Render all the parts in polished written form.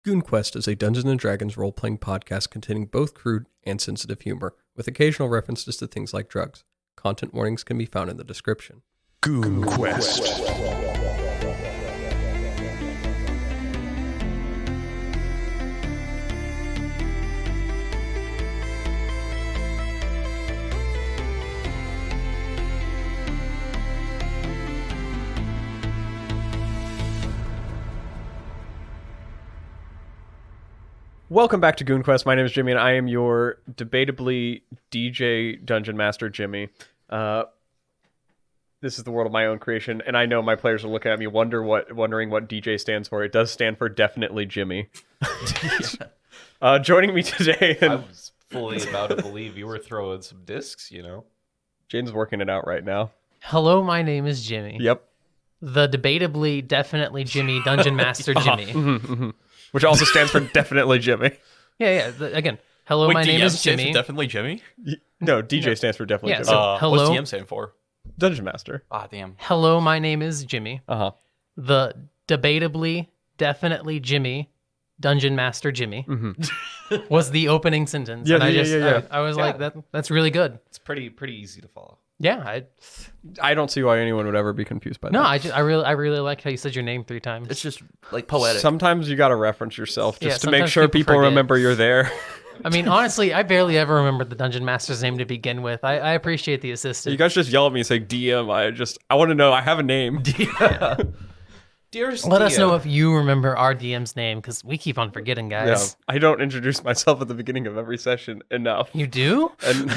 GoonQuest is a Dungeons & Dragons role-playing podcast containing both crude and sensitive humor, with occasional references to things like drugs. Content warnings can be found in the description. GoonQuest. Welcome back to GoonQuest. My name is Jimmy, and I am your debatably DJ Dungeon Master, Jimmy. This is the world of my own creation, and I know my players are looking at me wondering what DJ stands for. It does stand for definitely Jimmy. Joining me today... I was fully about to believe you were throwing some discs, you know? Jaden's working it out right now. Hello, my name is Jimmy. Yep. The debatably definitely Jimmy Dungeon Master Jimmy. Which also stands for definitely Jimmy. Yeah. Again, hello, my name is Jimmy. Definitely Jimmy? No, DJ stands for definitely Jimmy. So, hello, What's DM stand for? Dungeon Master. Ah, damn. hello, my name is Jimmy. The debatably definitely Jimmy Dungeon Master Jimmy was the opening sentence. Yeah, and I was like, that's really good. It's pretty easy to follow. Yeah, I don't see why anyone would ever be confused by that. no, I really like how you said your name 3 times. It's just like poetic. Sometimes you got to reference yourself just to make sometimes sure people people forget. remember you're there. I mean, honestly, I barely ever remembered the Dungeon Master's name to begin with. I appreciate the assistance. You guys just yell at me and say DM. I want to know. I have a name. Dearest Let us DM. know if you remember our DM's name, because we keep on forgetting, guys. Yeah, I don't introduce myself at the beginning of every session enough. You do? And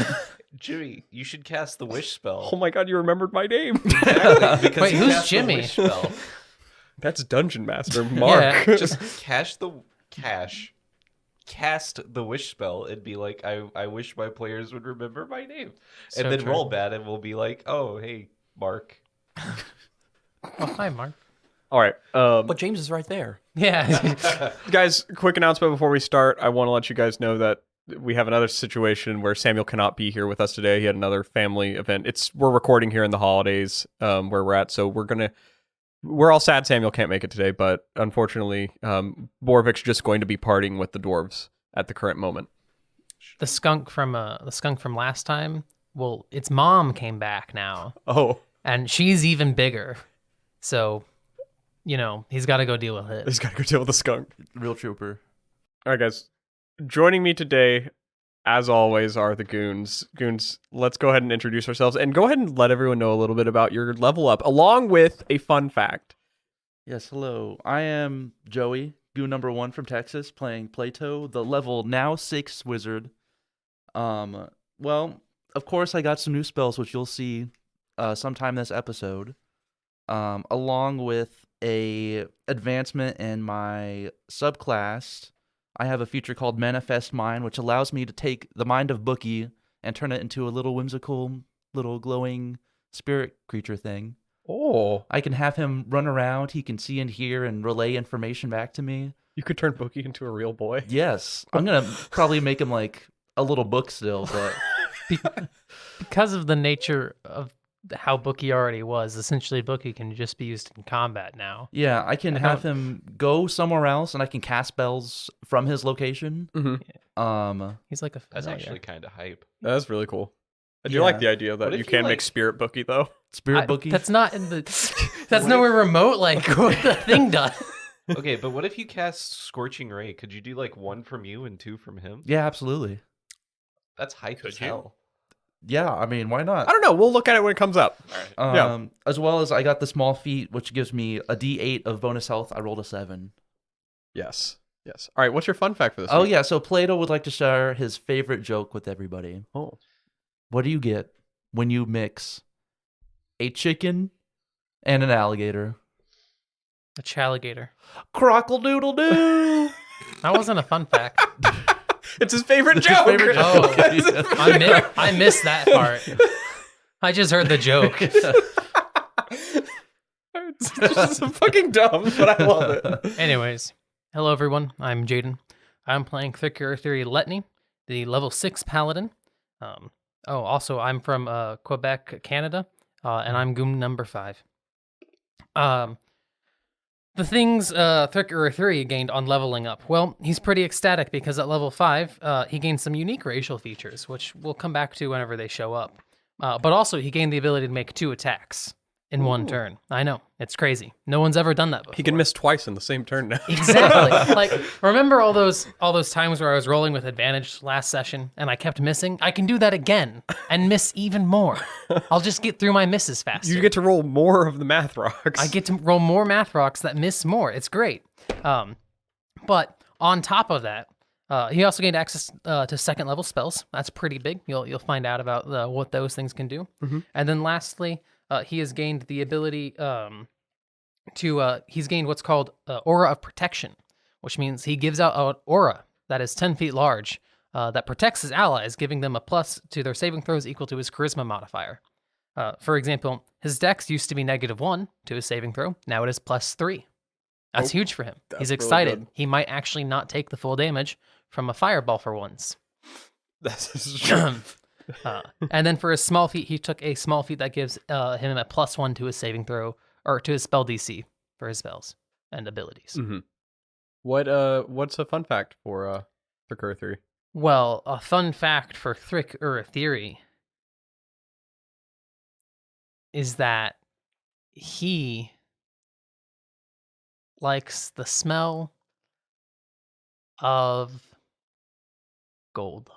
Jimmy, you should cast the wish spell. oh my god, you rememred my name. Exactly, because Wait, you who's cast the Jimmy? wish spell. That's Dungeon Master Mark. Yeah. Just cast the wish spell and be like, I wish my players would remember my name. So and then true. roll bad and we'll be like, oh, hey, Mark. Oh, hi, Mark. All right, But James is right there. Yeah. guys. Quick announcement before we start. I want to let you guys know that we have another situation where Samuel cannot be here with us today. He had another family event. We're recording here in the holidays where we're at, so we're all sad Samuel can't make it today, but unfortunately, Boravik's just going to be partying with the dwarves at the current moment. the skunk from last time, well, its mom came back now, Oh, and she's even bigger. So, he's got to go deal with it. he's got to go deal with the skunk. Real trooper. All right, guys. Joining me today, as always, are the Goons. Goons, let's go ahead and introduce ourselves and go ahead and let everyone know a little bit about your level up, along with a fun fact. Yes, hello. I am Joey, Goon number 1 from Texas, playing Plato, the level now 6 wizard. Well, of course, I got some new spells, which you'll see sometime this episode, along with a advancement in my subclass. I have a feature called Manifest Mind, which allows me to take the mind of Bookie and turn it into a little whimsical, little glowing spirit creature thing. Oh, I can have him run around, he can see and hear and relay information back to me. you could turn Bookie into a real boy. Yes, I'm going to probably make him like a little book still, but Because of the nature of how Bookie already was, essentially Bookie can just be used in combat now. yeah, I can have him go somewhere else and I can cast spells from his location. Mm-hmm. He's like a That's familiar. actually kind of hype. That's really cool. I do Yeah. like the idea that What if you you, can make like- Spirit Bookie, though. Spirit Bookie. That's not in the. That's nowhere remote like what the thing does. Okay, but what if you cast Scorching Ray? Could you do like 1 from you and 2 from him? Yeah, absolutely. That's hype as you? hell. Yeah, I mean, why not? I don't know. We'll look at it when it comes up. Yeah. As well as I got the small feat, which gives me a D8 of bonus health. I rolled a 7. Yes. All right, what's your fun fact for this Oh, week? yeah, so Plato would like to share his favorite joke with everybody. Oh. What do you get when you mix a chicken and an alligator? A chaligator. Crockle-doodle-doo! That wasn't a fun fact. It's his favorite It's his joke. favorite joke. Oh, I missed that part. I just heard the joke. It's just fucking dumb, but I love it. Anyways, hello everyone. I'm Jayden. I'm playing Third Theory Letni, the level 6 paladin. Also, I'm from Quebec, Canada, and I'm Goon number 5. The things Thrick gained on leveling up. Well, he's pretty ecstatic because at level 5, he gained some unique racial features, which we'll come back to whenever they show up. But also, he gained the ability to make 2 attacks in one turn. I know, it's crazy. No one's ever done that before. He can miss twice in the same turn now. Exactly. Like, remember all those times where I was rolling with advantage last session and I kept missing? I can do that again and miss even more. I'll just get through my misses faster. You get to roll more of the math rocks. I get to roll more math rocks that miss more. It's great. But on top of that, he also gained access to second level spells. That's pretty big. You'll find out about what those things can do. And then lastly, he has gained the ability he's gained what's called Aura of Protection, which means he gives out an aura that is 10 feet large that protects his allies, giving them a plus to their saving throws equal to his charisma modifier. For example, his dex used to be -1 to his saving throw. Now it is +3. That's huge for him. He's excited. Really he might actually not take the full damage from a fireball for once. That's true. And then for his small feat, he took a small feat that gives him a +1 to his saving throw, or to his spell DC for his spells and abilities. What's a fun fact for Thrick 3? Well, a fun fact for Thrick Theory is that he likes the smell of gold.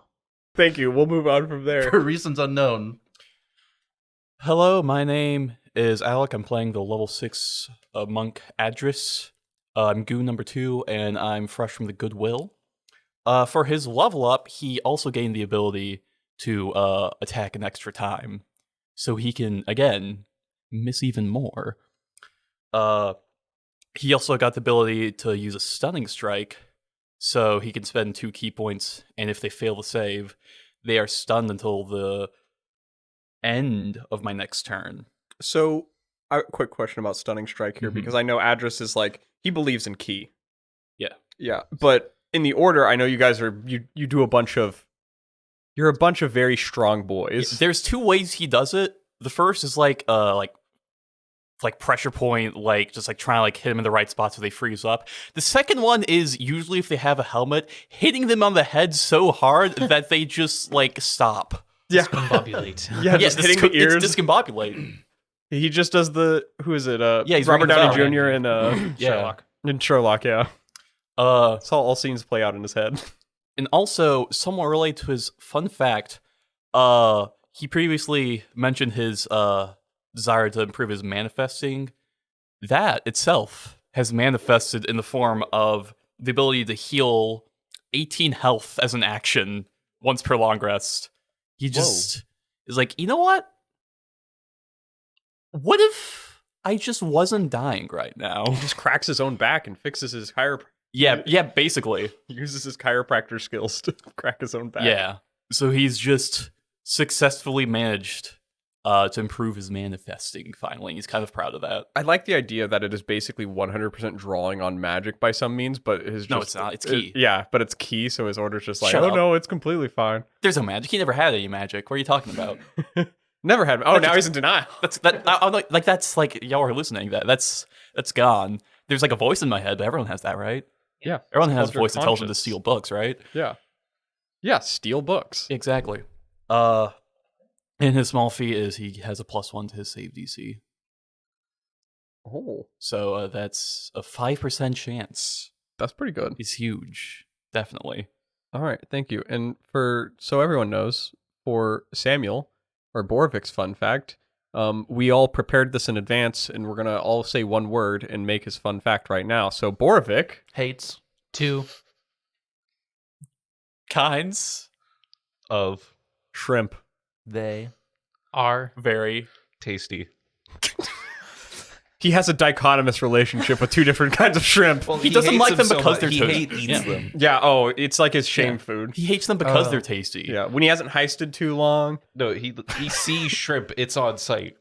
Thank you. We'll move on from there. For reasons unknown. Hello, my name is Alec. I'm playing the level 6 monk Adras. I'm goo number 2, and I'm fresh from the Goodwill. For his level up, he also gained the ability to attack an extra time, so he can, again, miss even more. He also got the ability to use a stunning strike, so he can spend 2 key points, and if they fail to save, they are stunned until the end of my next turn. So, quick question about Stunning Strike here, because I know Adras is like, he believes in Key. Yeah. Yeah, but in the order, I know you guys are, you do a bunch of, you're a bunch of very strong boys. Yeah, there's 2 ways he does it. The first is like pressure point, like just like trying to like hit them in the right spots so they freeze up. The second one is usually if they have a helmet, hitting them on the head so hard that they just like stop. Yeah. Discombobulate. Yeah, just hitting the ears. It's discombobulate. He just does the, who is it? Yeah, he's Robert ringing Downey the bell. Jr. in Sherlock. In Sherlock, yeah. Saw all scenes play out in his head. And also, somewhat related to his fun fact, he previously mentioned his desire to improve his manifesting. That itself has manifested in the form of the ability to heal 18 health as an action once per long rest. He just is like, you know what? What if I just wasn't dying right now? He just cracks his own back and fixes his chiropractor. Yeah, basically. He uses his chiropractor skills to crack his own back. Yeah. So he's just successfully managed to improve his manifesting finally. He's kind of proud of that. I like the idea that it is basically 100% drawing on magic by some means, but his No, it's not. It's key. Yeah, but it's key, so his order's just like, Shut up. no, it's completely fine. There's no magic. He never had any magic. What are you talking about? Never had. Oh, now he's in denial. That's like y'all are hallucinating. That's gone. There's like a voice in my head, but everyone has that, right? Yeah. Everyone has a Called your voice that tells them to conscience. steal books, right? Yeah. Yeah, steal books. Exactly. And his small feat is he has a +1 to his save DC. Oh. So that's a 5% chance. That's pretty good. He's huge. Definitely. All right, thank you. And so everyone knows, for Samuel, or Boravik's fun fact, we all prepared this in advance, and we're going to all say one word and make his fun fact right now. So Boravik Hates. 2 Kinds Of shrimp. They. are very tasty. He has a dichotomous relationship with 2 different kinds of shrimp. He doesn't hates like them so because much. they're He toasty. eats Yeah. them. Yeah, oh, it's like his shame food. He hates them because they're tasty. Yeah, when he hasn't heisted too long. No, he sees shrimp. It's on site.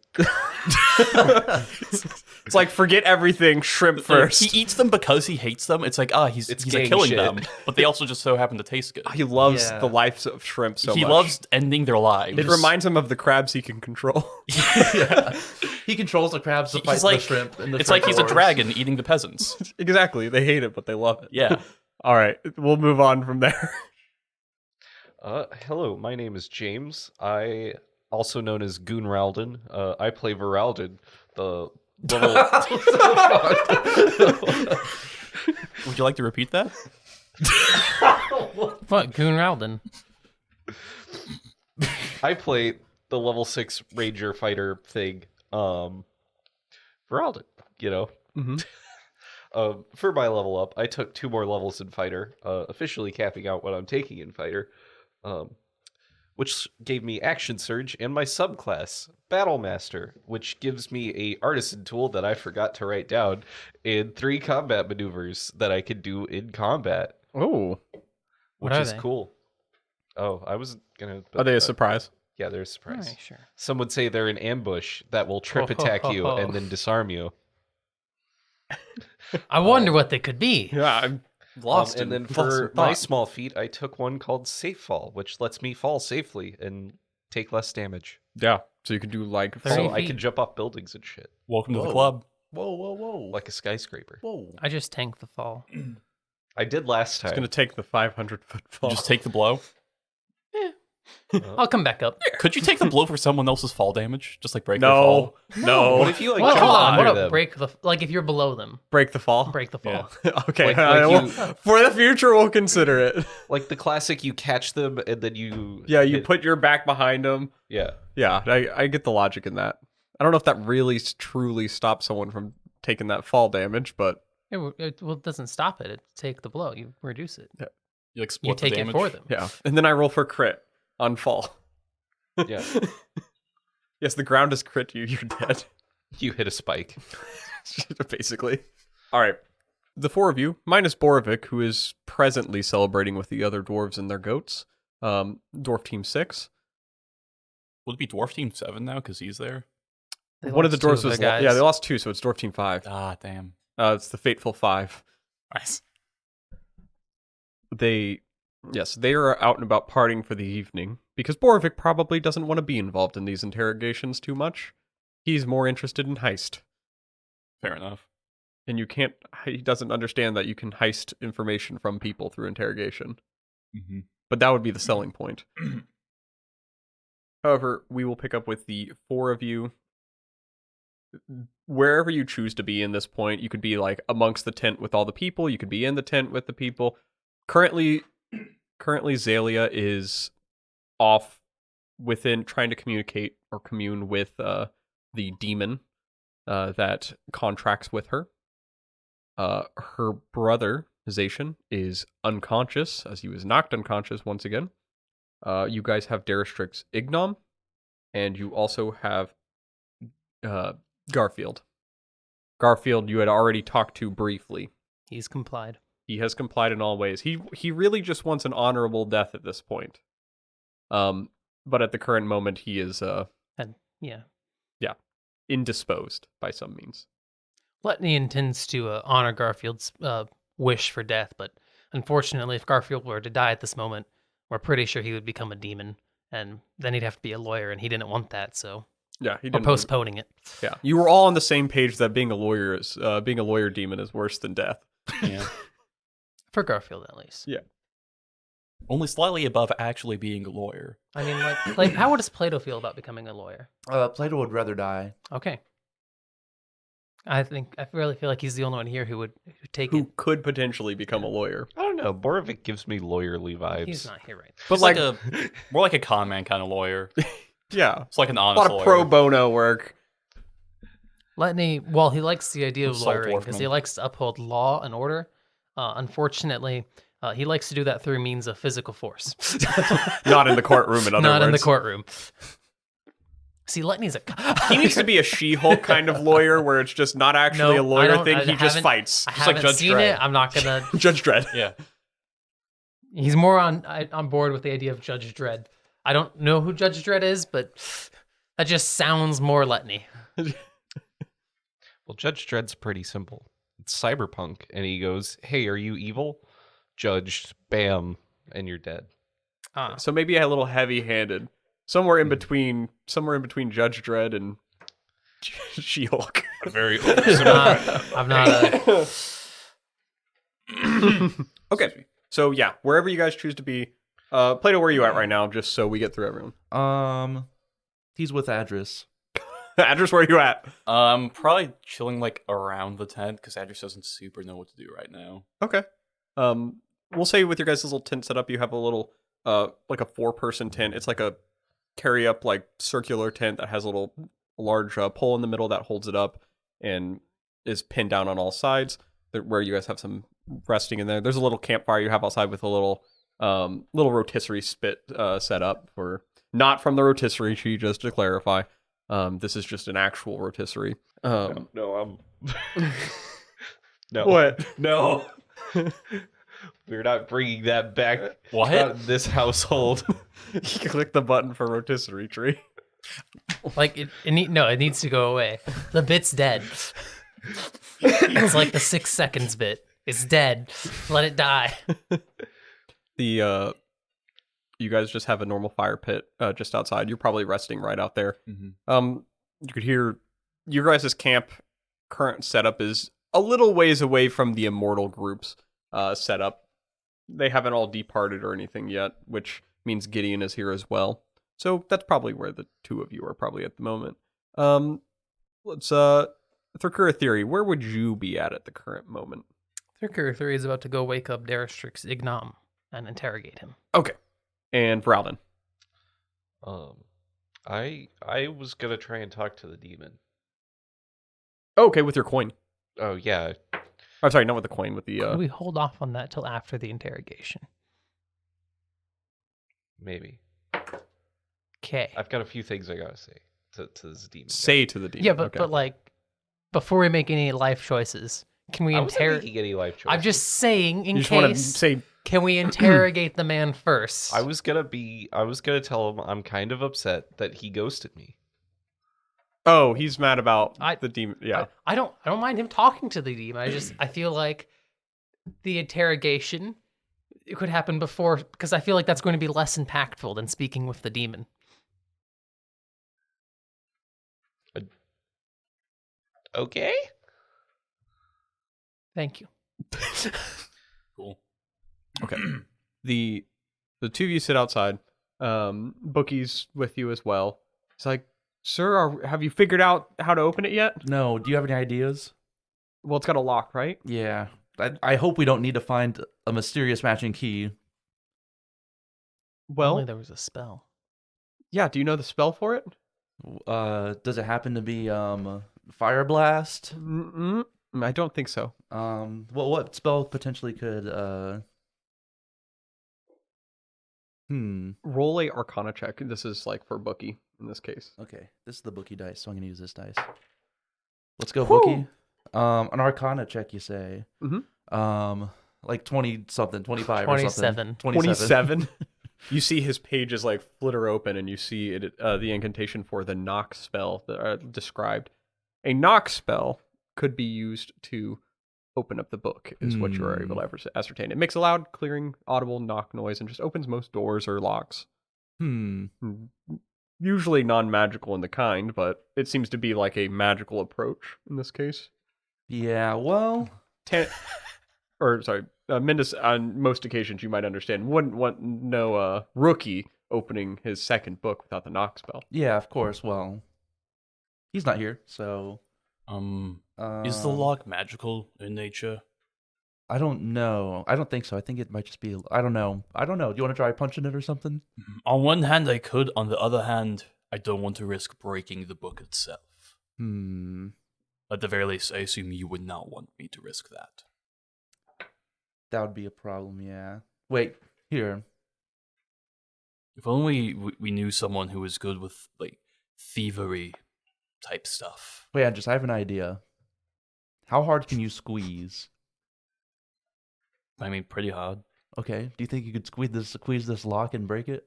It's like forget everything, shrimp Like, first. he eats them because he hates them. It's like, he's like gang killing shit. them, but they also just so happen to taste good. He loves Yeah. the lives of shrimp so He much. loves ending their lives. It reminds him of the crabs he can control. Yeah. He controls the crabs to fight He's like the shrimp. And the it's like shrimp he's a wars. dragon eating the peasants. Exactly. They hate it, but they love it. Yeah. All right. We'll move on from there. Hello, my name is James. I, also known as Goonralden, I play Voralden, the level... Would you like to repeat that? What, Goonralden? I play the level 6 Ranger fighter thing, Voralden, you know? Mm-hmm. For my level up, I took 2 more levels in fighter, officially capping out what I'm taking in fighter, which gave me Action Surge and my subclass, Battle Master, which gives me a artisan tool that I forgot to write down, and 3 combat maneuvers that I can do in combat, Oh. which are is they? cool. Oh, I wasn't gonna... Are they a surprise? Yeah, they're a surprise. Alright, sure. Some would say they're an ambush that will trip attack you and then disarm you. I wonder what they could be. Yeah, I'm lost. And then lost in for my thought. small feat, I took one called Safe Fall, which lets me fall safely and take less damage. Yeah. So you can do like 30 So I feet. can jump off buildings and shit, Welcome to the Whoa. club. Whoa, whoa, whoa. like a skyscraper. Whoa. I just tanked the fall. I did last It's time. going to take the 500-foot fall. Just take the blow. I'll come back up. Could you take the blow for someone else's fall damage? Just like break their no, fall? no. What if you like Well, jump hold on. under What them? up? Break the like if you're below them. break the fall? Break the fall. Yeah. Okay. Like well, you- for the future, we'll consider it. Like the classic, you catch them and then you... Yeah, you hit- put your back behind them. Yeah. Yeah, I get the logic in that. I don't know if that really truly stops someone from taking that fall damage, but It doesn't stop it. It take the blow. You reduce it. You like split You the take it damage? for them. yeah. And then I roll for crit on fall. Yeah. Yes, the ground is crit you. You're dead. You hit a spike. Basically. All right. The 4 of you, minus Boravik, who is presently celebrating with the other dwarves and their goats. Dwarf Team 6. Would it be Dwarf Team 7 now because he's there? They One of the lost two dwarves was... their guys. Yeah, they lost 2, so it's Dwarf Team 5. Ah, damn. It's the Fateful 5. Nice. They are out and about partying for the evening because Boravik probably doesn't want to be involved in these interrogations too much. He's more interested in heist. Fair enough. And he doesn't understand that you can heist information from people through interrogation. Mm-hmm. But that would be the selling point. However, we will pick up with the 4 of you. Wherever you choose to be in this point, you could be like amongst the tent with all the people. You could be in the tent with the people. Currently Zalia is off within trying to communicate or commune with the demon that contracts with her. Her brother, Zacian, is unconscious as he was knocked unconscious once again. You guys have Derrick's Ignom, and you also have Garfield. Garfield, you had already talked to briefly. He's complied. He has complied in all ways. He really just wants an honorable death at this point. But at the current moment, he is And yeah. indisposed by some means. Letni intends to honor Garfield's wish for death, but unfortunately, if Garfield were to die at this moment, we're pretty sure he would become a demon, and then he'd have to be a lawyer, and he didn't want that, so Yeah, he we're didn't. postponing it. Yeah, you were all on the same page that being a lawyer demon is worse than death. Yeah. For Garfield, at least. Only slightly above actually being a lawyer. I mean, like how does Plato feel about becoming a lawyer? Plato would rather die. Okay. I really feel like he's the only one here who would take Who it. could potentially become a lawyer? I don't know. Boravik gives me lawyerly vibes. He's not here right But He's like a more like a con man kind of lawyer. Yeah, It's like an a honest lot of lawyer. pro bono work. Letni, while he likes the idea of Assault lawyering because he dwarfman. likes to uphold law and order, unfortunately, he likes to do that through means of physical force. Not in the courtroom, in other Not words. in the courtroom. See, Letni's a... He needs to be a She-Hulk kind of lawyer where it's just not actually No, a lawyer I don't- thing. I He just haven't- fights. I Just like haven't Judge seen Dredd. it. I'm not gonna... Judge Dredd. Yeah. He's more on board with the idea of Judge Dredd. I don't know who Judge Dredd is, but that just sounds more Letni. Well, Judge Dredd's pretty simple. It's cyberpunk, and he goes, "Hey, are you evil?" Judge, bam, and you're dead. So maybe a little heavy-handed, somewhere in between Judge Dredd and She-Hulk. Very I'm not Okay, so yeah, wherever you guys choose to be, Plato, where are you at right now? Just so we get through everyone. He's with Adras. Address, where are you at? I'm probably chilling like around the tent because Adras doesn't super know what to do right now. Okay. We'll say with your guys' little tent setup, you have a little, like a 4-person tent. It's like a carry-up, like circular tent that has a little large pole in the middle that holds it up and is pinned down on all sides. Where you guys have some resting in there. There's a little campfire you have outside with a little rotisserie spit set up for not from the rotisserie tree, just to clarify. This is just an actual rotisserie. No, no. What? No. We're not bringing that back. What? Not in this household. You click the button for rotisserie tree. like it needs to go away. The bit's dead. It's like the 6 seconds bit. It's dead. Let it die. You guys just have a normal fire pit just outside. You're probably resting right out there. Mm-hmm. You could hear your guys' camp current setup is a little ways away from the Immortal group's setup. They haven't all departed or anything yet, which means Gideon is here as well. So that's probably where the two of you are probably at the moment. Let's Thurkura Theory, where would you be at the current moment? Thurkura Theory is about to go wake up Derrickson Ignam and interrogate him. Okay. And Voralden. I was gonna try and talk to the demon. Okay, with your coin. Oh yeah. I'm sorry, not with the coin, with the Could we hold off on that till after the interrogation? Maybe. Okay. I've got a few things I gotta say to this demon. say to the demon. Yeah, but okay. but like before we make any life choices, can we I wasn't interrogate? making any life choices. I'm just saying in You just want to case. say, Can we interrogate the man first? I was gonna tell him I'm kind of upset that he ghosted me. oh, he's mad about I- the demon. Yeah. I don't mind him talking to the demon. I feel like the interrogation it could happen before because I feel like that's going to be less impactful than speaking with the demon. Okay. Thank you. Cool. Okay. The two of you sit outside. Bookie's with you as well. It's like, sir, have you figured out how to open it yet? No, do you have any ideas? Well, it's got a lock, right? Yeah. I hope we don't need to find a mysterious matching key. Well, Only there was a spell. yeah. Do you know the spell for it? Does it happen to be Fire Blast? I don't think so. Well, what spell potentially could Roll a Arcana check. This is like for Bookie in this case. Okay, this is the Bookie dice, so I'm gonna use this dice. Let's go, Whew. Bookie. An Arcana check, you say? Mhm. Like 20 something, 25 or something. 27. You see his pages like flitter open, and you see it. The incantation for the knock spell that are described. A knock spell could be used to open up the book, is what you are able to ascertain. It makes a loud, clearing, audible knock noise and just opens most doors or locks. Usually non-magical in the kind, but it seems to be like a magical approach in this case. Yeah, well... Mindus, on most occasions, you might understand, wouldn't want no rookie opening his second book without the knock spell. Yeah, of course. Well, he's not here, so... Is the lock magical in nature? I don't know. I don't think so. I think it might just be... I don't know. Do you want to try punching it or something? On one hand, I could. On the other hand, I don't want to risk breaking the book itself. At the very least, I assume you would not want me to risk that. That would be a problem, yeah. Wait, here. If only we knew someone who was good with, like, thievery type stuff. Wait, I have an idea. How hard can you squeeze? I mean, pretty hard. Okay, do you think you could squeeze this lock and break it?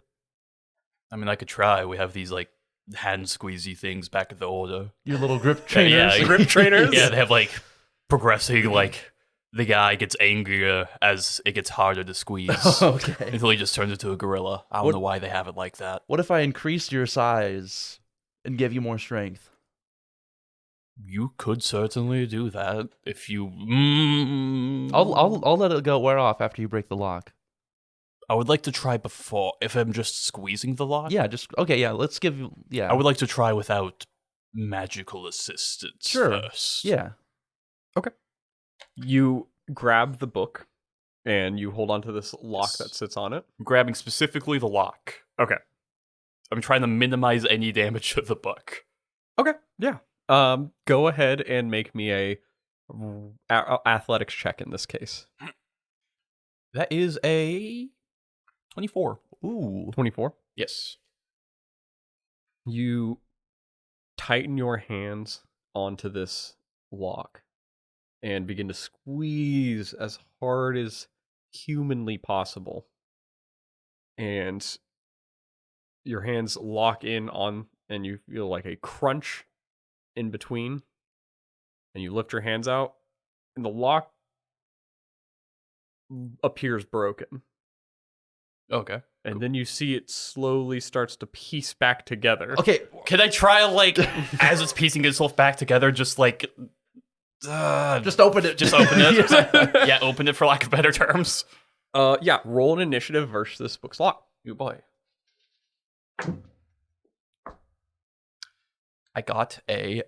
I mean, I could try. We have these, like, hand squeezy things back at the order. Your little grip trainers. Yeah, Grip trainers? Yeah, they have like progressing, like the guy gets angrier as it gets harder to squeeze Okay. until he just turns into a gorilla. I don't know why they have it like that. What if I increased your size and give you more strength? You could certainly do that if you. I'll let it go wear off after you break the lock. I would like to try before. If I'm just squeezing the lock, Yeah, just okay. Yeah, let's give you. Yeah, I would like to try without magical assistance first. Yeah. You grab the book and you hold onto this lock that sits on it. I'm grabbing specifically the lock. Okay. I'm trying to minimize any damage to the book. Okay. Yeah. Go ahead and make me a athletics check in this case. That is a 24. Ooh. 24. Yes. You tighten your hands onto this lock and begin to squeeze as hard as humanly possible. And your hands lock in on, and you feel like a crunch in between. And you lift your hands out, and the lock appears broken. Okay. And then you see it slowly starts to piece back together. Okay. Can I try, like, as it's piecing itself back together, just like. Just open it. Just open it. Yeah, open it for lack of better terms. Yeah, roll an initiative versus this book's lock. You boy. I got a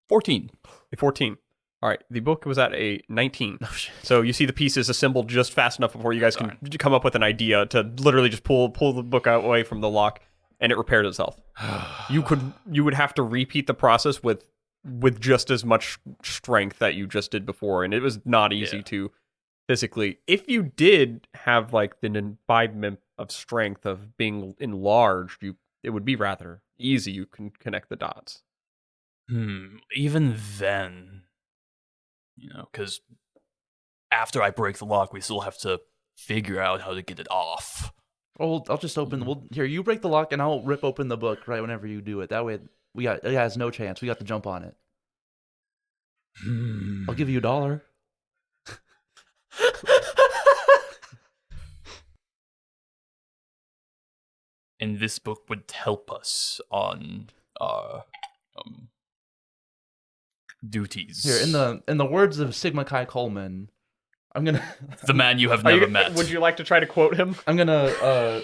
14. A 14. All right, the book was at a 19. Oh, shit. So you see the pieces assembled just fast enough before you guys can come up with an idea to literally just pull the book away from the lock, and it repaired itself. You would have to repeat the process with just as much strength that you just did before, and it was not easy to physically. If you did have like the embodiment of strength of being enlarged, it would be rather easy. You can connect the dots. Even then, because after I break the lock, we still have to figure out how to get it off. Well, I'll just open. Here, you break the lock, and I'll rip open the book right whenever you do it. That way, it has no chance. We got to jump on it. I'll give you $1. And this book would help us on our duties. Here, in the words of Sigma Chi Coleman, I'm gonna. The man you have never met. Would you like to try to quote him? I'm gonna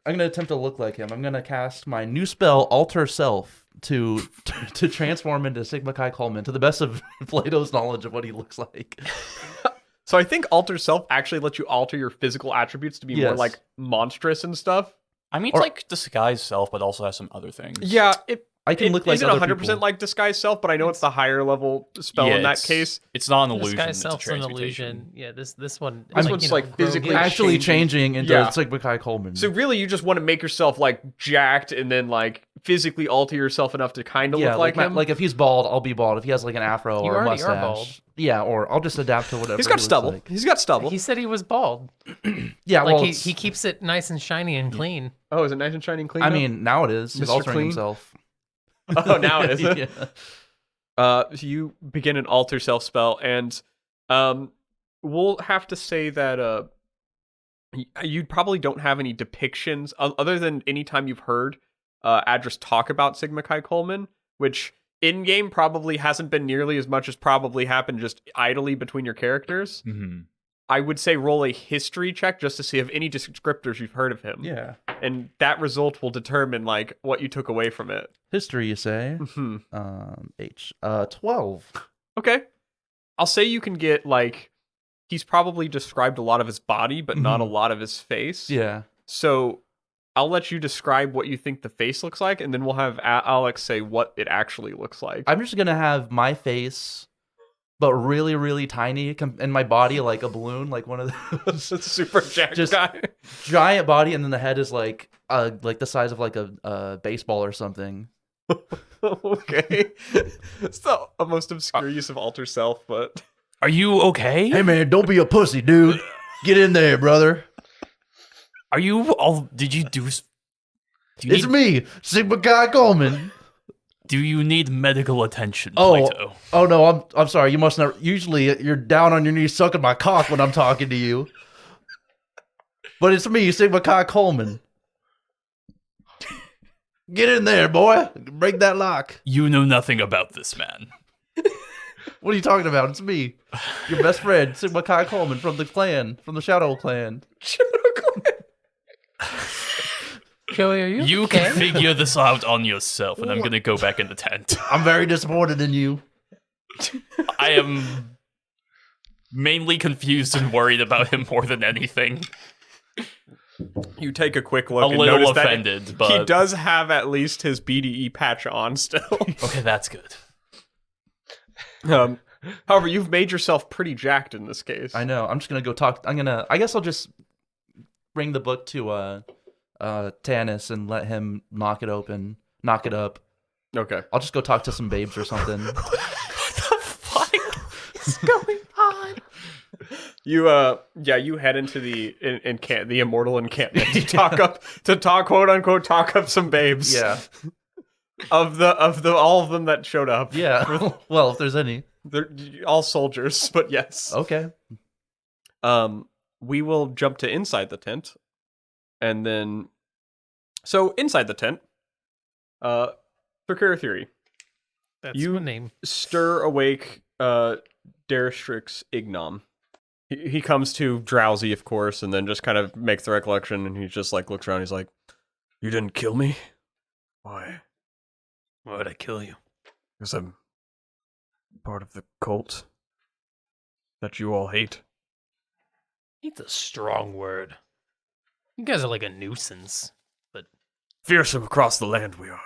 attempt to look like him. I'm gonna cast my new spell, Alter Self, to transform into Sigma Chi Coleman to the best of Plato's knowledge of what he looks like. So I think Alter Self actually lets you alter your physical attributes to be more like monstrous and stuff. I mean, it's like disguise self, but also has some other things. Yeah, I can look like isn't other 100% people. like disguise self, but I know it's the higher level spell in that case. It's not an illusion. Disguise It's a self's an transmutation. illusion. Yeah, this one. This one's like physically Actually changing into Yeah. Sigma Chi Coleman. So really, you just want to make yourself like jacked, and then like physically alter yourself enough to kind of look like him. Like if he's bald, I'll be bald. If he has like an afro You or a already are mustache, bald. yeah, or I'll just adapt to whatever. He's got he looks stubble. like. He's got stubble. He said he was bald. Yeah, Like well, he keeps it nice and shiny and clean. Oh, is it nice and shiny and clean? I now? mean, now it is. He's Mr. altering Clean? himself. Oh, now it is. Yeah. So you begin an alter self spell, and we'll have to say that you probably don't have any depictions other than anytime you've heard Adras talk about Sigma Chi Coleman, which in game probably hasn't been nearly as much as probably happened just idly between your characters. Mm-hmm. I would say roll a history check just to see if any descriptors you've heard of him. Yeah. And that result will determine like what you took away from it. History, you say? Mm-hmm. 12. Okay. I'll say you can get like he's probably described a lot of his body, but not a lot of his face. Yeah. So I'll let you describe what you think the face looks like, and then we'll have Alex say what it actually looks like. I'm just gonna have my face, but really, really tiny, and my body like a balloon, like one of those. It's a super jacked Just- guy. Giant body, and then the head is like the size of like a baseball or something. Okay. It's the most obscure use of alter self, but Are you okay? Hey man, don't be a pussy, dude. Get in there, brother. Are you all? Did you do? It's me, Sigma Chi Coleman. Do you need medical attention, Oh, Plato? oh no, I'm sorry. You must not. Usually, you're down on your knees sucking my cock when I'm talking to you. But it's me, Sigma Chi Coleman. Get in there, boy. Break that lock. You know nothing about this man. What are you talking about? It's me, your best friend, Sigma Chi Coleman from the clan, from the Shadow Clan. Joey, are you? You okay? can figure this out on yourself, and I'm gonna go back in the tent. I'm very disappointed in you. I am mainly confused and worried about him more than anything. You take a quick look A and little notice offended, that but he does have at least his BDE patch on still. okay, that's good. However, you've made yourself pretty jacked in this case. I know. I'm just gonna go talk. I guess I'll just bring the book to Tanis and let him knock it up. Okay. I'll just go talk to some babes or something. What the fuck? What's going on? You head into the immortal encampment to talk quote unquote talk up some babes. Yeah. Of all of them that showed up. Yeah. Well, if there's any. They're all soldiers, but yes. Okay. We will jump to inside the tent. And then so inside the tent, procure theory. That's You- my name. Stir awake Derrickson Ignom. He comes to drowsy, of course, and then just kind of makes the recollection, and he just like looks around. He's like, "You didn't kill me? Why? Why would I kill you? Because I'm part of the cult that you all hate." It's a strong word. You guys are like a nuisance. Fearsome across the land we are.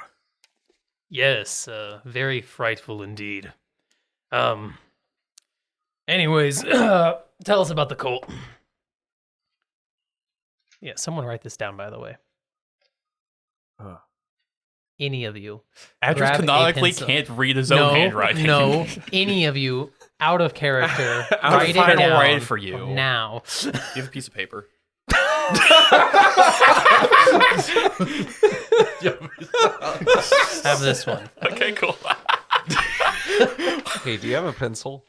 Yes, very frightful indeed. Anyways, tell us about the cult. Yeah, someone write this down, by the way. Any of you. Adras Grab a canonically pencil. can't read his own handwriting. No, any of you, out of character, I'll write it final down write for you. now. You have a piece of paper. Have this one. Okay, cool. Hey, do you have a pencil?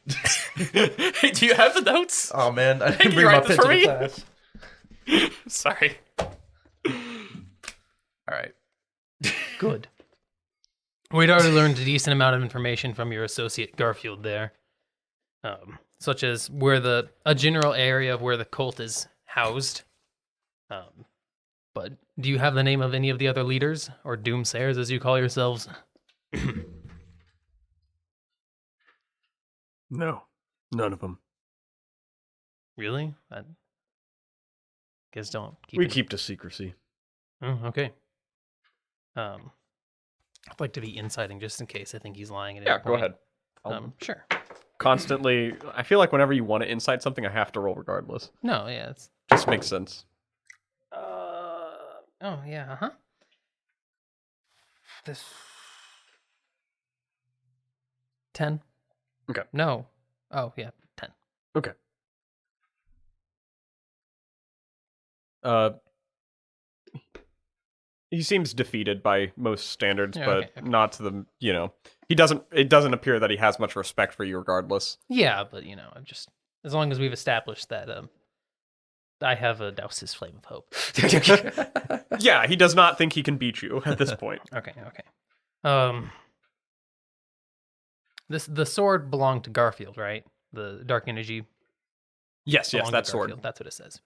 Hey, do you have the notes? Oh man, I Can didn't you bring my write this pen for to me? class. Sorry. All right. Good. We'd already learned a decent amount of information from your associate Garfield there, such as where a general area of where the cult is housed. But do you have the name of any of the other leaders, or doomsayers as you call yourselves? No, none of them. Really? I guess don't. We it- keep to secrecy. Oh, okay. I'd like to be inciting just in case I think he's lying at any Yeah, point. go ahead. Sure. Constantly, I feel like whenever you want to incite something, I have to roll regardless. No, yeah, it's Just makes sense. oh yeah, uh-huh. This 10. Okay. No. Oh yeah, 10. Okay. He seems defeated by most standards, Yeah, but okay. not to the, it doesn't appear that he has much respect for you regardless. Yeah, but I'm just as long as we've established that I have a Douse's flame of hope. Yeah, he does not think he can beat you at this point. Okay. The sword belonged to Garfield, right? The dark energy. Yes, belonged to that sword. Garfield. That's what it says.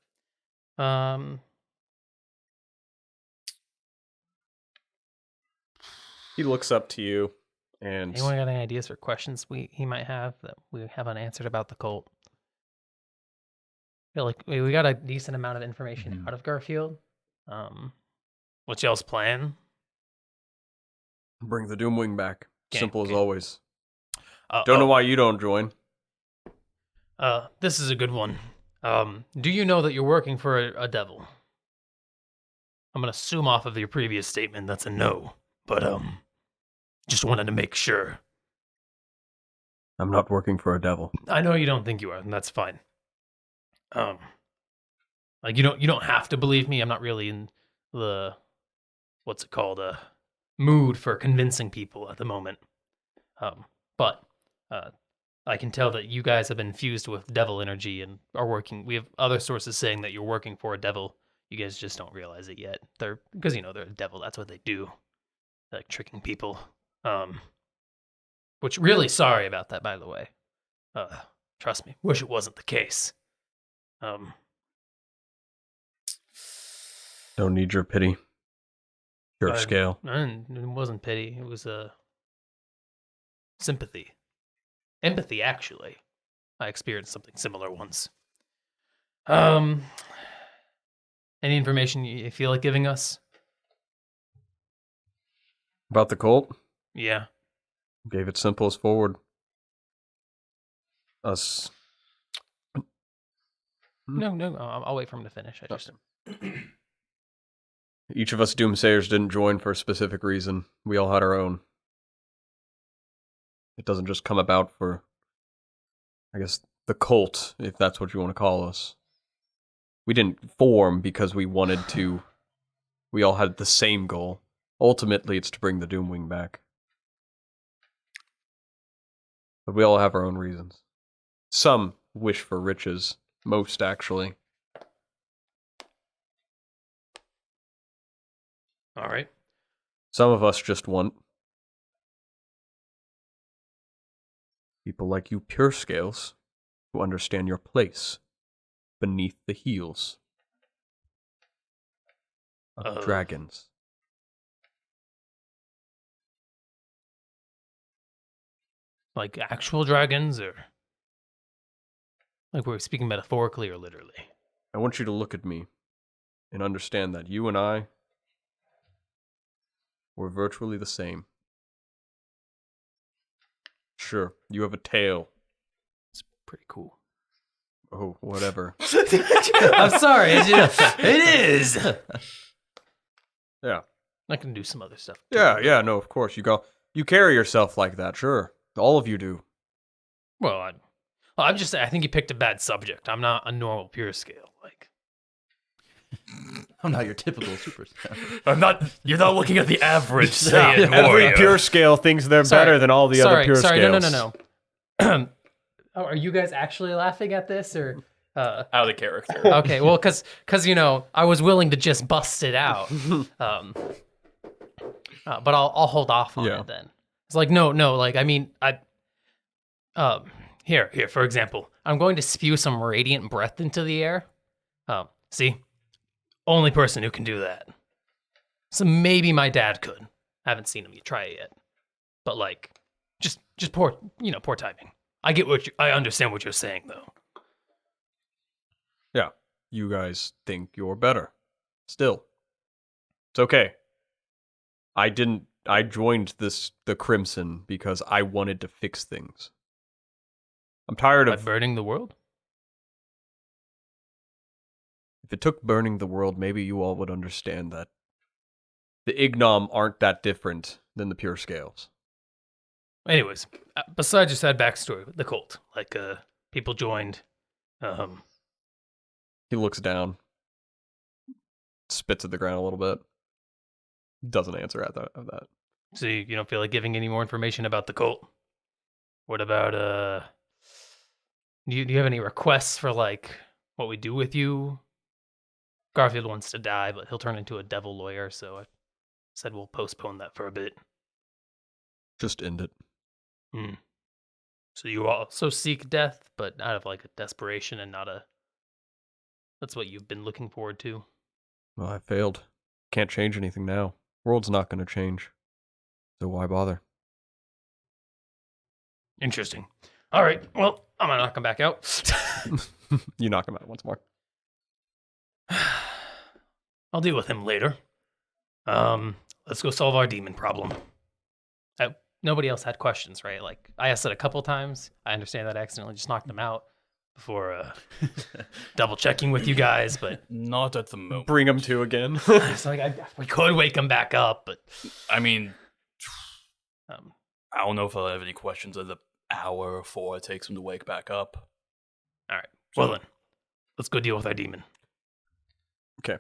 He looks up to you and Anyone got any ideas for questions he might have that we have unanswered about the cult? I feel like we got a decent amount of information out of Garfield. What's y'all's plan? bring the Doomwing back. Okay, Simple okay. as always. Don't know why you don't join. This is a good one. Do you know that you're working for a devil? I'm gonna assume off of your previous statement that's a no, but just wanted to make sure. I'm not working for a devil. I know you don't think you are, and that's fine. Like you don't have to believe me. I'm not really in the what's it called, mood for convincing people at the moment. But I can tell that you guys have been infused with devil energy and are working. We have other sources saying that you're working for a devil. You guys just don't realize it yet. Because they're a devil. That's what they do. They're, like, tricking people. Which, really sorry about that, by the way. Trust me. Wish it wasn't the case. Don't need your pity. Pure scale. It wasn't pity. It was sympathy. Empathy, actually. I experienced something similar once. Any information you feel like giving us? About the cult? Yeah. Gave it simple as forward. Us. No, I'll wait for him to finish. Each of us doomsayers didn't join for a specific reason. We all had our own. It doesn't just come about for, I guess, the cult, if that's what you want to call us. We didn't form because we wanted to. We all had the same goal. Ultimately, it's to bring the Doomwing back. But we all have our own reasons. Some wish for riches. Most, actually. All right. Some of us just want people like you pure scales who understand your place beneath the heels of dragons. Like actual dragons, or like we're speaking metaphorically or literally? I want you to look at me and understand that you and I were virtually the same. Sure, you have a tail. It's pretty cool. Oh, whatever. I'm sorry. It is. Yeah. I can do some other stuff. Yeah, no, of course. You carry yourself like that, sure. All of you do. Well, I'm just saying, I think you picked a bad subject. I'm not a normal pure scale. Like, I'm not your typical superstar. You're not looking at the average Every warrior. pure scale thinks they're better than all the other pure scales. No. Are you guys actually laughing at this, or Out of character. okay? Well, because I was willing to just bust it out. But I'll hold off on it then. It's like no. Like, I mean, here. For example, I'm going to spew some radiant breath into the air. See, only person who can do that. So maybe my dad could. I haven't seen him try it yet. But like, just poor timing. I understand what you're saying, though. Yeah, you guys think you're better. Still. It's okay. I joined the Crimson because I wanted to fix things. I'm tired By of burning the world? If it took burning the world, maybe you all would understand that the Ignom aren't that different than the pure scales. Anyways, besides your sad backstory with the cult, like, people joined, He looks down, spits at the ground a little bit, doesn't answer at that. so you don't feel like giving any more information about the cult? What about, do you have any requests for, like, what we do with you? Garfield wants to die, but he'll turn into a devil lawyer, so I said we'll postpone that for a bit. Just end it. So you also seek death, but out of, like, a desperation and not a... That's what you've been looking forward to? Well, I failed. Can't change anything now. World's not going to change. So why bother? Interesting. All right, well, I'm gonna knock him back out. You knock him out once more. I'll deal with him later. Let's go solve our demon problem. Nobody else had questions, right? Like, I asked it a couple times. I understand that I accidentally just knocked him out before double checking with you guys, but Not at the moment. Bring him to again. it's like we could wake him back up, but I mean, um, I don't know if I'll have any questions of the hour or 4 it takes him to wake back up. all right. Well then, let's go deal with our demon. Okay.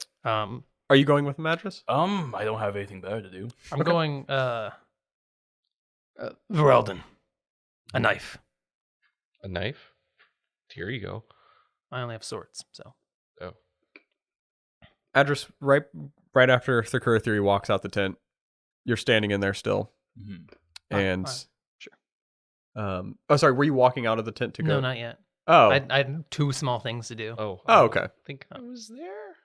Are you going with the mattress? I don't have anything better to do. I'm going, Voralden. A knife. A knife? Here you go. I only have swords, so. Oh. Adras, right after Thakura Theory walks out the tent, you're standing in there still. Mm-hmm. And Sure. sorry, were you walking out of the tent to go? No, not yet. Oh. I had 2 small things to do. Oh. Okay. I think I was there.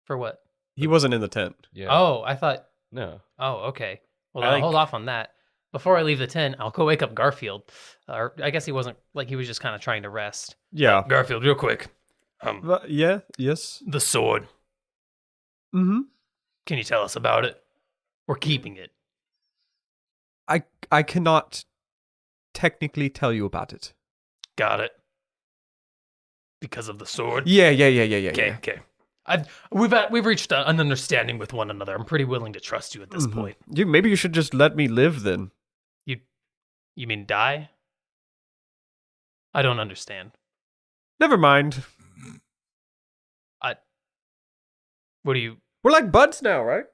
For what? He wasn't in the tent. Yeah. Oh, I thought. No. Oh, okay. Well, I I'll like- hold off on that. Before I leave the tent, I'll go wake up Garfield. Or I guess he wasn't, like, he was just kind of trying to rest. Yeah. Garfield, real quick. Yeah, yes. The sword. Mm-hmm. Can you tell us about it? We're keeping it. I cannot technically tell you about it. Got it. Because of the sword? Yeah. Okay. We've reached an understanding with one another. I'm pretty willing to trust you at this point. Maybe you should just let me live then. You mean die? I don't understand. Never mind. What do you... We're like buds now, right?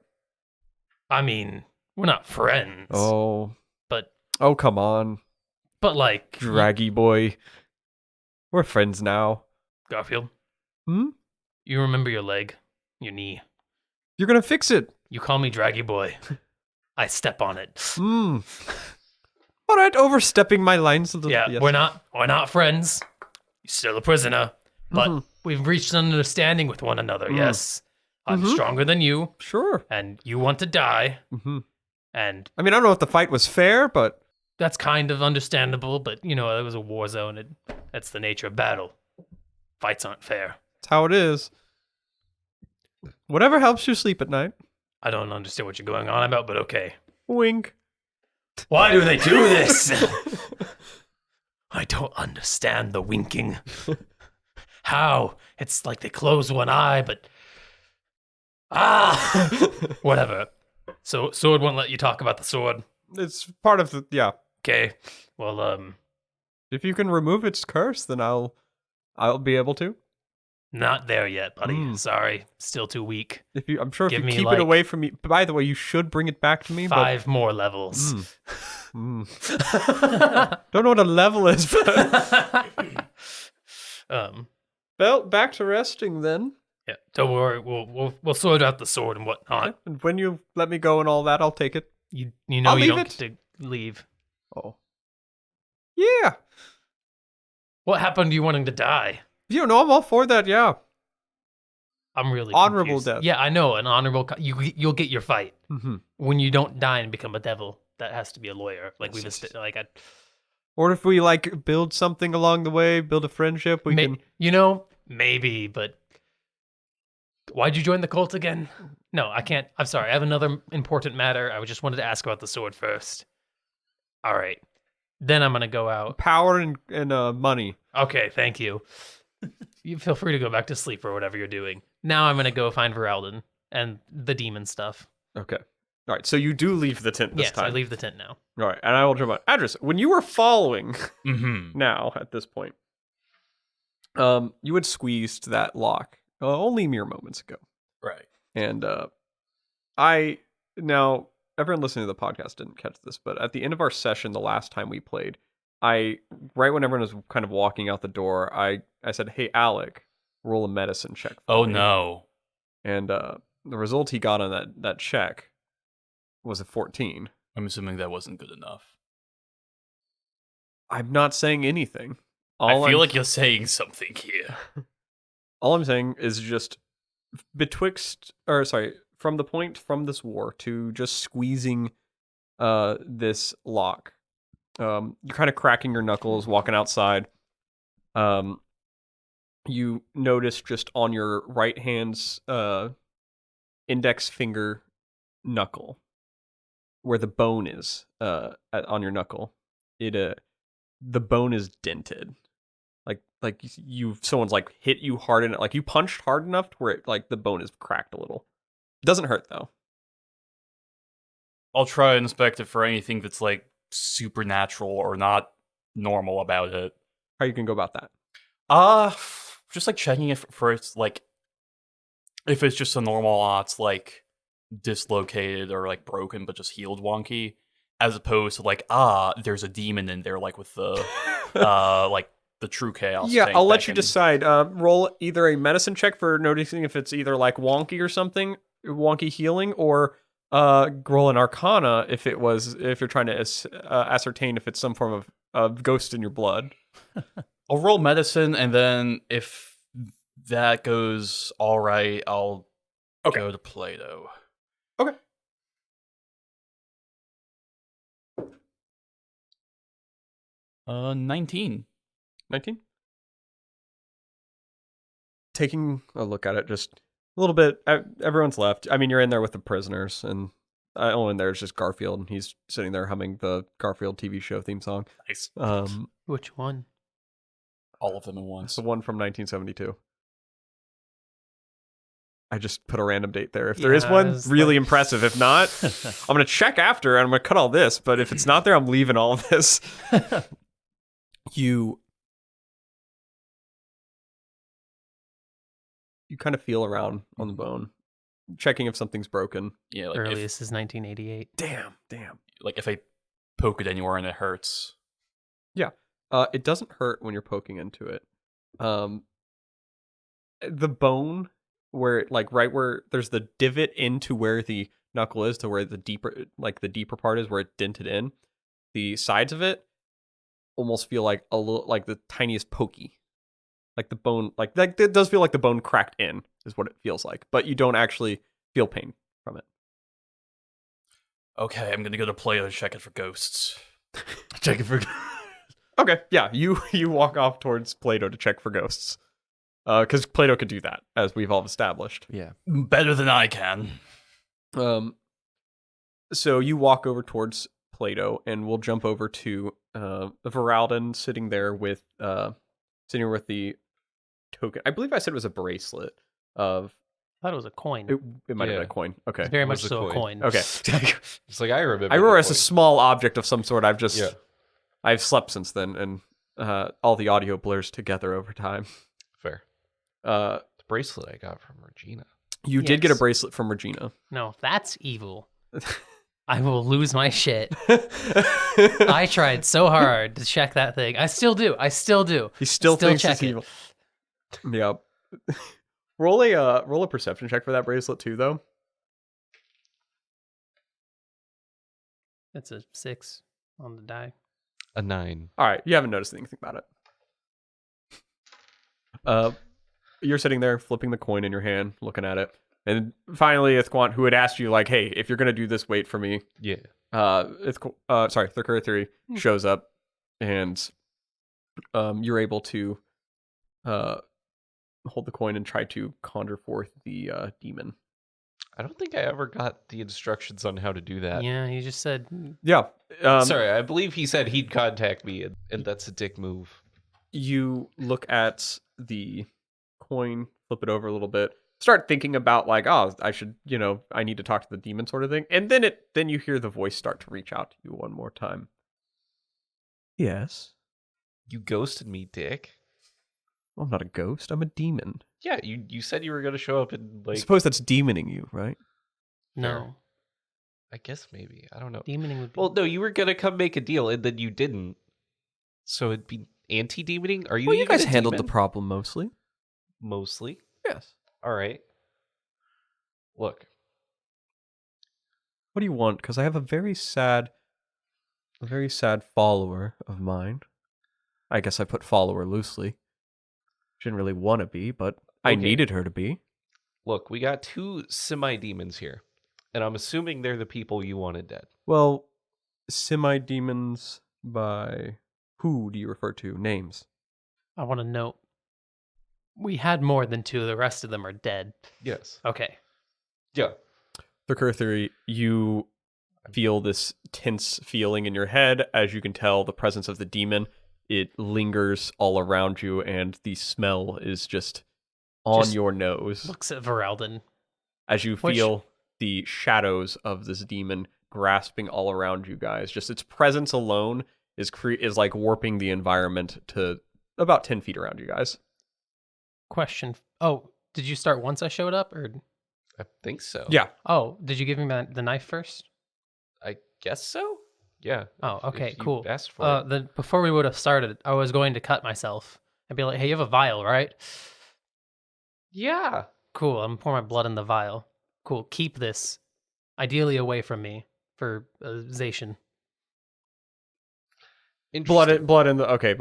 I mean, we're not friends. Oh. But... Oh, come on. But like... Draggy boy. We're friends now. Garfield? Hmm? You remember your leg? Your knee? You're gonna fix it. You call me Draggy Boy. I step on it. Hmm. All right, overstepping my lines a little. Yeah, yes. we're not friends. You're still a prisoner. But we've reached an understanding with one another, yes. I'm stronger than you, Sure. and you want to die, Mm-hmm. and I mean, I don't know if the fight was fair, but that's kind of understandable, but, you know, it was a war zone. That's the nature of battle. Fights aren't fair. it's how it is. Whatever helps you sleep at night. I don't understand what you're going on about, but okay. Wink. Why do they do this? I don't understand the winking. How? It's like they close one eye, but... Whatever. So, sword won't let you talk about the sword. It's part of the Okay. Well, If you can remove its curse, then I'll be able to. not there yet, buddy. Mm. Sorry. Still too weak. I'm sure Give if you me, keep like, it away from me. By the way, you should bring it back to me. 5 more levels. Don't know what a level is, but well, back to resting then. Yeah. Don't worry. We'll sort out the sword and whatnot. And when you let me go and all that, I'll take it. You know I'll you leave don't get to leave. Oh, yeah. What happened to you wanting to die? You know, I'm all for that. Yeah. I'm really Honorable confused. death. Yeah, I know, an honorable. You'll get your fight Mm-hmm. when you don't die and become a devil. That has to be a lawyer. Like Or if we like build something along the way, build a friendship, we can. you know, maybe. But why'd you join the cult again? No, I can't. I'm sorry. I have another important matter. I just wanted to ask about the sword first. All right, then I'm gonna go out. Power and money. Okay, thank you. You feel free to go back to sleep or whatever you're doing. Now I'm gonna go find Voralden and the demon stuff. Okay. All right. So you do leave the tent this Yes, time. I leave the tent now. All right, and I will jump on. Adras, when you were following Mm-hmm. now at this point, you had squeezed that lock only mere moments ago, Right. and I now everyone listening to the podcast didn't catch this, but at the end of our session, the last time we played, right when everyone was kind of walking out the door, I said, "Hey, Alec, roll a medicine check." For Oh me." no. And the result he got on that check was a 14. I'm assuming that wasn't good enough. I'm not saying anything. I feel like you're saying something here. All I'm saying is just from the point from this war to just squeezing this lock. You're kind of cracking your knuckles, walking outside. You notice just on your right hand's index finger knuckle, where the bone is on your knuckle, the bone is dented. Like someone's like hit you hard enough, like you punched hard enough to where it, like the bone is cracked a little. It doesn't hurt though. I'll try and inspect it for anything that's like supernatural or not normal about it. How you can go about that? Just like checking it for its like If it's just a normal OTS, like dislocated or like broken but just healed wonky, as opposed to like, there's a demon in there, like with the like the true chaos. Yeah, tank I'll that let you can- decide. Roll either a medicine check for noticing if it's either like wonky or something, wonky healing, or roll an arcana if you're trying to ascertain if it's some form of ghost in your blood. I'll roll medicine, and then if that goes all right, I'll go to Plato. Okay. Uh, 19. 19. Taking a look at it, just a little bit. Everyone's left. I mean, you're in there with the prisoners, and only in there is just Garfield, and he's sitting there humming the Garfield TV show theme song. Nice. Which one? All of them at It's once. the one from 1972. I just put a random date there. If there is Yeah, one, it's really like- impressive. If not, I'm going to check after and I'm going to cut all this. But if it's not there, I'm leaving all of this. You kind of feel around on the bone, checking if something's broken. Yeah, like Earliest is 1988. Damn. if I poke it anywhere and it hurts. It doesn't hurt when you're poking into it. The bone where like right where there's the divot into where the knuckle is to where the deeper part is where it dented in, the sides of it almost feel like a little like the tiniest pokey. Like the bone, like that, it does feel like the bone cracked in, is what it feels like, but you don't actually feel pain from it. Okay, I'm gonna go to Plato to check it for ghosts. Check it for. Okay, yeah, you walk off towards Plato to check for ghosts, because Plato could do that, as we've all established. Yeah. Better than I can. So you walk over towards Plato, and we'll jump over to Voralden sitting there with the token. I believe I said it was a bracelet of. I thought it was a coin. It might have Yeah. been a coin. Okay. It's very It much was a so a coin. coin. Okay. It's like I remember. I remember the it's a point. small object of some sort. Yeah. I've slept since then, and all the audio blurs together over time. Fair. The The bracelet I got from Regina. You did get a Yes. bracelet from Regina. No, that's evil. I will lose my shit. I tried so hard to check that thing. I still do. He still Still thinks check it's it. evil. Yep. roll a perception check for that bracelet too, though. It's a 6 on the die. A 9. All right, you haven't noticed anything about it. You're sitting there flipping the coin in your hand, looking at it, and finally, Ithquant, who had asked you, like, "Hey, if you're gonna do this, wait for me." Yeah. Third Theory shows up, and you're able to hold the coin and try to conjure forth the demon. I don't think I ever got the instructions on how to do that. Yeah, you just said Yeah. Sorry, I believe he said he'd contact me, and that's a dick move. You look at the coin, flip it over a little bit, start thinking about like, oh, I should, I need to talk to the demon sort of thing. And then you hear the voice start to reach out to you one more time. Yes. You ghosted me, dick. I'm not a ghost. I'm a demon. Yeah, you said you were going to show up and I like. suppose that's demoning you, right? no. I guess maybe. I don't know. Demoning would be. Well, no, you were going to come make a deal, and then you didn't. So it'd be anti-demoning? Are you Well, you even guys a handled the demon? problem mostly. Mostly. Yes. All right. Look, What do you want? Because I have a very sad follower of mine. I guess I put follower loosely. She didn't really want to be, but I Okay. needed her to be. look, we got 2 semi-demons here, and I'm assuming they're the people you wanted dead. Well, semi-demons by who do you refer to? Names. I want to note we had more than 2. The rest of them are dead. Yes. Okay. Yeah. The Kerr theory, you feel this tense feeling in your head. As you can tell, the presence of the demon, it lingers all around you, and the smell is just on Just your nose. Looks at Voralden. As you Which- feel the shadows of this demon grasping all around you guys. Just its presence alone is like warping the environment to about 10 feet around you guys. Question. Oh, Did you start once I showed up, or I think so. Yeah. oh, did you give me the knife first? I guess so. Yeah. Oh, okay, if you cool. asked for it. Then before we would have started, I was going to cut myself and be like, "Hey, you have a vial, right?" Yeah. Cool. I'm gonna pour my blood in the vial. Cool. Keep this, ideally away from me for Zation. Interesting. Blood in the okay.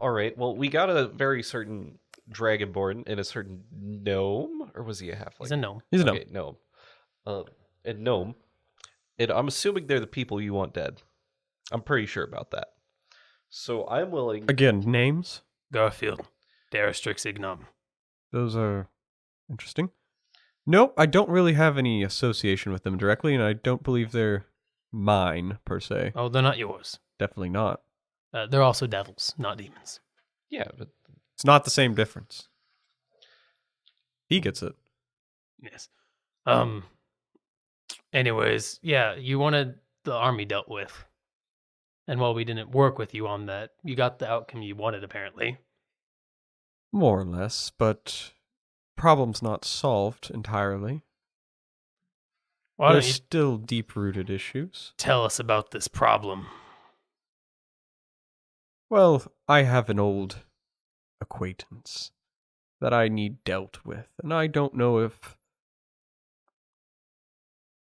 All right. Well, we got a very certain dragonborn and a certain gnome, or was he a halfling? He's a gnome. He's a gnome. Okay, gnome. And gnome. And I'm assuming they're the people you want dead. I'm pretty sure about that. So I'm willing. Again, names. Garfield, Derrickson Ignum. Those are interesting. Nope, I don't really have any association with them directly, and I don't believe they're mine per se. Oh, they're not yours. Definitely not. They're also devils, not demons. Yeah, but It's not the same difference. He gets it. Yes. Anyways, yeah, you wanted the army dealt with. And while we didn't work with you on that, you got the outcome you wanted, apparently. More or less, but problem's not solved entirely. Why don't There's you still deep-rooted issues. tell us about this problem? Well, I have an old acquaintance that I need dealt with, and I don't know if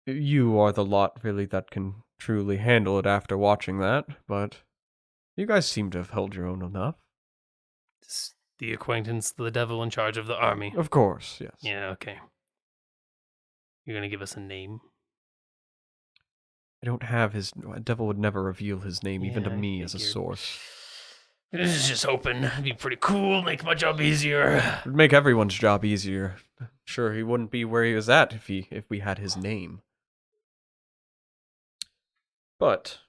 you are the lot really that can truly handle it after watching that, but you guys seem to have held your own enough. It's the acquaintance, the devil in charge of the army. Of course, yes. Yeah, okay. You're gonna give us a name? I don't have his... Devil would never reveal his name, even to Yeah, I me as a figured. source. This is just hoping it'd be pretty cool, make my job easier. It would make everyone's job easier. Sure, he wouldn't be where he was at if we had his name. But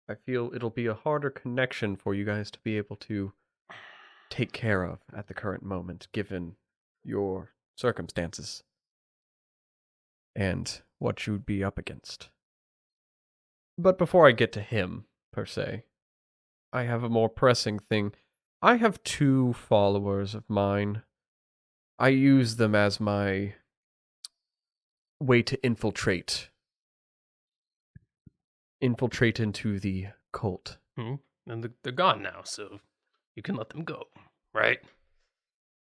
I feel it'll be a harder connection for you guys to be able to take care of at the current moment, given your circumstances and what you'd be up against. But before I get to him, per se, I have a more pressing thing. I have 2 followers of mine. I use them as my way to infiltrate into the cult. And they're gone now, so you can let them go, right?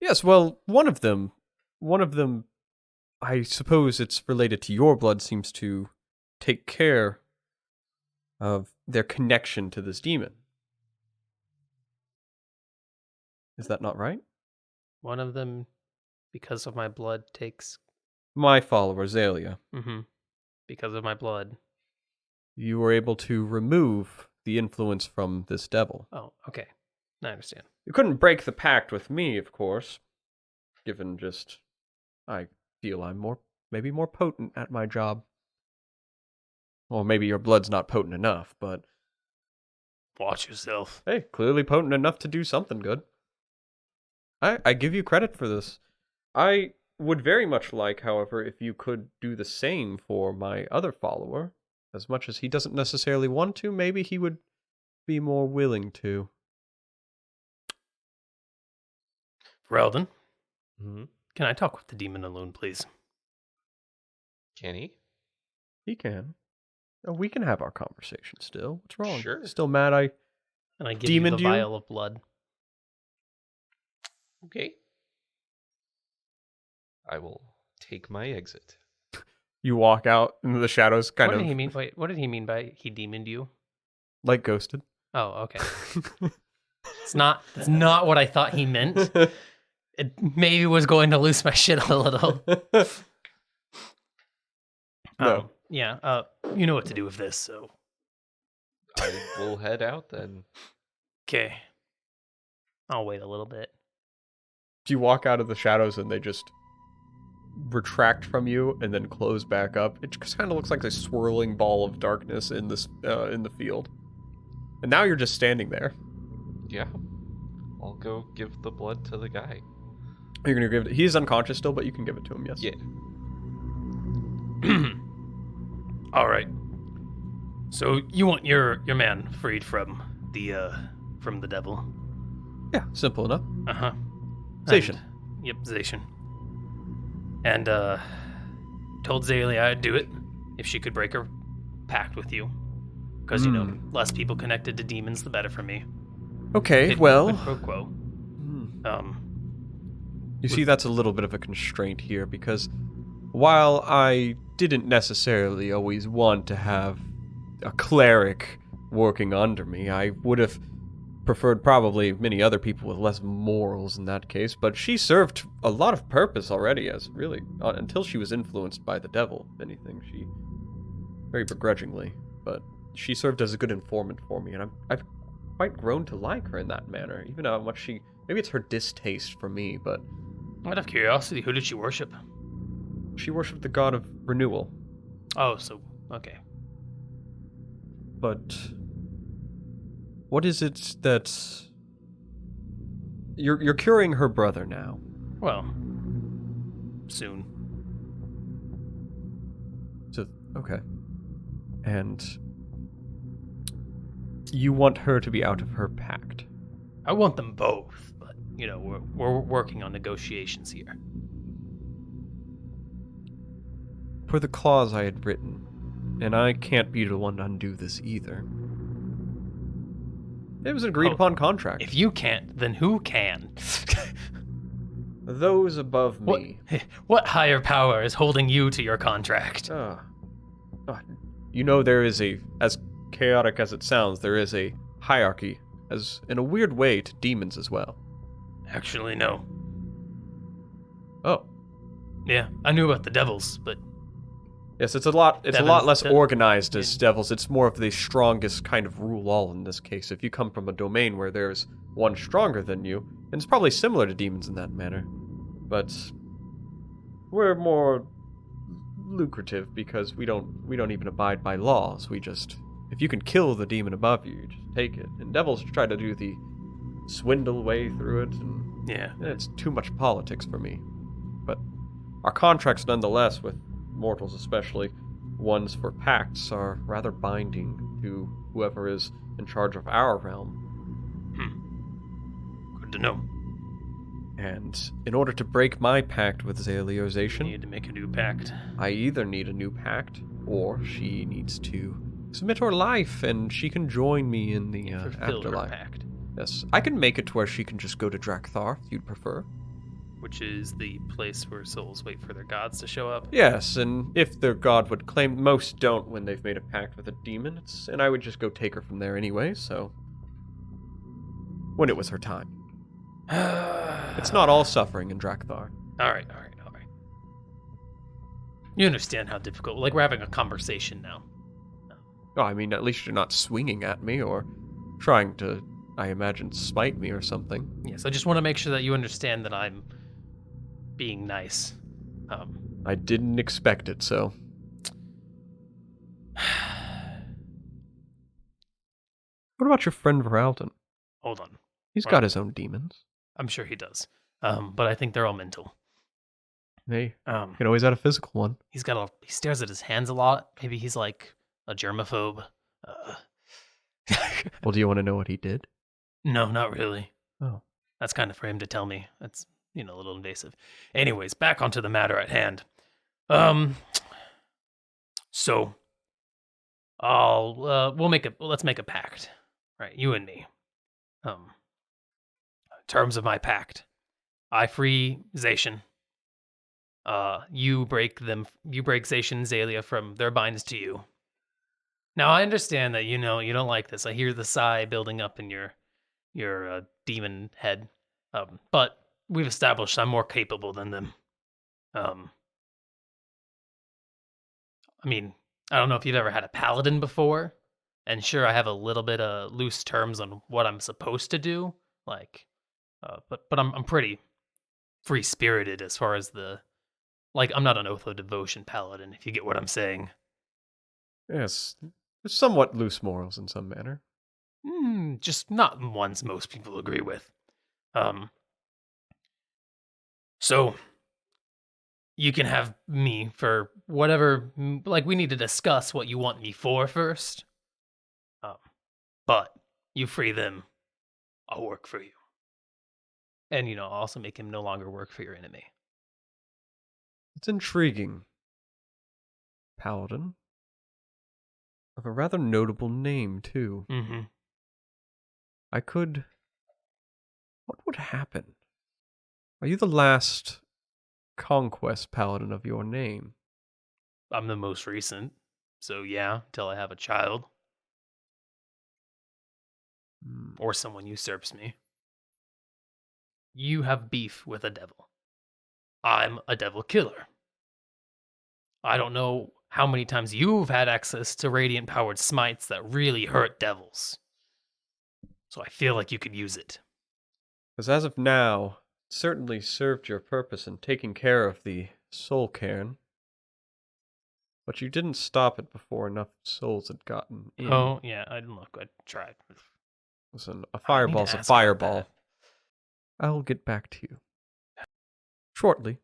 Yes, well, one of them, I suppose it's related to your blood, seems to take care of their connection to this demon. Is that not right? One of them, because of my blood, takes... My follower, Zalia. Mm-hmm. Because of my blood. You were able to remove the influence from this devil. Oh, okay. I understand. You couldn't break the pact with me, of course, given just I feel I'm maybe more potent at my job. Or maybe your blood's not potent enough, but Watch yourself. hey, clearly potent enough to do something good. I give you credit for this. I would very much like, however, if you could do the same for my other follower. As much as he doesn't necessarily want to, maybe he would be more willing to. Voralden, Mm-hmm. can I talk with the demon alone, please? Can he? He can. We can have our conversation still. What's wrong? Sure. Still mad I And I give you the Demoned you? vial of blood. Okay. I will take my exit. you walk out into the shadows, kind What of did he mean? Wait, what did he mean by he demoned you? like ghosted. Oh, okay. It's not what I thought he meant. It maybe was going to lose my shit a little. No. Yeah, you know what to do with this, so. I will head out then. Okay. I'll wait a little bit. You walk out of the shadows and they just retract from you and then close back up. It just kind of looks like a swirling ball of darkness in this in the field. And now you're just standing there. Yeah. I'll go give the blood to the guy. You're gonna give it. He's unconscious still, but you can give it to him. Yes. Yeah. All right. So you want your man freed from the devil? Yeah. Simple enough. Uh-huh. Station. Yep, Zacian. And, told Zalia I'd do it if she could break her pact with you. Because, less people connected to demons, the better for me. Okay, Quid well, pro quo. you see, that's a little bit of a constraint here, because while I didn't necessarily always want to have a cleric working under me, I would have preferred probably many other people with less morals in that case, but she served a lot of purpose already, as really, until she was influenced by the devil, if anything, she, very begrudgingly, but she served as a good informant for me, and I've quite grown to like her in that manner, even how much maybe it's her distaste for me, but... Out of curiosity, who did she worship? She worshipped the god of renewal. Oh, so, okay. But what is it that you're curing her brother now? Well, soon. So, okay. And you want her to be out of her pact? I want them both, but, we're working on negotiations here. For the clause I had written, and I can't be the one to undo this either. It was an agreed upon contract. If you can't, then who can? Those above me. What higher power is holding you to your contract? There is as chaotic as it sounds, there is a hierarchy, as in a weird way, to demons as well. Actually, no. Oh. Yeah, I knew about the devils, but... Yes, it's a lot less organized as yeah. devils. It's more of the strongest kind of rule all in this case. If you come from a domain where there's one stronger than you, and it's probably similar to demons in that manner, but we're more lucrative because we don't even abide by laws. We just, if you can kill the demon above you, you just take it. And devils try to do the swindle way through it, and yeah, it's too much politics for me. But our contracts nonetheless, with mortals especially, ones for pacts, are rather binding to whoever is in charge of our realm. Good to know. And in order to break my pact with Zaliozation, You need to make a new pact. I either need a new pact, or she needs to submit her life, and she can join me in the Fulfill her afterlife. pact, Yes, I can make it to where she can just go to Drakthar, if you'd prefer. which is the place where souls wait for their gods to show up. Yes, and if their god would claim, most don't when they've made a pact with a demon, and I would just go take her from there anyway, so... when it was her time. It's not all suffering in Drakthar. All right. You understand how difficult, like we're having a conversation now. Oh, I mean, at least you're not swinging at me, or trying to, I imagine, smite me or something. Yes, I just want to make sure that you understand that I'm being nice. I didn't expect it, so... What about your friend Voralden? Hold on. He's got his own demons. I'm sure he does. But I think they're all mental. Hey, you can always add a physical one. He stares at his hands a lot. Maybe he's like a germaphobe. Well, do you want to know what he did? No, not really. Oh. That's kind of for him to tell me. That's, a little invasive. Anyways, back onto the matter at hand. So let's make a pact. Right, you and me. Terms of my pact. I free Zacian. You break Zacian and Zalia from their binds to you. Now I understand that you don't like this. I hear the sigh building up in your demon head. But we've established I'm more capable than them. I mean, I don't know if you've ever had a paladin before, and sure, I have a little bit of loose terms on what I'm supposed to do, but I'm pretty free spirited as far as I'm not an oath of devotion paladin, if you get what I'm saying. Yes, somewhat loose morals in some manner. Just not ones most people agree with. So you can have me for whatever, we need to discuss what you want me for first. But you free them, I'll work for you. And, also make him no longer work for your enemy. It's intriguing. Paladin. Of a rather notable name, too. Mm-hmm. What would happen? Are you the last conquest paladin of your name? I'm the most recent. So, yeah, till I have a child. Or someone usurps me. You have beef with a devil. I'm a devil killer. I don't know how many times you've had access to radiant-powered smites that really hurt devils. So I feel like you could use it. Because as of now, it certainly served your purpose in taking care of the soul cairn. But you didn't stop it before enough souls had gotten in. Oh, yeah, I tried. Listen, a I need to fireball's a ask about fireball. that. I'll get back to you. Shortly.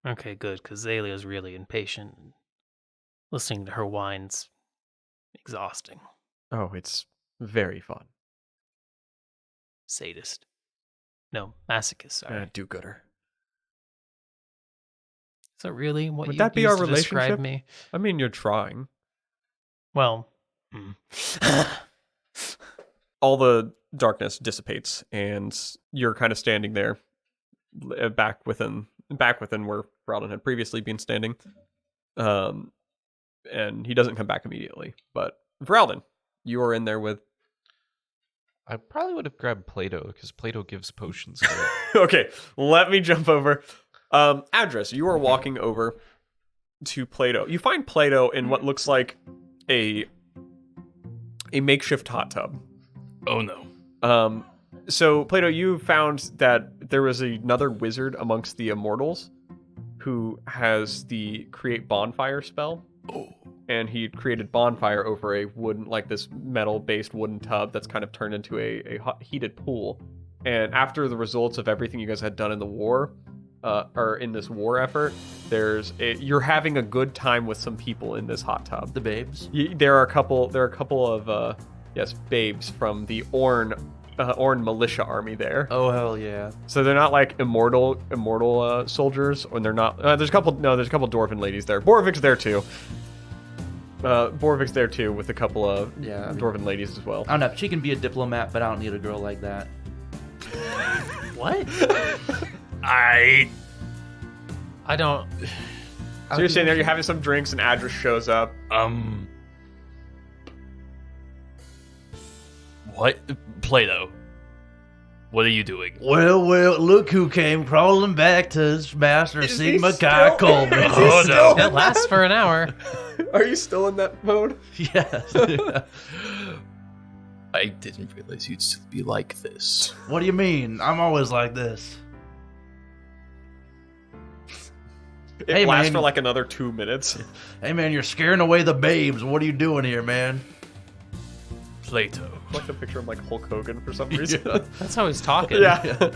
Okay, good, because Zalia's really impatient. Listening to her whine's exhausting. Oh, it's very fun. Sadist. No, masochist, sorry. Do-gooder. Is that really what Would you that be used our to describe relationship? me? I mean, you're trying. Well, All the darkness dissipates, and you're kind of standing there, back within where Voralden had previously been standing. And he doesn't come back immediately. But Voralden, you are in there with. I probably would have grabbed Plato because Plato gives potions. Okay, let me jump over. Adras, you are walking over to Plato. You find Plato in what looks like a makeshift hot tub. Oh no. So Plato, you found that there was another wizard amongst the Immortals who has the create bonfire spell. Oh. And he created bonfire over a wooden, like this metal-based wooden tub that's kind of turned into a heated pool. And after the results of everything you guys had done in the war, or in this war effort, you're having a good time with some people in this hot tub. The babes. There are a couple of babes from the Orn militia army there. Oh hell yeah! So they're not like immortal soldiers, or they're not. There's a couple dwarven ladies there. Boravik's there too. Boravik's there too with a couple of dwarven ladies as well. I don't know. She can be a diplomat, but I don't need a girl like that. what? I don't. So you're sitting there, you're having some drinks, and Adras shows up. What? Plato. What are you doing? Well, look who came crawling back to his master Sigma Chi Colby. Oh no. It lasts for an hour. Are you still in that mode? Yes. I didn't realize you'd still be like this. What do you mean? I'm always like this. It Hey, lasts man. for like another 2 minutes. Hey, man, you're scaring away the babes. What are you doing here, man? Plato. Like a picture of like Hulk Hogan for some reason. That's how he's talking. Yeah.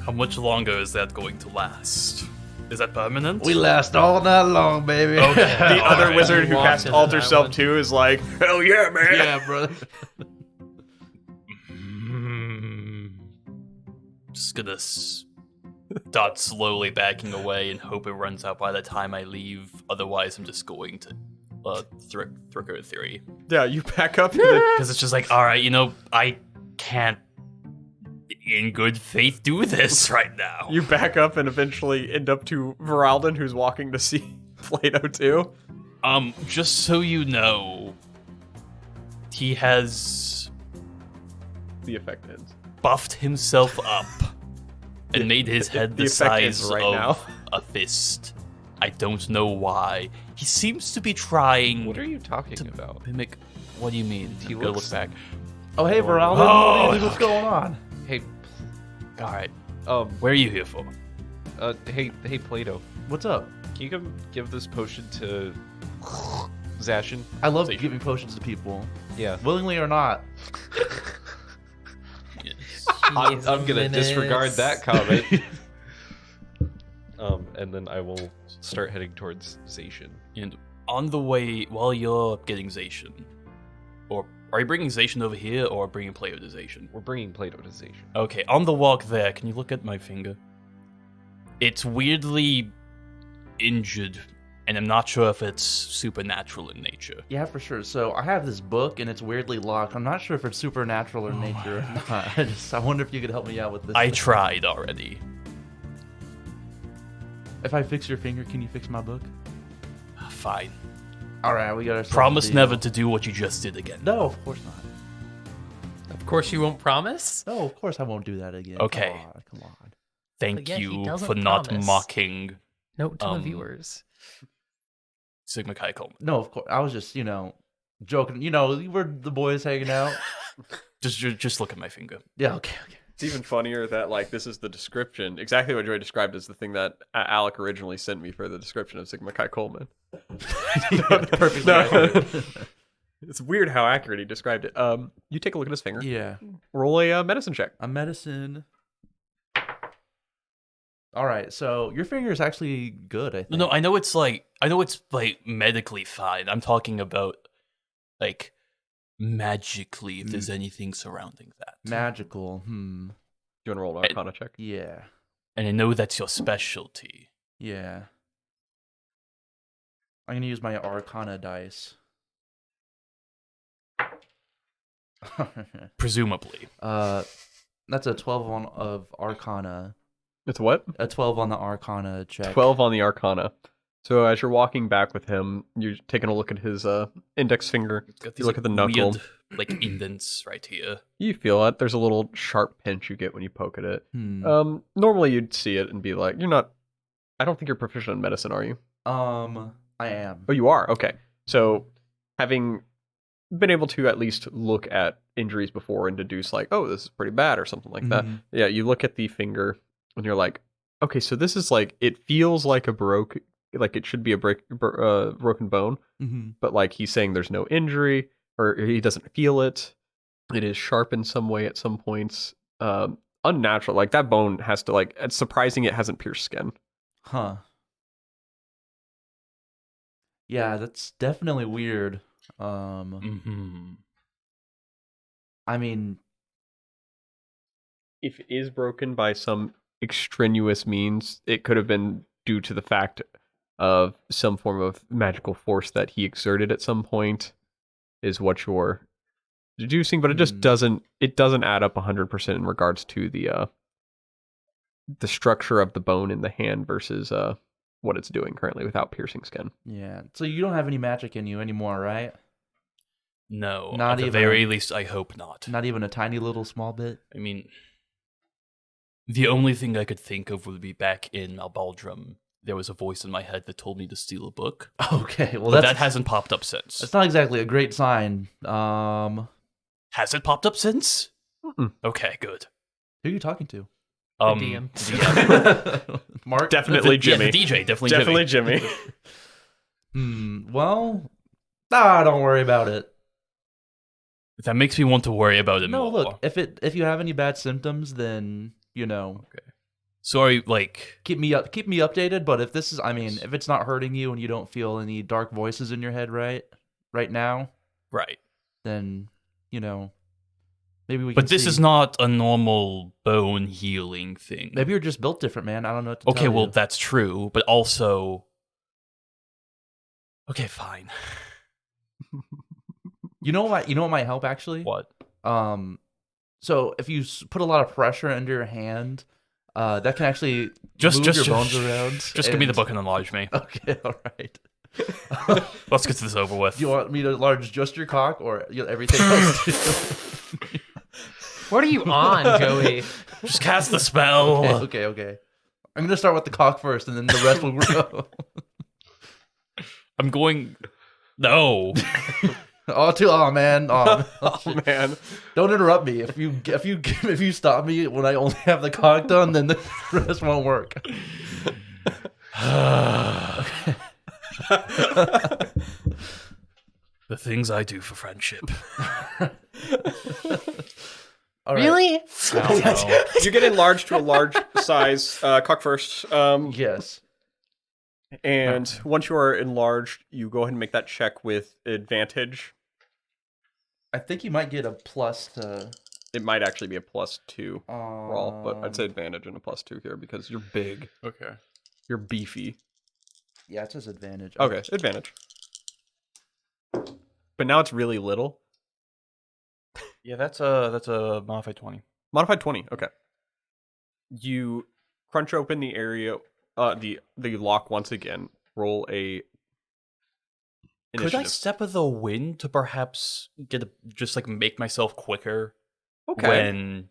How much longer is that going to last? Is that permanent? We last all night long, baby. Okay. The other Alright. wizard who Walked cast into Alter that Self one. too is like, hell yeah, man. Yeah, brother. Just gonna start slowly backing away and hope it runs out by the time I leave. Otherwise, I'm just going to Thricker theory. Yeah, you back up. And then, Because it's just like, alright, I can't in good faith do this right now. you back up and eventually end up to Voralden, who's walking to see Plato too. Just so you know, he has The effect ends. buffed himself up and made his head the the effect is size right of now. a fist. I don't know why. He seems to be trying What are you talking about? to mimic. What do you mean? He Go looks- look back. Oh, hey, Voralden. Oh, What's going on? Hey, All right, um, where are you here for? hey, Plato. What's up? Can you come give this potion to Zashin? I love So- giving potions to people, Yeah. willingly or not. I'm gonna disregard that comment. And then I will start heading towards Zashin. And on the way, while you're getting Zation, or Are you bringing Zation over here or bringing Platonization? We're bringing Platonization. Okay, on the walk there, can you look at my finger? It's weirdly injured, and I'm not sure if it's supernatural in nature. Yeah, for sure. So I have this book, and it's weirdly locked. I'm not sure if it's supernatural in nature or not. I wonder if you could help me out with this. I tried already. If I fix your finger, can you fix my book? Fine. All right, we got ourselves. Promise a deal. never to do what you just did again. No, of course not. Of course, you won't promise. No, of course I won't do that again. Okay. Come on. Thank But yet he you doesn't for not promise. mocking Note to the Um, viewers. Sigma Chi Coleman. No, of course. I was just, joking. We're the boys hanging out. Just look at my finger. Yeah, okay. It's even funnier that like this is the description, exactly what Joey described as the thing that Alec originally sent me for the description of Sigma Chi Coleman. Perfectly No. accurate. It's weird how accurate he described it. You take a look at his finger. Yeah. Roll a medicine check. A medicine. All right, so your finger is actually good, I think. No, I know it's like medically fine. I'm talking about like magically if there's anything surrounding that. Magical. Do you want to roll an Arcana check? Yeah. And I know that's your specialty. Yeah. I'm going to use my Arcana dice. Presumably. That's a 12 of Arcana. It's what? A 12 on the Arcana check. 12 on the Arcana. So as you're walking back with him, you're taking a look at his index finger. It's got You look these, at the knuckle. weird, like indents right here. You feel it. There's a little sharp pinch you get when you poke at it. Hmm. Normally you'd see it and be like, you're not... I don't think you're proficient in medicine, are you? I am. Oh, you are? Okay. So having been able to at least look at injuries before and deduce like, oh, this is pretty bad or something like that. Mhm. Yeah, you look at the finger and you're like, okay, so this is like, it feels like like it should be a broken bone, Mm-hmm. but like he's saying there's no injury or he doesn't feel it. It is sharp in some way at some points. Unnatural. Like that bone has to like, it's surprising it hasn't pierced skin. Huh. Yeah, that's definitely weird. Mm-hmm. I mean, If it is broken by some extraneous means, it could have been due to the fact of some form of magical force that he exerted at some point, is what you're deducing, but it just doesn't add up 100% in regards to the structure of the bone in the hand versus what it's doing currently without piercing skin. yeah. So you don't have any magic in you anymore, right? No, Not at the even- very least, I hope not. Not even a tiny little small bit? I mean, the only thing I could think of would be back in Malbaldrum. There was a voice in my head that told me to steal a book. Okay, well But that's that hasn't popped up since. that's not exactly a great sign. Has it popped up since? Mm-mm. Okay, good. Who are you talking to? DM. DM. Mark? Definitely Yeah, Jimmy. the DJ, definitely Jimmy. Well, don't worry about it. That makes me want to worry about it No, more. look, if you have any bad symptoms, then Sorry, like, keep me updated. But if this is, if it's not hurting you and you don't feel any dark voices in your head right now, right. then maybe we. But can this see. is not a normal bone healing thing. Maybe you're just built different, man. I don't know what to Okay, tell well, you. that's true, but also... Okay, fine. You know what might help actually? What? So if you put a lot of pressure under your hand, that can actually Just move your bones around. Just give me the book and enlarge me. Okay, all right. Let's get this over with. Do you want me to enlarge just your cock or everything else too? What are you on, Joey? Just cast the spell. Okay. I'm gonna start with the cock first, and then the rest will grow. I'm going... No. Oh man. Oh man. Don't interrupt me. If you stop me when I only have the cock done, then the rest won't work. The things I do for friendship. All right. Really? I don't know. You get enlarged to a large size, cock first. Yes. And once you are enlarged, you go ahead and make that check with advantage. I think you might get a plus to. It might actually be a +2 roll, but I'd say advantage and a +2 here because you're big. Okay. You're beefy. Yeah, it says advantage. Okay, advantage. But now it's really little. Yeah, that's a modified 20. Modified 20. Okay. You crunch open the area, the lock once again. Roll a initiative. Could I step of the wind to perhaps just like make myself quicker? Okay.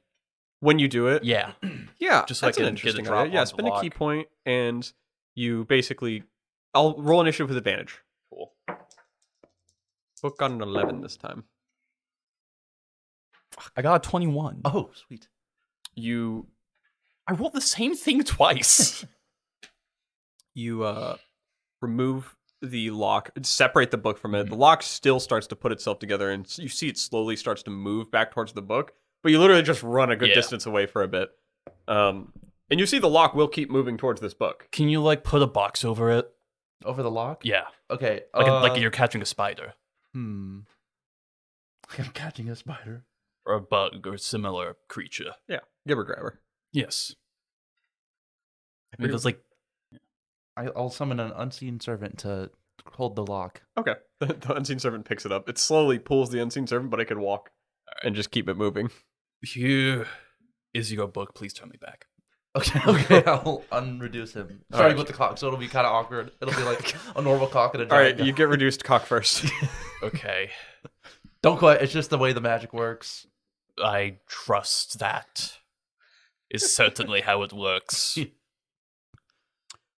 When you do it, Yeah. yeah, Just so I that's an can get a interesting drop idea. Yeah, on the spend a key lock. point, and you basically, I'll roll initiative with advantage. Cool. Book got an 11 this time. I got a 21. Oh, sweet. You I rolled the same thing twice. remove the lock, separate the book from it. Mhm. The lock still starts to put itself together, and you see it slowly starts to move back towards the book. But you literally just run a good Yeah. distance away for a bit, and you see the lock will keep moving towards this book. Can you like put a box over it? Over the lock? Yeah. Okay. Like you're catching a spider I'm catching a spider. or a bug or similar creature. Yeah, gibber grabber. Yes. I mean, there's like I'll summon an unseen servant to hold the lock. Okay, the unseen servant picks it up. It slowly pulls the unseen servant, but it can walk and just keep it moving. here is your book. Please turn me back. Okay, I'll unreduce him. Starting Alright. with the cock, so it'll be kind of awkward. It'll be like a normal cock and a All giant. right, you get reduced cock first. Okay. Don't quite. It's just the way the magic works. I trust that is certainly how it works.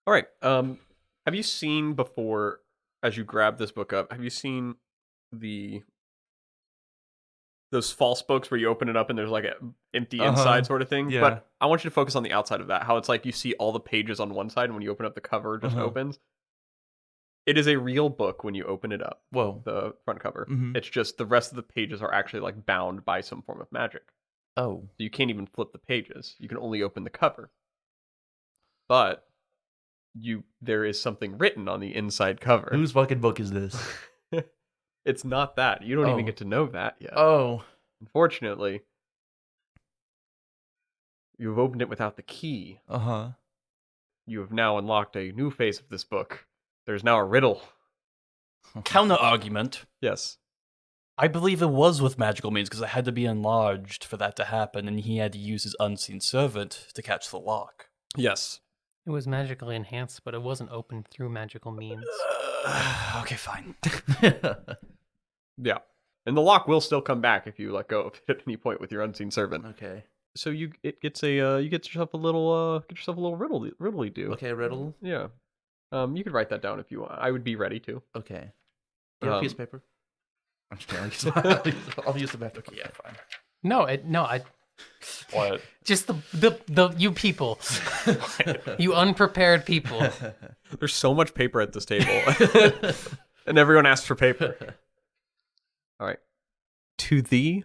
All right. Have you seen before, as you grab this book up, have you seen those false books where you open it up and there's like an empty inside sort of thing? Yeah. But I want you to focus on the outside of that. How it's like you see all the pages on one side, and when you open up the cover, it just opens. It is a real book when you open it up, Whoa. the front cover. Mhm. It's just the rest of the pages are actually like bound by some form of magic. Oh. So you can't even flip the pages. You can only open the cover. But there is something written on the inside cover. Whose fucking book is this? It's not that. You don't Oh. even get to know that yet. Oh. Unfortunately, you've opened it without the key. Uh-huh. You have now unlocked a new phase of this book. There's now a riddle. Counter argument. Yes. I believe it was with magical means because it had to be enlarged for that to happen, and he had to use his unseen servant to catch the lock. Yes. It was magically enhanced, but it wasn't opened through magical means. Okay, fine. Yeah. And the lock will still come back if you let go of it at any point with your unseen servant. Okay. So you get yourself a little riddly do. Okay, riddle. Yeah. You could write that down if you want. I would be ready to. Okay. Do you have a piece of paper? I'm just kidding. I'll use the back. Okay, yeah, fine. No, What? just the you people, you unprepared people. There's so much paper at this table. And everyone asks for paper. All right. To thee,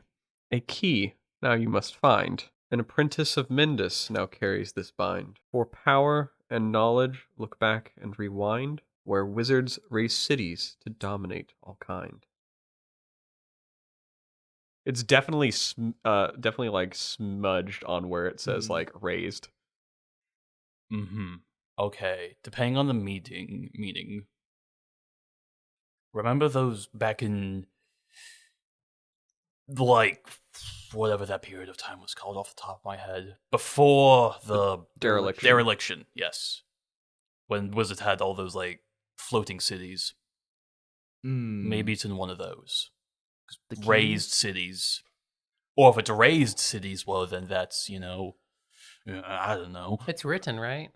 a key now you must find. An apprentice of Mindus now carries this bind. For power and knowledge, look back and rewind, where wizards raise cities to dominate all kind. It's definitely like smudged on where it says like raised. Mm-hmm. Okay. Depending on the meaning. Remember those back in like whatever that period of time was called off the top of my head. Before the Derrickson. Derrickson, yes. When Wizards had all those like floating cities. Maybe it's in one of those. The key? Raised cities. Or if it's raised cities, well then that's, I don't know. It's written, right?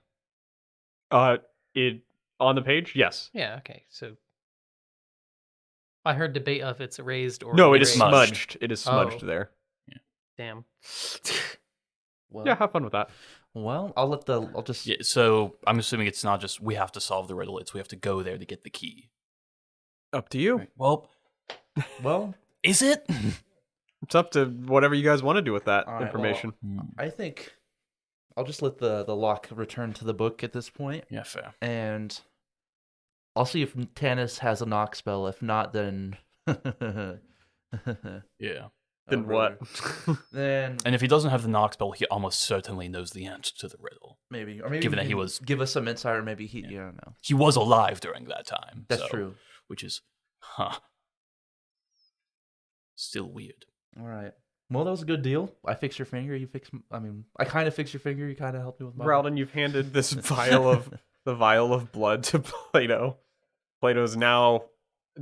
It on the page? Yes. Yeah. Okay. So I heard debate of it's raised or No, it is erased. smudged. It is smudged Oh. there. Damn. Well, Yeah, have fun with that. Well, I'll just. Yeah, so I'm assuming it's not just we have to solve the riddle, it's we have to go there to get the key. Up to you. Well, is it? It's up to whatever you guys want to do with that All right, information. I think I'll just let the lock return to the book at this point, Yeah, fair. and I'll see if Tanis has a knock spell. If not, then Yeah. Then what? Then And if he doesn't have the knock spell, he almost certainly knows the answer to the riddle. maybe, or maybe Given that can he was- give us some insight, or maybe he. Yeah. Yeah, I don't know. He was alive during that time. That's so- true. Which is, still weird. All right. Well, that was a good deal. I fixed your finger. You fixed. I mean, I kind of fixed your finger. You kind of helped me with my. Ralden, you've handed this vial of blood to Plato. Plato's now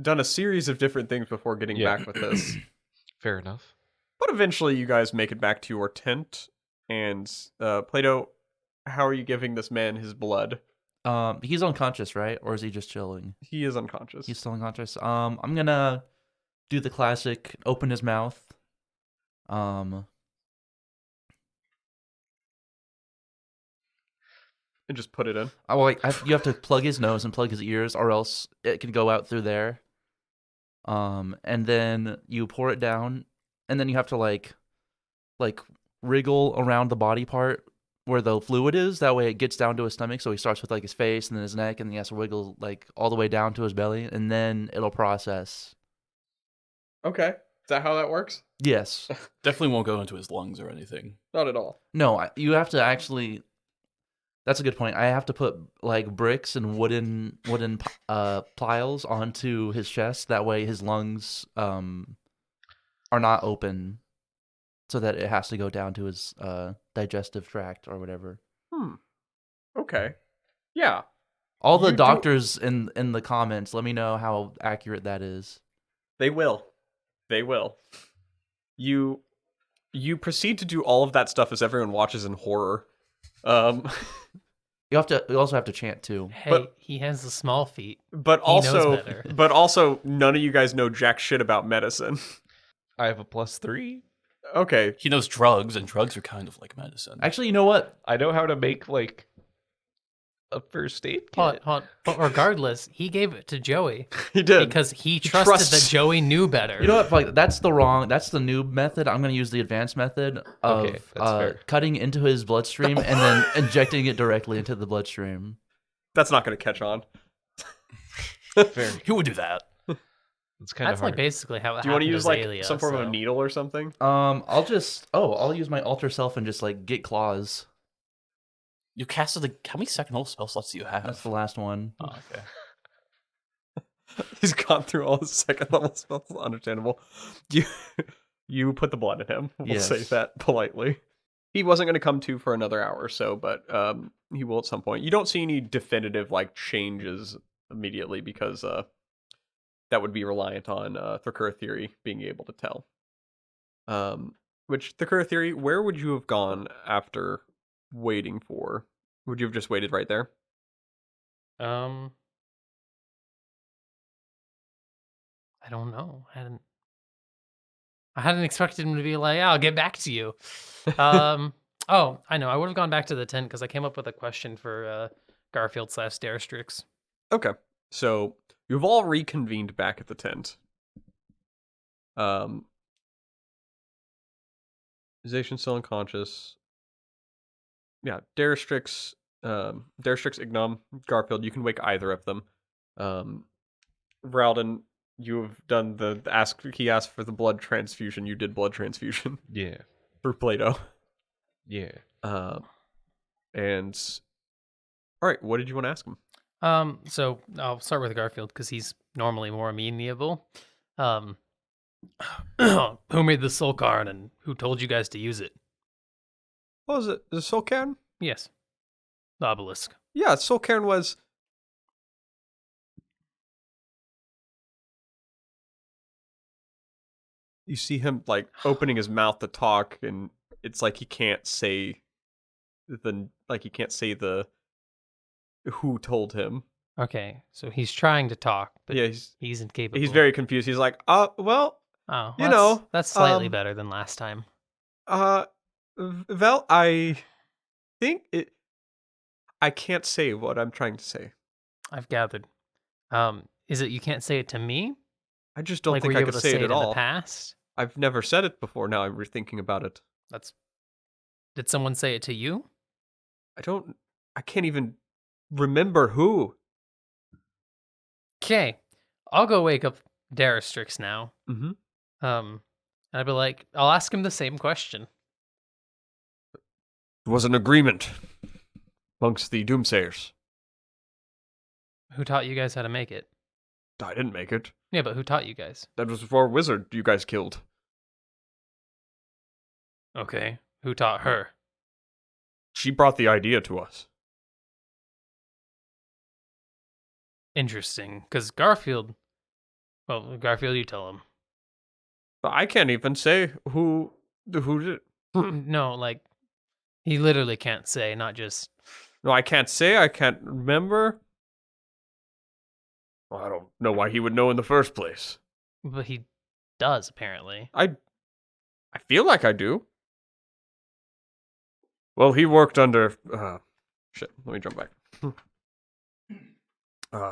done a series of different things before getting Yeah. back with this. Fair enough. But eventually you guys make it back to your tent. And Plato, how are you giving this man his blood? He's unconscious, right? Or is he just chilling? He is unconscious. He's still unconscious. I'm gonna do the classic. Open his mouth. And just put it in. You have to plug his nose and plug his ears, or else it can go out through there. And then you pour it down, and then you have to like wriggle around the body part where the fluid is. That way, it gets down to his stomach. So he starts with like his face, and then his neck, and then he has to wiggle like all the way down to his belly, and then it'll process. Okay. Is that how that works? Yes. Definitely won't go into his lungs or anything. Not at all. No, you have to actually. That's a good point. I have to put like bricks and wooden piles onto his chest. That way, his lungs are not open, so that it has to go down to his digestive tract or whatever. Okay. Yeah. All the You do- doctors in the comments, let me know how accurate that is. They will. They will. You proceed to do all of that stuff as everyone watches in horror. You also have to chant too. Hey, But- he has the small feet. But He knows also, better. but also, none of you guys know jack shit about medicine. I have a +3. Okay, He knows drugs, and drugs are kind of like medicine. Actually, you know what? I know how to make like a first aid kit. But regardless, he gave it to Joey he did. because he trusted trusts- that Joey knew better. You know what? Like that's the noob method. I'm gonna use the advanced method of Okay, that's fair. cutting into his bloodstream and then injecting it directly into the bloodstream. That's not going to catch on. Fair. Who would do that? It's kind of That's hard. like basically how it Do you want to happened use to like Zalia, some form of so- a needle or something? I'll use my alter self and just like get claws. You casted how many second level spell slots do you have? That's the last one. Oh, okay. He's gone through all his second level spells. Understandable. You put the blood in him. We'll say Yes. that politely. He wasn't going to come to for another hour or so, but he will at some point. You don't see any definitive like changes immediately because that would be reliant on Thrakura Theory being able to tell. Which Thrakura Theory, where would you have gone after waiting for? Would you have just waited right there? I don't know. I hadn't expected him to be like, "I'll get back to you." Oh, I know. I would have gone back to the tent because I came up with a question for Garfield / Derrickson. Okay. So you've all reconvened back at the tent. Zacian's still unconscious. Yeah, Derrickson, Ignum, Garfield, you can wake either of them. Ralden, you have done he asked for the blood transfusion. You did blood transfusion Yeah. for Plato. Yeah. And all right, what did you want to ask him? So I'll start with Garfield because he's normally more amenable. Who made the soul card and who told you guys to use it? What was it? The Soul Cairn? Yes, the obelisk. Yeah, Soul Cairn was. You see him like opening his mouth to talk, and it's like he can't say the who told him. Okay, so he's trying to talk, but Yeah, he's incapable. he's very confused. He's like, well, Oh, you know, that's slightly um, better than last time. well, I think it. I can't say what I'm trying to say. I've gathered. Is it you can't say it to me? I just don't Like, think were I you could able to say it at in all. the past? I've never said it before. Now I'm rethinking about it. Did someone say it to you? I can't even remember who. Okay, I'll go wake up Derrickson now. Mm-hmm. And I'd be like, I'll ask him the same question. It was an agreement amongst the Doomsayers. Who taught you guys how to make it? I didn't make it. Yeah, but who taught you guys? That was for a wizard you guys killed. Okay. Who taught her? She brought the idea to us. Interesting. Because Garfield... Well, Garfield, you tell him. But I can't even say who did. No, like, he literally can't say, not just... No, I can't say. I can't remember. Well, I don't know why he would know in the first place. But he does, apparently. I feel like I do. Well, he worked under... shit, let me jump back.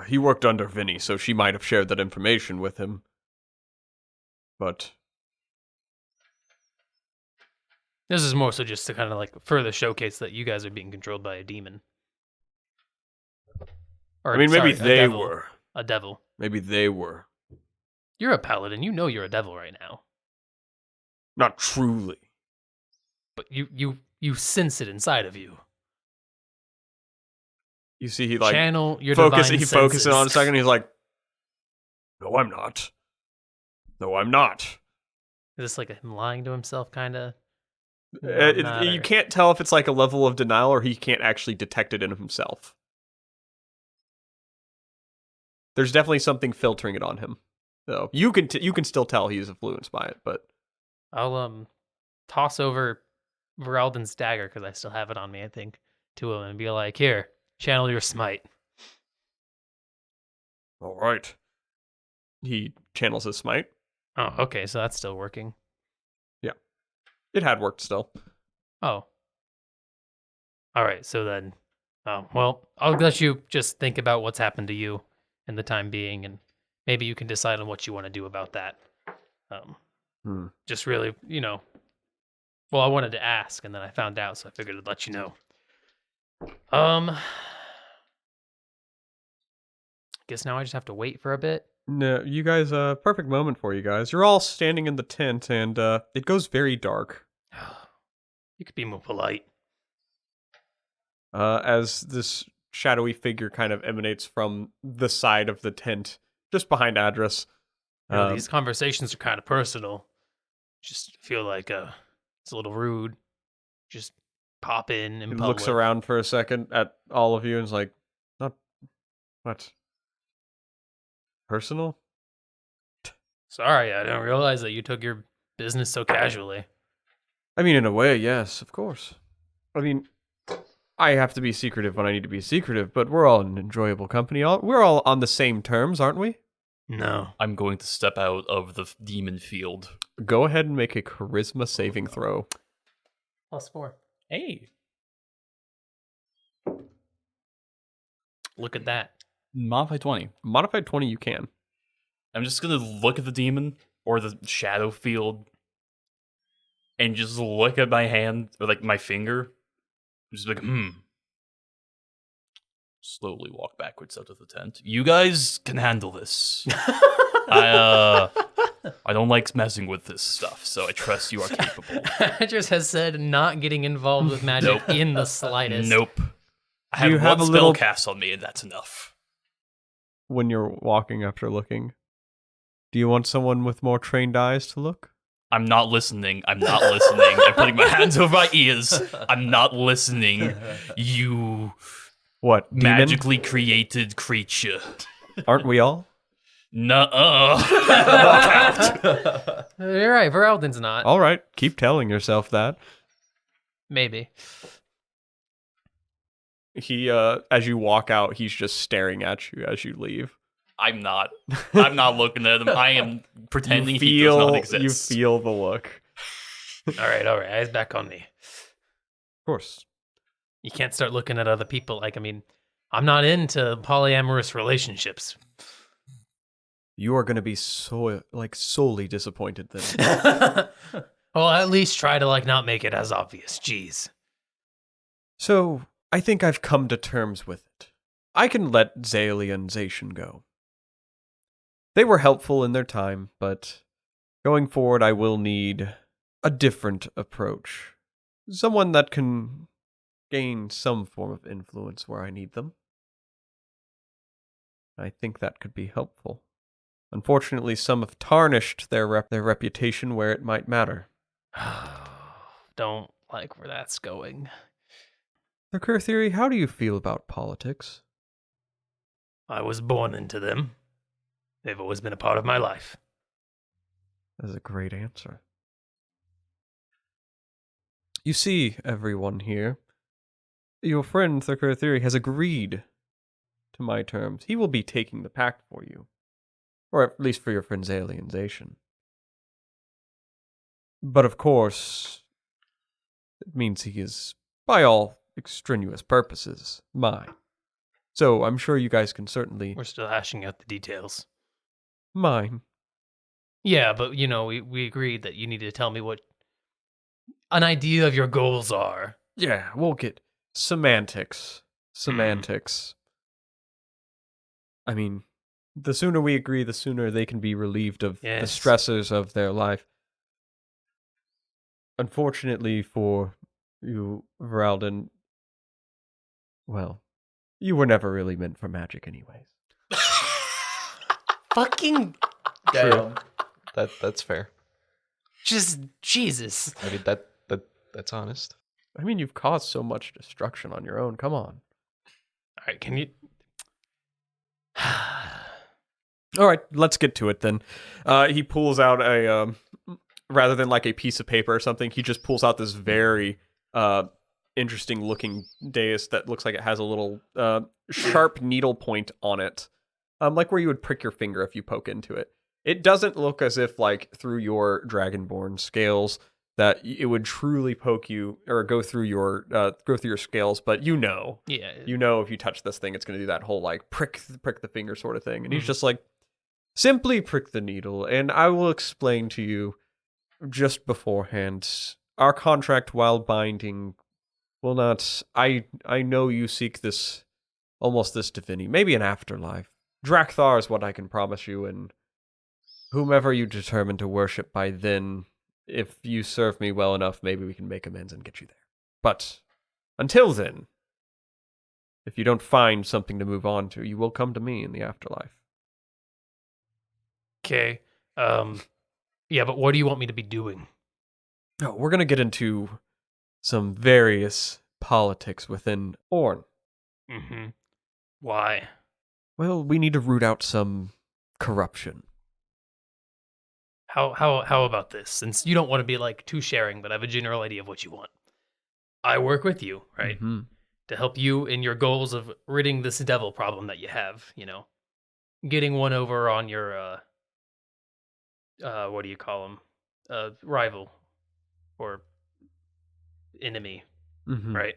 He worked under Vinny, so she might have shared that information with him. But... This is more so just to kind of like further showcase that you guys are being controlled by a demon. Or, I mean, maybe sorry, they devil. were. A devil. Maybe they were. You're a paladin. You know you're a devil right now. Not truly. But you sense it inside of you. You see, he like Channel your focus. divine He focuses senses. on a second. He's like, "No, I'm not. No, I'm not." Is this like him lying to himself, kind of? You can't tell if it's like a level of denial or he can't actually detect it in himself. There's definitely something filtering it on him. So you can still tell he's influenced by it, but I'll toss over Voralden's dagger because I still have it on me, I think, to him and be like, "Here, channel your smite." all right. He channels his smite. Oh, okay, so that's still working. It had worked still. Oh. All right, so then, well, I'll let you just think about what's happened to you in the time being, and maybe you can decide on what you want to do about that. Just really, well, I wanted to ask, and then I found out, so I figured I'd let you know. Guess now I just have to wait for a bit. No, you guys, perfect moment for you guys. You're all standing in the tent, and it goes very dark. You could be more polite. As this shadowy figure kind of emanates from the side of the tent, just behind Adras. These conversations are kind of personal. Just feel like it's a little rude. Just pop in He public. looks around for a second at all of you and is like, "Not what? Personal?" Sorry, I didn't realize that you took your business so casually. I mean, in a way, yes, of course. I mean, I have to be secretive when I need to be secretive, but we're all in enjoyable company. We're all on the same terms, aren't we? No. I'm going to step out of the demon field. Go ahead and make a charisma saving throw. +4. Hey. Look at that. Modify 20. Modified 20, you can. I'm just going to look at the demon or the shadow field and just look at my hand or like my finger. Just like, Slowly walk backwards out of the tent. You guys can handle this. I don't like messing with this stuff, so I trust you are capable. Adras has said not getting involved with magic in the slightest. Nope. I You have have one a spell little- cast on me, and that's enough. When you're walking after looking, do you want someone with more trained eyes to look? I'm not listening. I'm putting my hands over my ears. I'm not listening. You What, demon? magically created creature. Aren't we all? Nuh-uh. You're right, Voralden's not. All right, keep telling yourself that. Maybe. He, as you walk out, he's just staring at you as you leave. I'm not looking at him. I am pretending You he does not You exist. feel the look. All right, eyes back on me. Of course. You can't start looking at other people. I'm not into polyamorous relationships. You are going to be solely disappointed then. Well, at least try to not make it as obvious. Jeez. So, I think I've come to terms with it. I can let Zaley and Zacian go. They were helpful in their time, but Going forward, I will need a different approach. Someone that can gain some form of influence where I need them. I think that could be helpful. Unfortunately, some have tarnished their reputation where it might matter. Don't like where that's going. The Kerr Theory, how do you feel about politics? I was born into them. They've always been a part of my life. That's a great answer. You see, everyone here, your friend, the Kerr Theory, has agreed to my terms. He will be taking the pact for you. Or at least for your friend's alienization. But of course, it means he is, by all extraneous purposes, mine. So I'm sure you guys can certainly... We're still hashing out the details. Mine. Yeah, but we agreed that you need to tell me what an idea of your goals are. Yeah, we'll get semantics. Semantics. I mean, the sooner we agree, the sooner they can be relieved of the stresses of their life. Unfortunately for you, Voralden, well, you were never really meant for magic anyways. Fucking Damn. That's fair. just Jesus. I mean that's honest. I mean, you've caused so much destruction on your own. Come on. All right, can you... All right, let's get to it then. He pulls out a, rather than like a piece of paper or something, he just pulls out this very interesting looking dais that looks like it has a little sharp needle point on it. Like where you would prick your finger if you poke into it. It doesn't look as if like through your Dragonborn scales that it would truly poke you or go through your scales, but you know if you touch this thing, it's going to do that whole like prick the finger sort of thing. And he's just like, simply prick the needle, and I will explain to you just beforehand. Our contract, while binding, will not. I know you seek this, almost this divinity, maybe an afterlife. Drakthar is what I can promise you, and whomever you determine to worship by then, if you serve me well enough, maybe we can make amends and get you there. But until then, if you don't find something to move on to, you will come to me in the afterlife. Okay. Yeah, but what do you want me to be doing? Oh, we're going to get into some various politics within Orn. Mm-hmm. Why? Well, we need to root out some corruption. How about this? Since you don't want to be like too sharing, but I have a general idea of what you want. I work with you, right? Mm-hmm. To help you in your goals of ridding this devil problem that you have, getting one over on your what do you call him? Rival or enemy, Mm-hmm. right?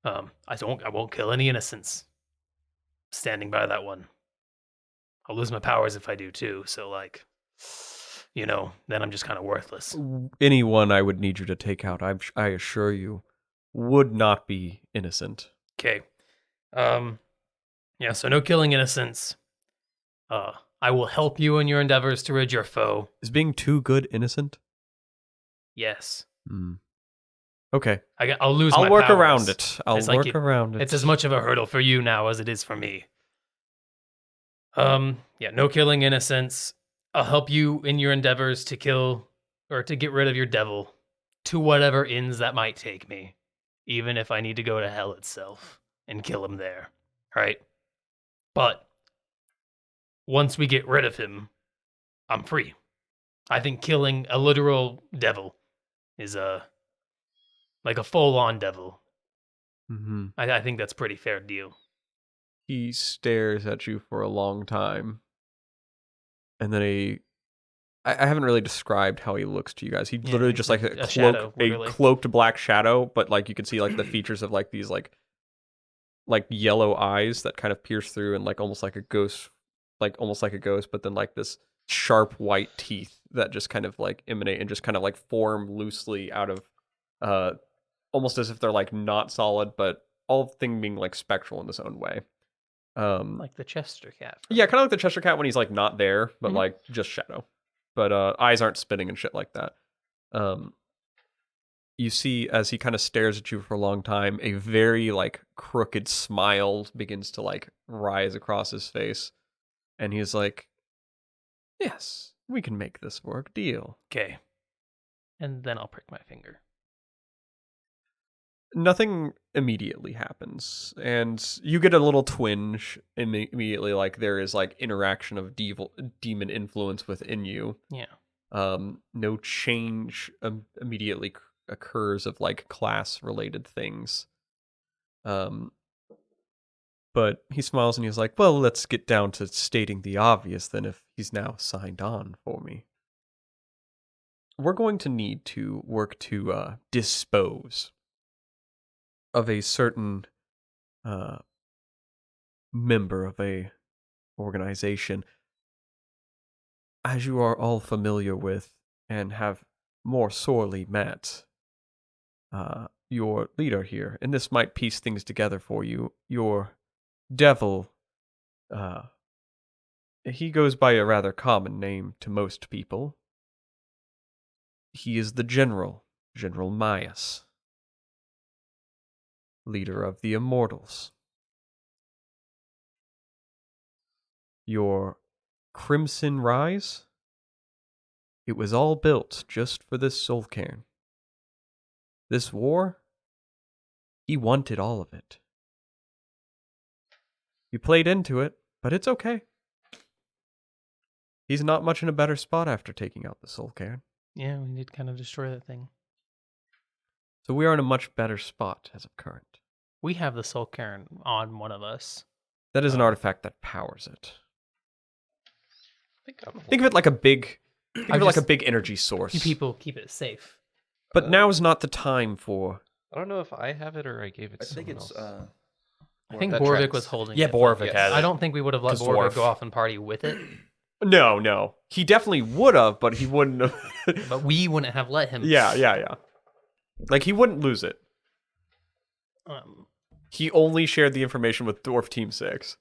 I won't kill any innocents. Standing by that one. I'll lose my powers if I do too, so like, then I'm just kind of worthless. Anyone I would need you to take out, I assure you, would not be innocent. Okay. Yeah, so no killing innocents. I will help you in your endeavors to rid your foe. Is being too good innocent? Yes. Okay. I'll lose my I'll work powers. around it. I'll It's like work around it. It's as much of a hurdle for you now as it is for me. Yeah, no killing innocents. I'll help you in your endeavors to kill or to get rid of your devil to whatever ends that might take me, even if I need to go to hell itself and kill him there, right? But once we get rid of him, I'm free. I think killing a literal devil is like a full-on devil. Mm-hmm. I think that's a pretty fair deal. He stares at you for a long time. And then I haven't really described how he looks to you guys. He literally just like a shadow, a literally. cloaked black shadow, but like you can see like the features of like these like yellow eyes that kind of pierce through and like almost like a ghost, but then like this sharp white teeth that just kind of like emanate and just kind of like form loosely out of almost as if they're like not solid, but all thing being like spectral in its own way. Like the Chester cat. Yeah, kind of like the Cheshire Cat when he's like not there, but Mhm. like just shadow. but eyes aren't spinning and shit like that. You see, as he kind of stares at you for a long time, a very like crooked smile begins to like rise across his face, and he's like, "Yes, we can make this work. Deal." Okay. And then I'll prick my finger. Nothing immediately happens, and you get a little twinge immediately, like there is like interaction of demon influence within you. Yeah. No change immediately occurs of like class related things. But he smiles and he's like, "Well, let's get down to stating the obvious then, if he's now signed on for me. We're going to need to work to dispose of a certain member of a organization, as you are all familiar with and have more sorely met your leader here, and this might piece things together for you. Your devil, he goes by a rather common name to most people. He is the General Myas, leader of the Immortals. Your Crimson Rise, it was all built just for this soul cairn. This war, he wanted all of it. You played into it, but it's okay. He's not much in a better spot after taking out the soul cairn. Yeah, we need to kind of destroy that thing. So we are in a much better spot as of current. We have the soul cairn on one of us. That is an artifact that powers it. I think Think of it like a big, like a just- big energy source. You people keep it safe. But now is not the time for. I don't know if I have it or I gave it to I think someone it's else. I think that Boravik tracks. was holding Yeah, it. Boravik Yes. had it. I don't think we would have let 'Cause Boravik dwarf. go off and party with it, No. He definitely would have, but he wouldn't have. but we wouldn't have let him. Yeah. Like, he wouldn't lose it. He only shared the information with Dwarf Team 6.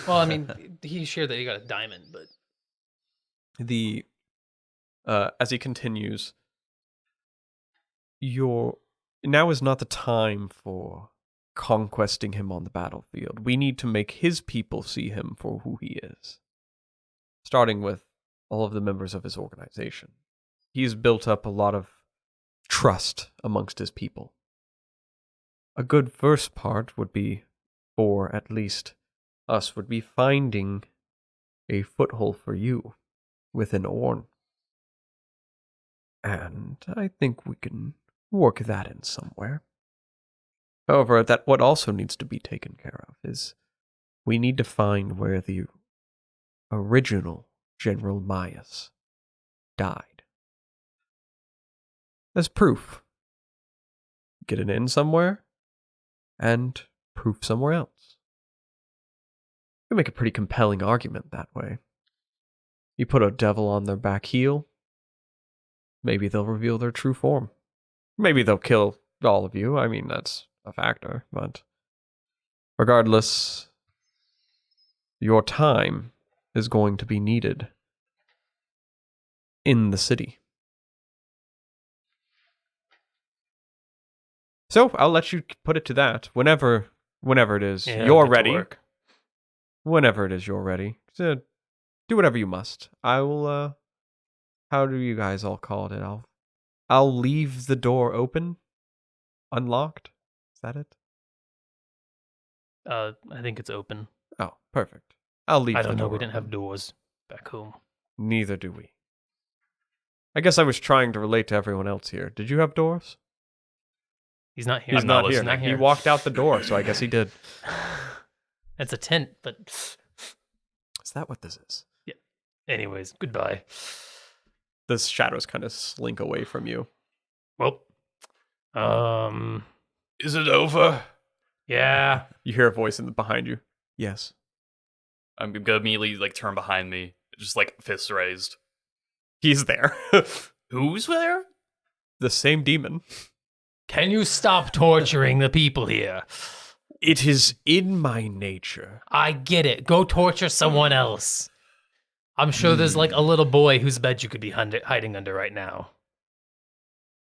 Well, I mean, he shared that he got a diamond, but As he continues, now is not the time for conquesting him on the battlefield. We need to make his people see him for who he is. Starting with all of the members of his organization. He's built up a lot of trust amongst his people. A good first part would be, for at least us, would be finding a foothold for you within Orn. And I think we can work that in somewhere. However, that what also needs to be taken care of is we need to find where the original General Myas died. As proof. Get it in somewhere, and proof somewhere else. You make a pretty compelling argument that way. You put a devil on their back heel, maybe they'll reveal their true form. Maybe they'll kill all of you. I mean, that's a factor, but regardless, your time is going to be needed in the city. So I'll let you put it to that whenever it is yeah, you're get to ready. work. Whenever it is you're ready. So do whatever you must. I will. How do you guys all call it? I'll leave the door open, unlocked. Is that it? I think it's open. Oh, perfect. I'll leave. I the don't know. door We didn't have open. doors back home. Neither do we. I guess I was trying to relate to everyone else here. Did you have doors? He's not here. He's I'm not not here. listening. He walked out the door, so I guess he did. It's a tent, but Is that what this is? anyways, goodbye. The shadows kind of slink away from you. Well, Is it over? yeah. You hear a voice behind you. Yes. I'm gonna immediately like turn behind me, just like fists raised. He's there. Who's there? The same demon. Can you stop torturing the people here? It is in my nature. I get it. Go torture someone else. I'm sure there's like a little boy whose bed you could be hiding under right now.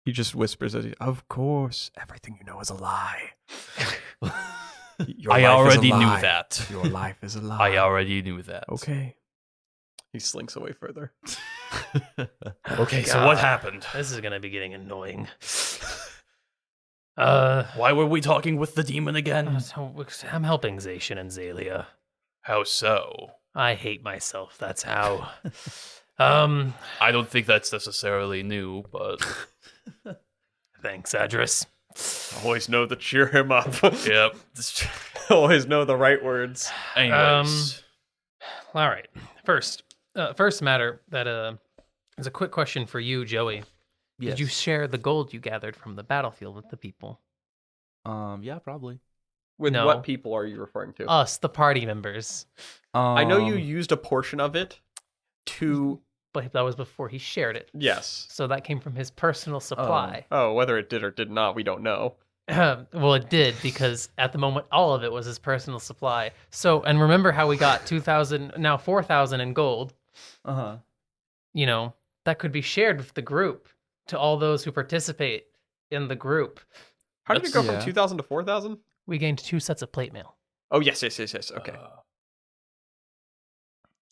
He just whispers as he, of course, everything you know is a lie. Your I life is a already knew lie. that. Your life is a lie. I already knew that. Okay. He slinks away further. Okay, so God. what happened? This is gonna be getting annoying. Why were we talking with the demon again? I'm helping Zacian and Zalia. How so? I hate myself. That's how. I don't think that's necessarily new, but Thanks, Adras. Always know to cheer him up. yep. Always know the right words. Anyways, All right. First matter that is a quick question for you, Joey. Yes. Did you share the gold you gathered from the battlefield with the people? Yeah, probably. With No. what people are you referring to? Us, the party members. I know you used a portion of it to... But that was before he shared it. Yes. So that came from his personal supply. Oh, whether it did or did not, we don't know. Well, it did, because at the moment, all of it was his personal supply. So, and remember how we got 2,000, now 4,000 in gold? Uh-huh. You know, that could be shared with the group to all those who participate in the group. How did it go Yeah. from 2,000 to 4,000? We gained 2 sets of plate mail. Oh, yes. Okay.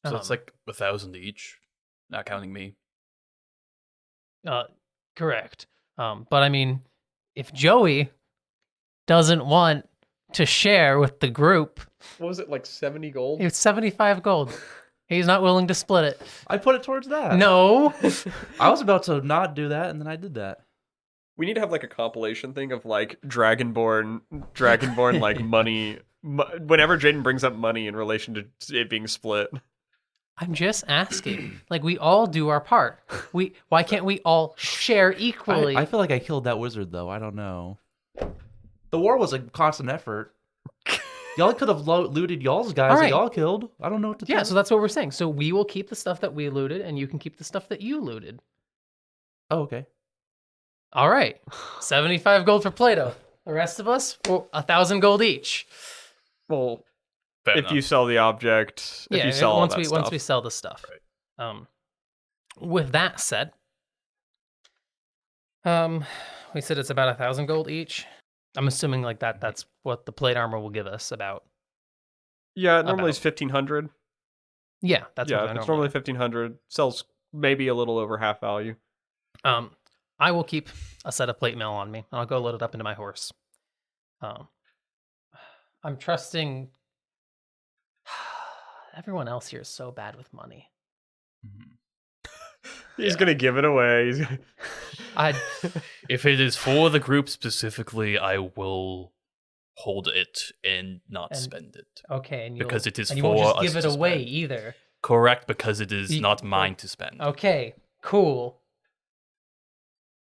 so it's like 1,000 each, not counting me. Correct. But I mean, if Joey doesn't want to share with the group, What was it, like 70 gold? it's 75 gold. He's not willing to split it. I put it towards that. No. I was about to not do that, and then I did that. We need to have like a compilation thing of like Dragonborn like money. Whenever Jayden brings up money in relation to it being split. I'm just asking. Like, we all do our part. Why can't we all share equally? I feel like I killed that wizard, though. I don't know. The war was a constant effort. Y'all could have looted y'all's guys All that right. y'all killed. I don't know what to Yeah, tell. so that's what we're saying. So we will keep the stuff that we looted, and you can keep the stuff that you looted. Oh, okay. All right. 75 gold for Plato. The rest of us, 1,000 gold each. Well, Fair if enough. you sell the object, if you sell all once that we stuff. once we sell the stuff. With that said, we said it's about 1,000 gold each. I'm assuming like that's what the plate armor will give us about. Yeah, normally About. it's 1,500. Yeah, that's what Yeah, they're it's normally 1,500. Sells maybe a little over half value. I will keep a set of plate mail on me, and I'll go load it up into my horse. I'm trusting. Everyone else here is so bad with money. He's gonna give it away. He's gonna... If it is for the group specifically, I will hold it and not And- spend it. Okay, and Because it is and you for won't just us give it to away spend. either. Correct, because it is You- not mine to spend. Okay, cool.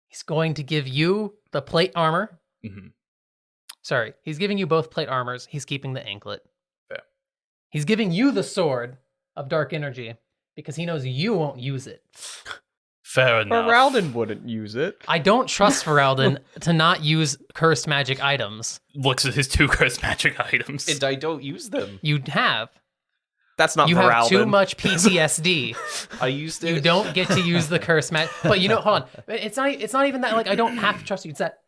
He's going to give you the plate armor. Mhm. Sorry, he's giving you both plate armors. He's keeping the anklet. Fair. He's giving you the sword of dark energy because he knows you won't use it. Fair enough. Feralden wouldn't use it. I don't trust Feralden to not use cursed magic items. Looks at his 2 cursed magic items. And I don't use them. You have. That's not You Feralden. have too much PTSD. I used it. You don't get to use the curse magic. But you know, hold on. It's not even that, like, I don't have to trust you. It's that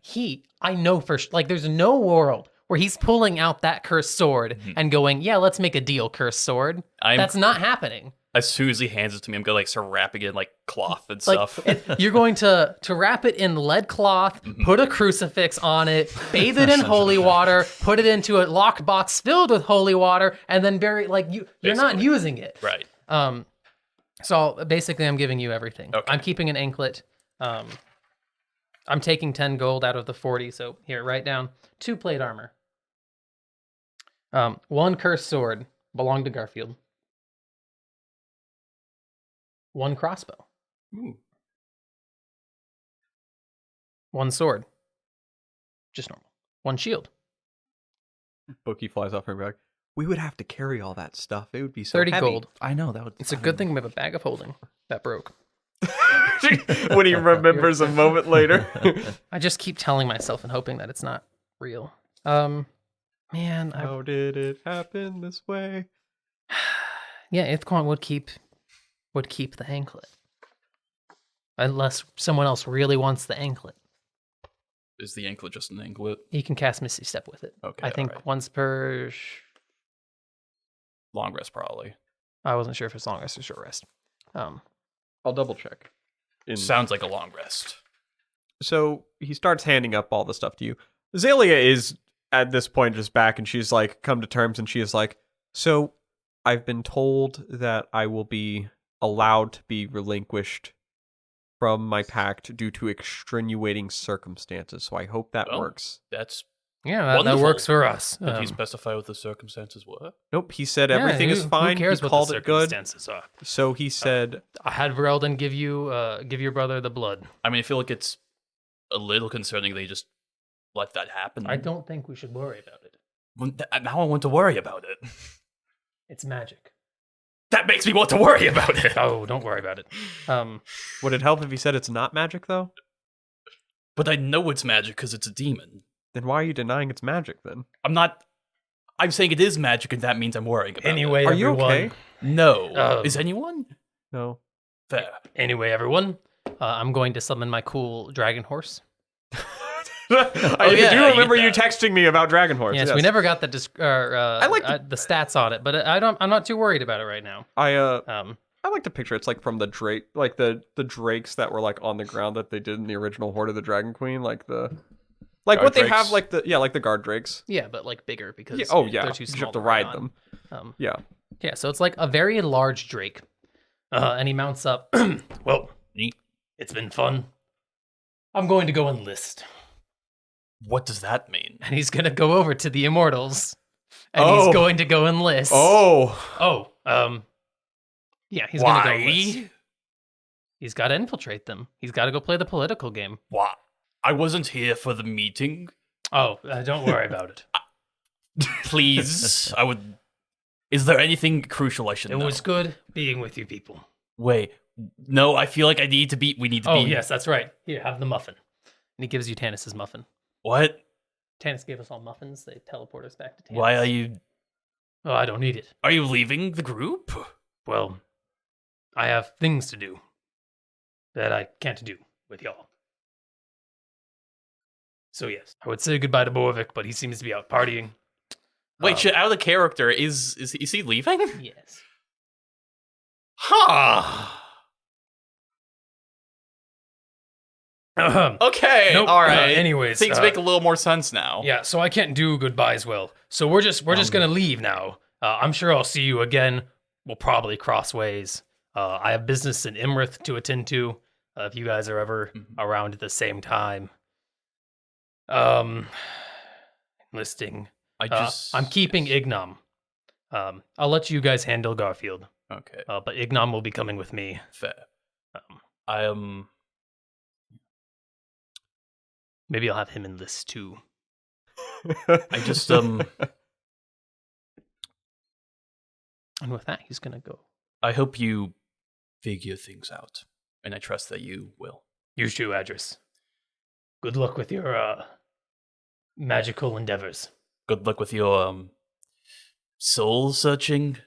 I know for sure, like, there's no world where he's pulling out that cursed sword and going, yeah, let's make a deal, cursed sword. That's not happening. As soon as he hands it to me, I'm gonna like start wrapping it in like cloth and Like, stuff. you're going to wrap it in lead cloth, put a crucifix on it, bathe it in holy water, put it into a locked box filled with holy water, and then bury, like, you're not Basically. using it. Right. So basically, I'm giving you everything. Okay. I'm keeping an anklet. I'm taking 10 gold out of the 40. So here, write down 2 plate armor. 1 cursed sword belonged to Garfield. 1 crossbow. Ooh. 1 sword. Just normal. 1 shield. Bookie flies off her back. We would have to carry all that stuff. It would be so 30 heavy. gold. I know that would. It's a good thing we have a bag of holding. That broke. When he remembers a moment later. I just keep telling myself and hoping that it's not real. Man, How did it happen this way? yeah, Ithquant would keep would keep the anklet. Unless someone else really wants the anklet. Is the anklet just an anklet? He can cast Misty Step with it. Okay, I think alright. once per... Long rest, probably. I wasn't sure if it's long rest or short rest. I'll double check. Sounds like a long rest. So he starts handing up all the stuff to you. Azalea is at this point just back, and she's like come to terms, and she is like, so I've been told that I will be allowed to be relinquished from my pact due to extenuating circumstances. So I hope that Well, works. That's Yeah, that Wonderful. works for us. Did he specify what the circumstances were? Nope, he said yeah, everything is who fine. cares He what called the it good. circumstances are? So he said, I had Voralden give your brother the blood. I mean, I feel like it's a little concerning they just let that happen. I don't think we should worry about it. Now I want to worry about it. It's magic. That makes me want to worry about it. Oh, don't worry about it. would it help if he said it's not magic, though? But I know it's magic because it's a demon. Then why are you denying it's magic, then? I'm saying it is magic, and that means I'm worrying about Anyway, Are you everyone. okay? it. No. Oh. Is anyone? No. Fair. Anyway, everyone. I'm going to summon my cool dragon horse. I yeah, do you remember get you that. texting me about Dragon Horse. Yes, we never got the like the stats on it, but I'm not too worried about it right now. I like to picture it's like from the Drake, like the drakes that were like on the ground that they did in the original Horde of the Dragon Queen, like the Guard what they drakes? have like the guard drakes. Yeah, but like bigger because Yeah, they're too you small have to ride on. them. Yeah. Yeah, so it's like a very large drake, and he mounts up. Well, Neat. it's been fun. I'm going to go enlist, What does that mean? and he's gonna go over to the Immortals, and Oh. he's going to go enlist. Oh. Yeah, he's gonna go Why? enlist. He's got to infiltrate them. He's got to go play the political game. Why? I wasn't here for the meeting. Oh, don't worry about it. Please, I would. Is there anything crucial I should It know? was good being with you people. Wait, no. I feel like we need to be. Oh, yes, that's right. Here, have the muffin. And he gives you Tanis's muffin. What? Tanis gave us all muffins. They teleport us back to Tanis. Why are you? Oh, I don't need it. Are you leaving the group? Well, I have things to do that I can't do with y'all. So yes, I would say goodbye to Boravik, but he seems to be out partying. Wait, shit, out of character. Is he leaving? Yes. Huh. Okay. Nope. All right. Anyways, things make a little more sense now. Yeah, so I can't do goodbyes well. So we're just gonna leave now. I'm sure I'll see you again. We'll probably cross ways. I have business in Imrith to attend to. If you guys are ever around at the same time. Enlisting. I'm keeping Ignom. I'll let you guys handle Garfield. Okay. But Ignom will be coming with me. Fair. I am. Maybe I'll have him enlist too. I just And with that, he's gonna go. I hope you figure things out, and I trust that you will. You too, Adras. Good luck with your magical endeavors. Good luck with your soul searching.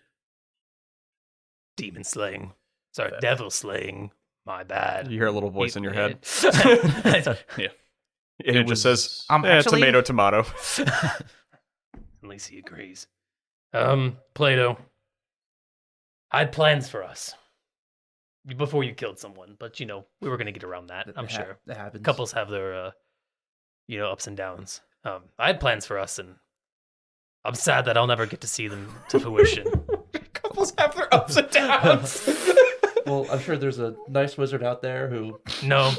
Demon slaying. Sorry, Fair. devil slaying. My bad. You hear a little voice in your head. Yeah. And it just says, Actually, tomato, tomato. At least he agrees. Plato. I had plans for us. Before you killed someone, but we were gonna get around that, I'm sure. That happens. Couples have their ups and downs. I had plans for us, and I'm sad that I'll never get to see them to fruition. Couples have their ups and downs. Well, I'm sure there's a nice wizard out there who. No,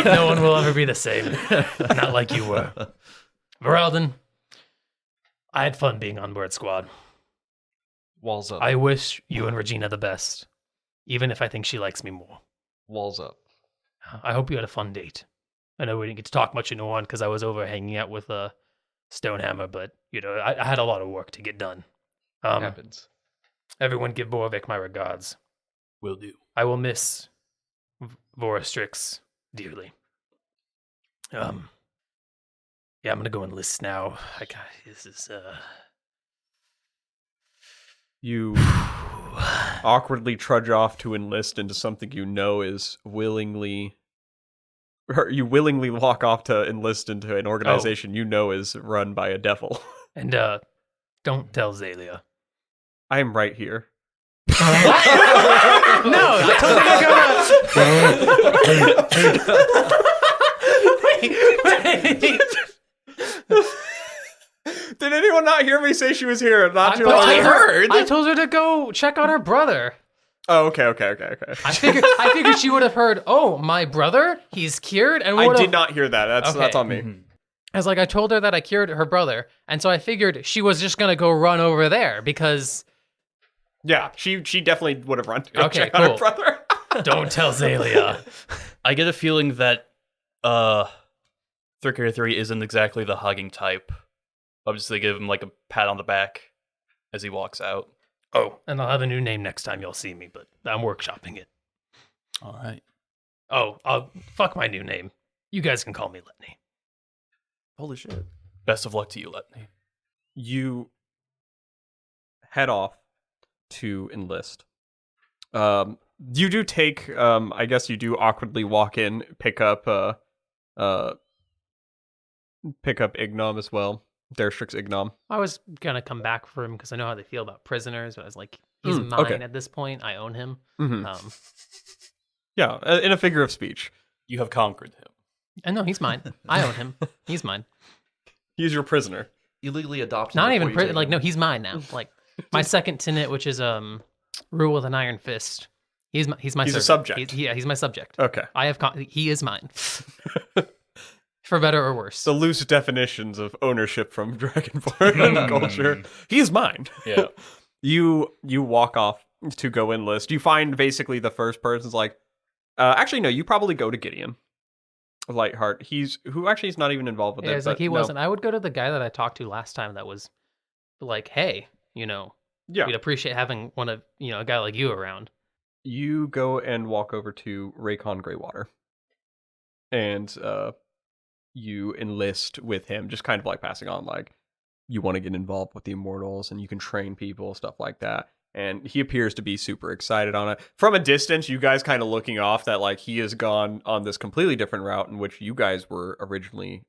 no one will ever be the same. Not like you were. Voralden, I had fun being on board squad. Walls up. I wish you and Regina the best, even if I think she likes me more. Walls up. I hope you had a fun date. I know we didn't get to talk much into one because I was over hanging out with Stonehammer, but I had a lot of work to get done. Happens. Everyone give Boravik my regards. Will do. I will miss Vorastrix dearly. Yeah, I'm gonna go enlist now. This is You awkwardly trudge off to enlist into something you know is willingly. Or you willingly walk off to enlist into an organization you know is run by a devil. And don't tell Zalia. I am right here. No, I told you to go. Did anyone not hear me say she was here? Not too I long ago? heard. I told her to go check on her brother. Oh, okay. I figured she would have heard. Oh, my brother, he's cured, and I did not hear that. That's Okay. on me. I was like, I told her that I cured her brother, and so I figured she was just gonna go run over there because. Yeah, she definitely would have run to Okay, check on her cool. brother. Don't tell Zalia. I get a feeling that Thricker 3 isn't exactly the hugging type. I'll just give him like a pat on the back as he walks out. Oh, and I'll have a new name next time you'll see me, but I'm workshopping it. All right. Oh, fuck my new name. You guys can call me Letni. Holy shit. Best of luck to you, Letni. You head off to enlist. You do take. I guess you do awkwardly walk in, pick up Ignom as well. Derrickson's Ignom. I was gonna come back for him because I know how they feel about prisoners, but I was like, he's mine okay. at this point. I own him. Mm-hmm. Yeah, in a figure of speech. You have conquered him. And no, he's mine. I own him. He's mine. He's your prisoner. You legally adopt him. Not before even you prison. take Like, him. no, he's mine now. Like my second tenant, which is rule with an iron fist. He's my He's servant. a subject. He's my subject. Okay. I have he is mine. For better or worse. The loose definitions of ownership from Dragonborn culture. He's mine. Yeah. You walk off to go enlist. You find basically the first person's like, actually no, you probably go to Gideon. Lightheart. He's not even involved with Yeah, it. it's like but he no. wasn't. I would go to the guy that I talked to last time that was like, hey, Yeah. we'd appreciate having one of, a guy like you around. You go and walk over to Raycon Greywater. And you enlist with him, just kind of like passing on, like, you want to get involved with the Immortals and you can train people, stuff like that. And he appears to be super excited on it. From a distance, you guys kind of looking off that like he has gone on this completely different route in which you guys were originally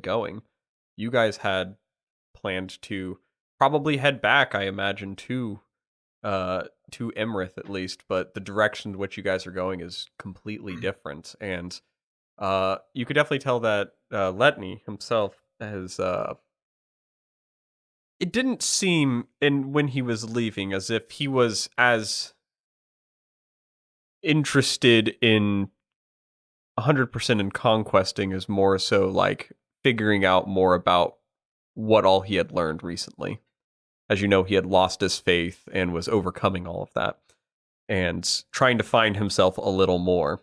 going. You guys had planned to probably head back, I imagine, to Emrith at least, but the direction in which you guys are going is completely different. And you could definitely tell that Letni himself has it didn't seem when he was leaving as if he was as interested in 100% in conquesting as more so like figuring out more about what all he had learned recently. As you know, he had lost his faith and was overcoming all of that and trying to find himself a little more.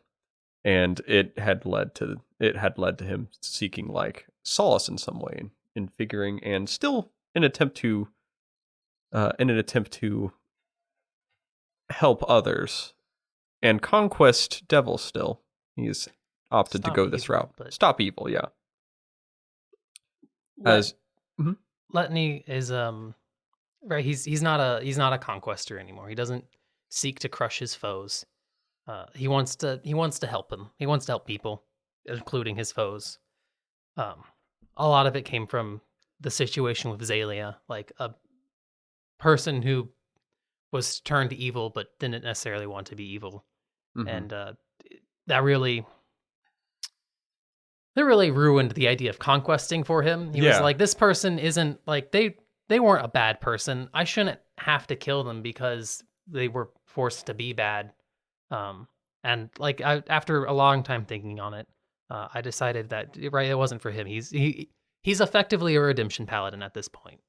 And it had led to him seeking like solace in some way in figuring, and still in an attempt to help others and conquest devils. Still, he's opted to Stop go this evil, route. but- Stop evil, yeah. Letni is right. He's not a conquester anymore. He doesn't seek to crush his foes. He wants to help him. He wants to help people, including his foes. A lot of it came from the situation with Zalia, like a person who was turned evil but didn't necessarily want to be evil, and that really ruined the idea of conquesting for him. He was Yeah. like, this person isn't like they weren't a bad person. I shouldn't have to kill them because they were forced to be bad. And like after a long time thinking on it, I decided that it wasn't for him. He's effectively a redemption paladin at this point.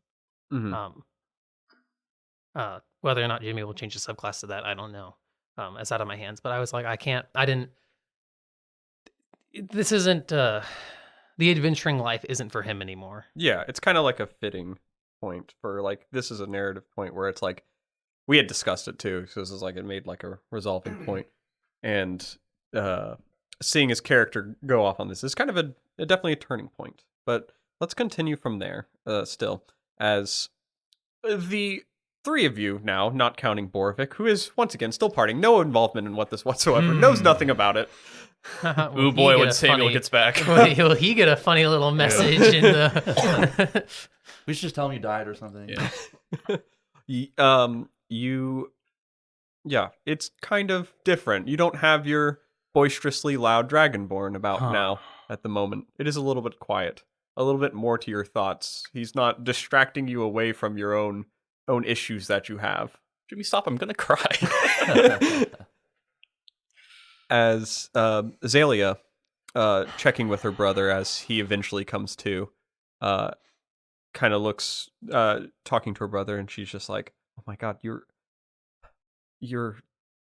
Whether or not Jimmy will change the subclass to that, I don't know. It's out of my hands. But I was like, this isn't the adventuring life isn't for him anymore. Yeah, it's kind of like a fitting point for like this is a narrative point where it's like we had discussed it too, so this is like it made like a resolving point, and seeing his character go off on this is kind of a definitely a turning point. But let's continue from there. Still, as the three of you now, not counting Boravik, who is once again still partying, no involvement in what this whatsoever, knows nothing about it. Ooh boy, when Samuel gets back. Will he get a funny little message in the? We should just tell him you died or something. Yeah. Yeah, it's kind of different. You don't have your boisterously loud Dragonborn about now at the moment. It is a little bit quiet, a little bit more to your thoughts. He's not distracting you away from your own issues that you have. Jimmy, stop! I'm gonna cry. As Azalea, checking with her brother as he eventually comes to, kind of looks, talking to her brother, and she's just like, "Oh my God, you're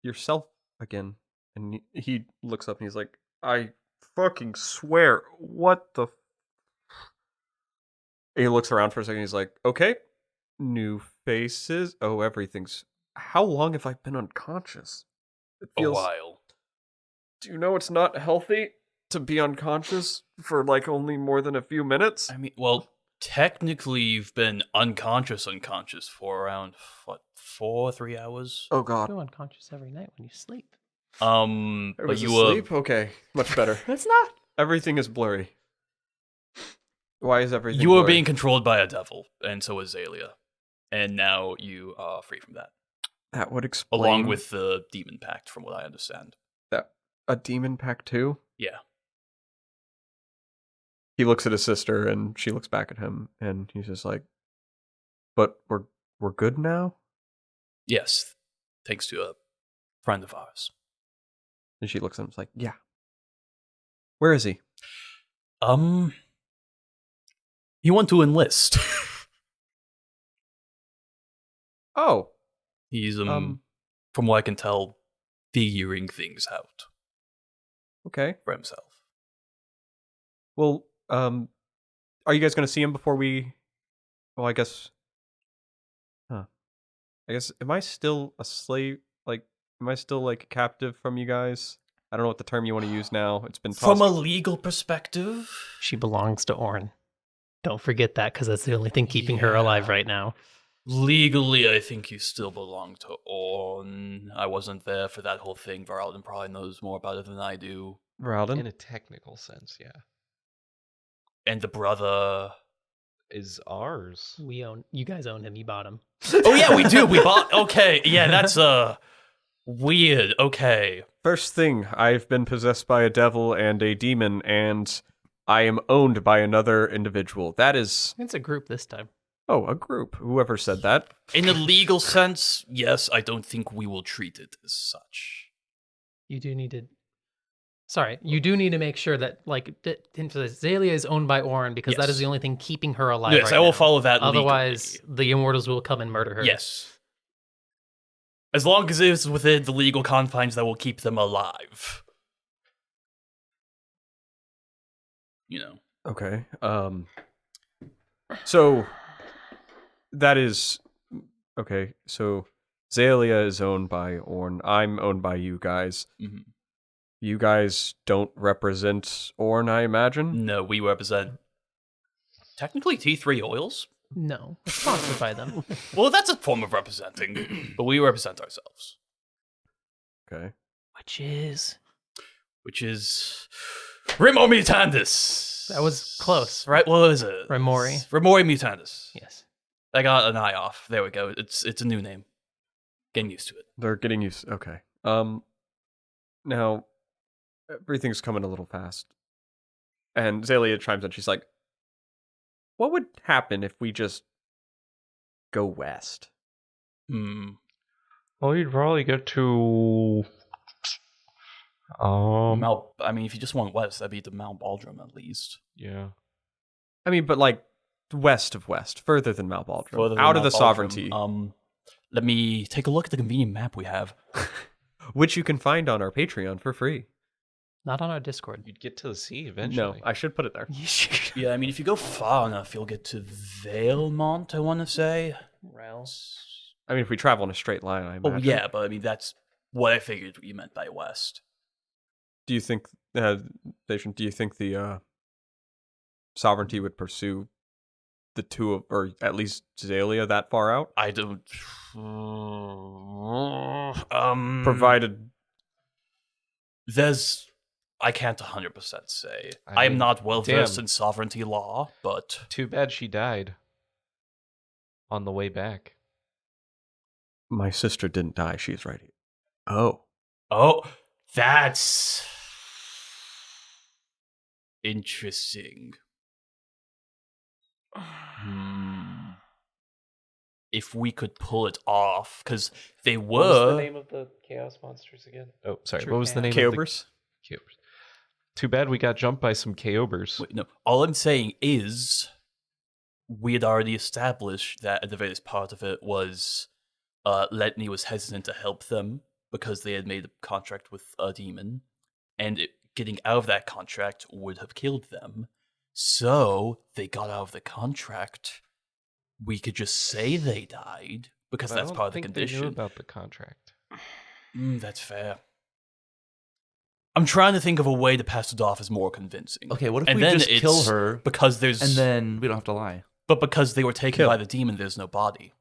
yourself again." And he looks up and he's like, "I fucking swear, what the?" He looks around for a second. He's like, "Okay, new faces. Oh, everything's. How long have I been unconscious? It A while. Do you know it's not healthy to be unconscious for like only more than a few minutes?" I mean, well, technically, you've been unconscious for around what, 3 hours. Oh You God. go unconscious every night when you sleep. I But was you were asleep? Okay, much better. That's not. Everything is blurry. Why is everything you were blurry? being controlled by a devil, and so was Zalia, and now you are free from that, That would explain. along with the demon pact, from what I understand. that a demon pact too? Yeah. He looks at his sister and she looks back at him and he's just like, "But we're good now?" Yes, thanks to a friend of ours. And she looks at him and is like, "Yeah." Where is he? He went to enlist. Oh. He's from what I can tell, figuring things out Okay. for himself. Well, are you guys going to see him before we? Well, I guess. Am I still a slave? Like, am I still like a captive from you guys? I don't know what the term you want to use now. It's been tossed. From a legal perspective, She belongs to Orn. Don't forget that, because that's the only thing keeping her alive right now. legally, I think you still belong to Orn. I wasn't there for that whole thing. Varalden probably knows more about it than I do. Varalden? In a technical sense, yeah. And the brother. Is ours. You guys own him. You bought him. Oh yeah, we do. We bought. Okay, yeah, that's weird. Okay. First thing, I've been possessed by a devil and a demon, and I am owned by another individual. That is, It's a group this time. a group. Whoever said that. In a legal sense, yes, I don't think we will treat it as such. You do need to. Sorry, you do need to make sure that Zalia is owned by Orn, because that is Yes. the only thing keeping her alive. Yes, right I will now. follow that. Otherwise, legally. the Immortals will come and murder her. Yes. As long as it's within the legal confines that will keep them alive. You know. Okay. So that is okay. So Zalia is owned by Orn. I'm owned by you guys. Mm-hmm. You guys don't represent Orn, I imagine? No, we represent technically T3 oils. No, it's sponsored by them. Well, that's a form of representing, but we represent ourselves, Okay. Which is Remo Mutandis. That was close. Right? What was it? Remori. Remori Mutandis. Yes. I got an eye off. There we go. It's a new name. Getting used to it. They're getting used. Okay. Now everything's coming a little fast. And Zalia chimes in. She's like, "What would happen if we just go west?" Well, you'd probably get to. I mean, if you just went west, that'd be to Mount Baldrum at least. Yeah. I mean, but like west of west, further than Mount Baldrum, Further than out of Mount the Baldrum. sovereignty, Let me take a look at the convenient map we have. which you can find on our Patreon for free. Not on our Discord. You'd get to the sea eventually. No, I should put it there. Yeah, I mean, if you go far enough, you'll get to Valemont, I want to say. I mean, if we travel in a straight line, I Oh, imagine. yeah, but I mean, that's what I figured you meant by west. Do you think, Station? Do you think the sovereignty would pursue the two of, or at least Zalia, that far out? I don't. Provided I can't 100% say. I I'm mean, not well versed damn. in sovereignty law, but Too bad she died on the way back. my sister didn't die. She's right here. Oh, that's interesting. If we could pull it off, because they were. What was the name of the chaos monsters again? Oh, sorry. True what was the name Kyobers? of the Kyobers? Too bad we got jumped by some Kyobers. Wait, no. All I'm saying is, we had already established that at the very part of it was Letni was hesitant to help them because they had made a contract with a demon, and getting out of that contract would have killed them. So they got out of the contract. We could just say they died because But that's part of the They knew condition. about the contract. That's fair. I'm trying to think of a way to pass it off as more convincing. Okay, what if And we then just kill it's her because there's and then we don't have to lie? but because they were taken Kill. by the demon, there's no body.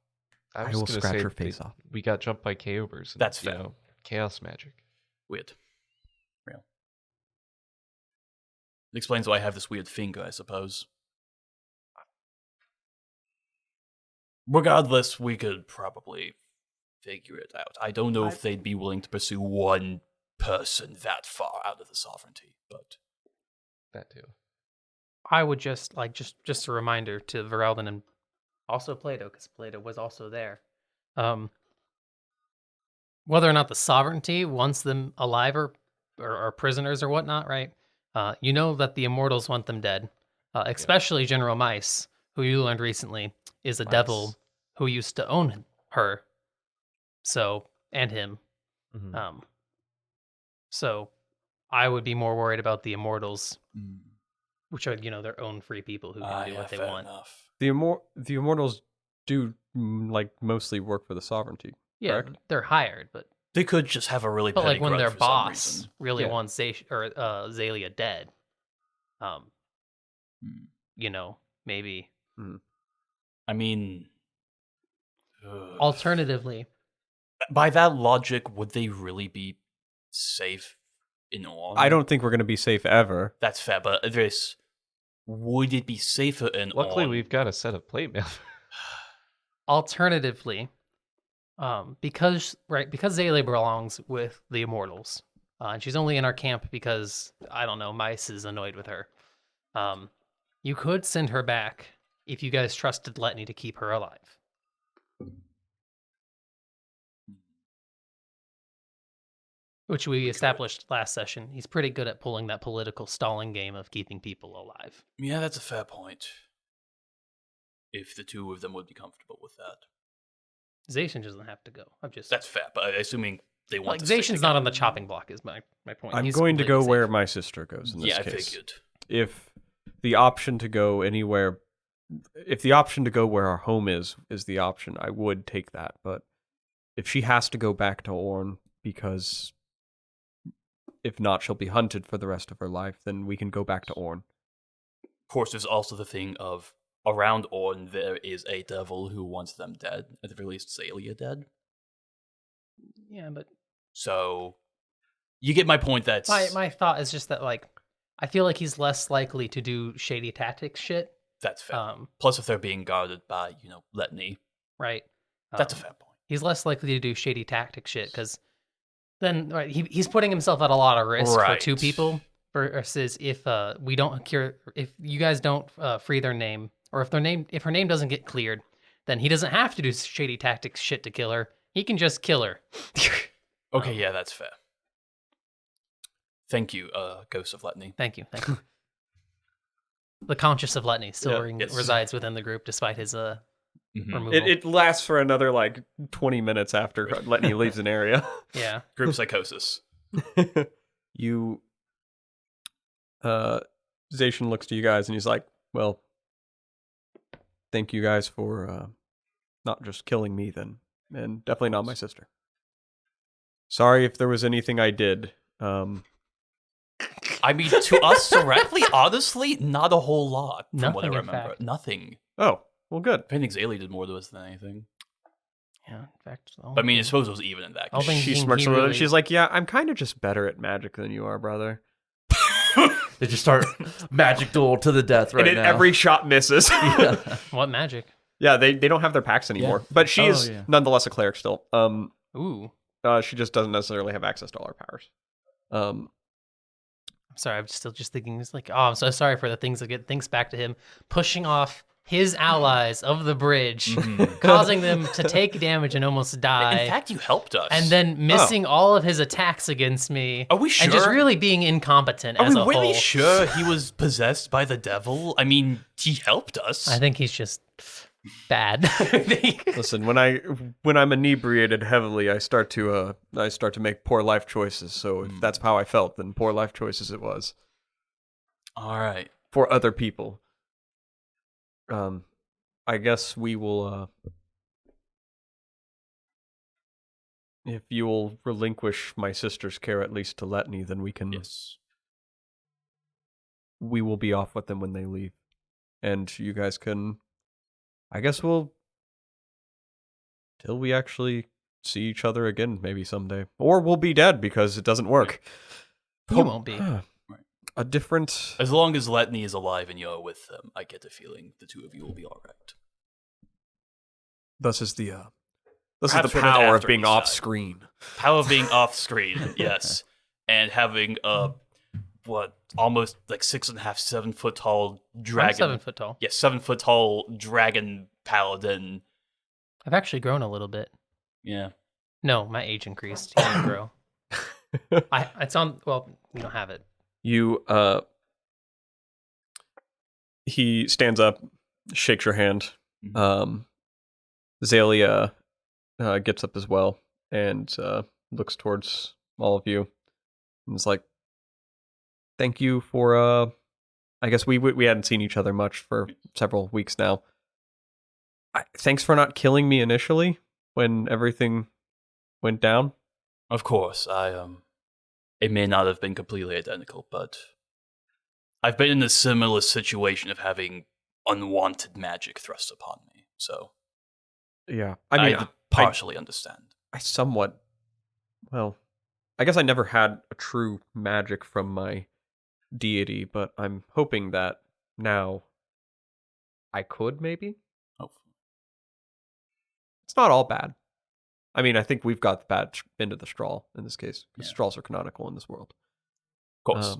I I was will gonna scratch say her face off. We got jumped by Kyobers. And, That's fair. Chaos magic. Weird. Real. It explains why I have this weird finger, I suppose. Regardless, we could probably figure it out. I don't know if they'd be willing to pursue one person that far out of the sovereignty, but That too. I would just a reminder to Voralden and also Plato, because Plato was also there. Whether or not the sovereignty wants them alive or prisoners or whatnot, right? You know that the Immortals want them dead, especially General Mice, who you learned recently is a devil who used to own her, and him. Mhm. So I would be more worried about the Immortals, which are their own free people who can do what they fair want. enough. the Immortals do like mostly work for the sovereignty. Yeah, Correct? they're hired, but They could just have a really but petty like when grudge their for some boss reason. really Yeah. wants Zalia dead, maybe. I mean, Alternatively, by that logic, would they really be safe in Orn? I don't think we're going to be safe ever. That's fair, but would it be safer in Luckily, Orn? we've got a set of plate mail. because Zalia belongs with the Immortals, and she's only in our camp because I don't know, Mice is annoyed with her. You could send her back if you guys trusted Letni to keep her alive. Which we established last session. He's pretty good at pulling that political stalling game of keeping people alive. Yeah, that's a fair point. If the two of them would be comfortable with that. Zacian doesn't have to go. That's fair, but assuming they want like to stay Zacian's not together. on the chopping block is my point. I'm He's going to go completely where safe. my sister goes in this Yeah, I case. figured. If the option to go anywhere, if the option to go where our home is the option, I would take that. But if she has to go back to Orn because if not, she'll be hunted for the rest of her life, then we can go back to Orn. Of course, there's also the thing of around Orn, there is a devil who wants them dead, at the very least, Zalia dead. Yeah, but So, you get my point. That's my thought is just that like I feel like he's less likely to do shady tactics shit. That's fair. Um, Plus, if they're being guarded by, Letni, right? that's a fair point. He's less likely to do shady tactic shit because then he's putting himself at a lot of risk for two Right. people versus if we don't if you guys don't free their name, or if her name doesn't get cleared, then he doesn't have to do shady tactics shit to kill her. He can just kill her. Okay, yeah, that's fair. Thank you, Ghost of Letni. Thank you. The conscious of Letni still yes. resides within the group despite his removal. It lasts for another like 20 minutes after Letni leaves an area. Yeah. Group psychosis. You, Zacian looks to you guys and he's like, well, thank you guys for not just killing me then, and definitely not my sister. Sorry if there was anything I did. I mean, to us directly, honestly, not a whole lot from what I Nothing, in remember. fact. Nothing. Oh, well, good. I think Zaylee did more to us than anything. Yeah, in fact. I mean, I suppose it was even in that I'll case. think- She Thinking smirks he a little. really- She's like, yeah, I'm kind of just better at magic than you are, brother. They just start magic duel to the death right and now. every shot misses. Yeah. What magic? Yeah, they don't have their packs anymore. But she is nonetheless a cleric still. Ooh. She just doesn't necessarily have access to all her powers. I'm sorry, I'm still just thinking, it's like, oh, I'm so sorry for the things that get things back to him, pushing off his allies of the bridge, causing them to take damage and almost die. In fact, you helped us. And then missing all of his attacks against me. Are we sure? And just really being incompetent Are as we a really whole. sure he was possessed by the devil? I mean, he helped us. I think he's just bad. Listen, when I'm inebriated heavily, I start to make poor life choices. So if that's how I felt, then poor life choices it was All right. for other people. I guess we will. If you will relinquish my sister's care at least to Letni, then we can. Yes. We will be off with them when they leave, and you guys can. I guess we'll till we actually see each other again, maybe someday, or we'll be dead because it doesn't work. You won't be. A different. As long as Letni is alive and you're with them, I get the feeling the two of you will be all right. This is the Perhaps we're power of after being each off side. screen. Power of being off screen, yes. And having almost like 6.5, 7 foot tall dragon. I'm 7 foot tall. Yeah, 7 foot tall dragon paladin. I've actually grown a little bit. Yeah. No, my age increased. He didn't grow. It's on. Well, we don't have it. You he stands up, shakes your hand. Zalia gets up as well and looks towards all of you and is like, thank you for I guess we hadn't seen each other much for several weeks now. Thanks for not killing me initially when everything went down. Of course, it may not have been completely identical, but I've been in a similar situation of having unwanted magic thrust upon me, so Yeah. I mean, I partially understand. I somewhat, well, I guess I never had a true magic from my deity, but I'm hoping that now I could maybe. Hopefully. It's not all bad. I mean, I think we've got the bad end of the straw in this case, because Yeah. straws are canonical in this world. Of course.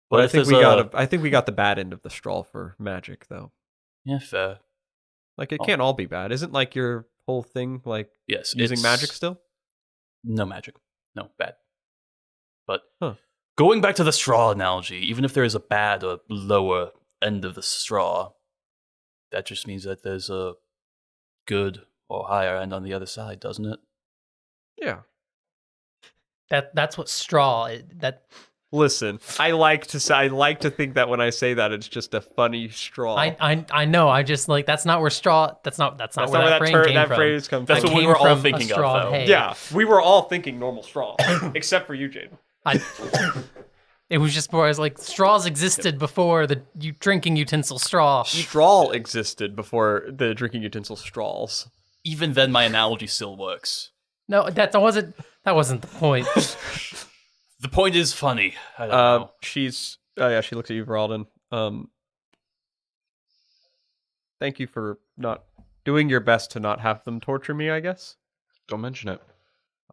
But I if think there's I think we got the bad end of the straw for magic, though. Yeah, fair. Like, it can't all be bad. Isn't like your whole thing like Yes, using it's magic still? No magic. No, bad. But Huh. going back to the straw analogy, even if there is a bad or lower end of the straw, that just means that there's a good or higher end on the other side, doesn't it? Yeah. That's what straw. Listen, I like to think that when I say that, it's just a funny straw. I know. I just like that's not where straw. That's not where that phrase came from. phrase comes That's from. what we Came were all from a thinking of, straw though. hay. Yeah, we were all thinking normal straw, except for you, Jayden. It was just more as like straws existed before the drinking utensil straw. Straw existed before the drinking utensil straws. Even then, my analogy still works. No, that wasn't the point. The point is funny. I don't know. She looks at you, Voralden. Thank you for not doing your best to not have them torture me, I guess. Don't mention it.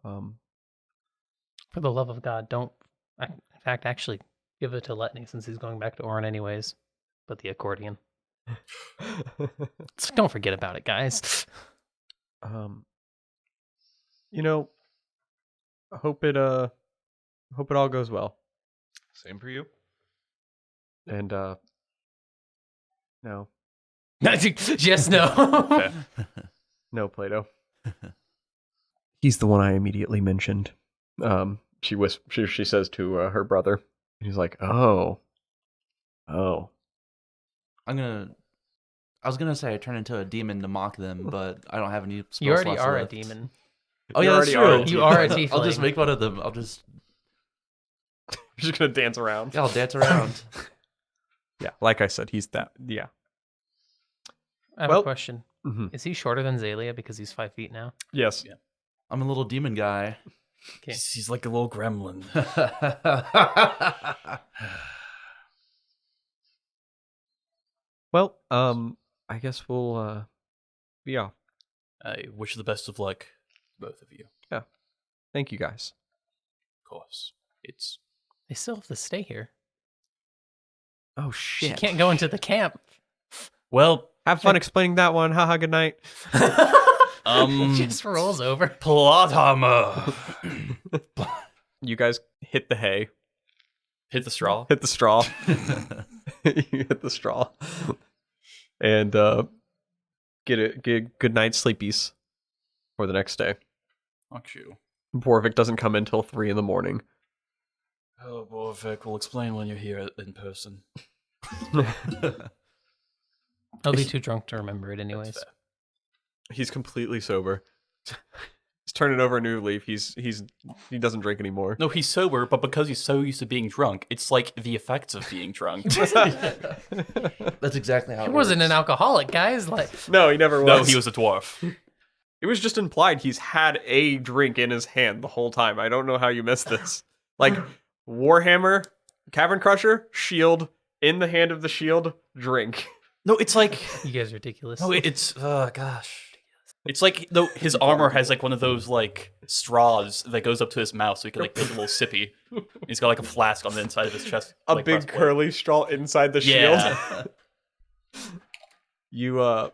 For the love of God, don't. In fact, actually, give it to Letni since he's going back to Orin anyways. But the accordion. So don't forget about it, guys. You know, I hope it all goes well. Same for you. And no. Just no. No, Plato. He's the one I immediately mentioned. She says to her brother. He's like, oh. I was gonna say I turn into a demon to mock them, but I don't have any spell You already slots are left. a demon. Oh You yeah, that's already are a true. You are a I'll tiefling. just make one of them. You're just gonna dance around. I'll dance around. Yeah, like I said, he's that. Yeah. I have Well- a question. Mhm. Is he shorter than Zalia because he's 5 feet now? Yes. Yeah. I'm a little demon guy. Okay. He's like a little gremlin. Well, I guess we'll be off. I wish the best of luck, to both of you. Thank you guys. Of course, it's They still have to stay here. Oh She shit. can't go into the camp. well. Have fun explaining that one. Haha, good night. Just rolls over. Plot armor. You guys hit the hay. Hit the straw. Hit the straw. You hit the straw. And get a good night's sleepies for the next day. Fuck you. Borvik doesn't come in till 3 a.m. AlekBoravik will explain when you're here in person. He'll be too drunk to remember it anyways. That's fair. He's completely sober. He's turning over a new leaf. He doesn't drink anymore. No, he's sober, but because he's so used to being drunk, it's like the effects of being drunk. That's exactly how He it wasn't an works. alcoholic, guys. Like, No, he never was. No, he was a dwarf. It was just implied he's had a drink in his hand the whole time. I don't know how you missed this. Like, Warhammer, Cavern Crusher, shield, in the hand of the shield, drink. No, it's like you guys are ridiculous. no, it's gosh. It's like though his armor has like one of those like straws that goes up to his mouth, so he can like take a little sippy. He's got like a flask on the inside of his chest. A like, big breastplate. curly straw inside the Yeah. shield. You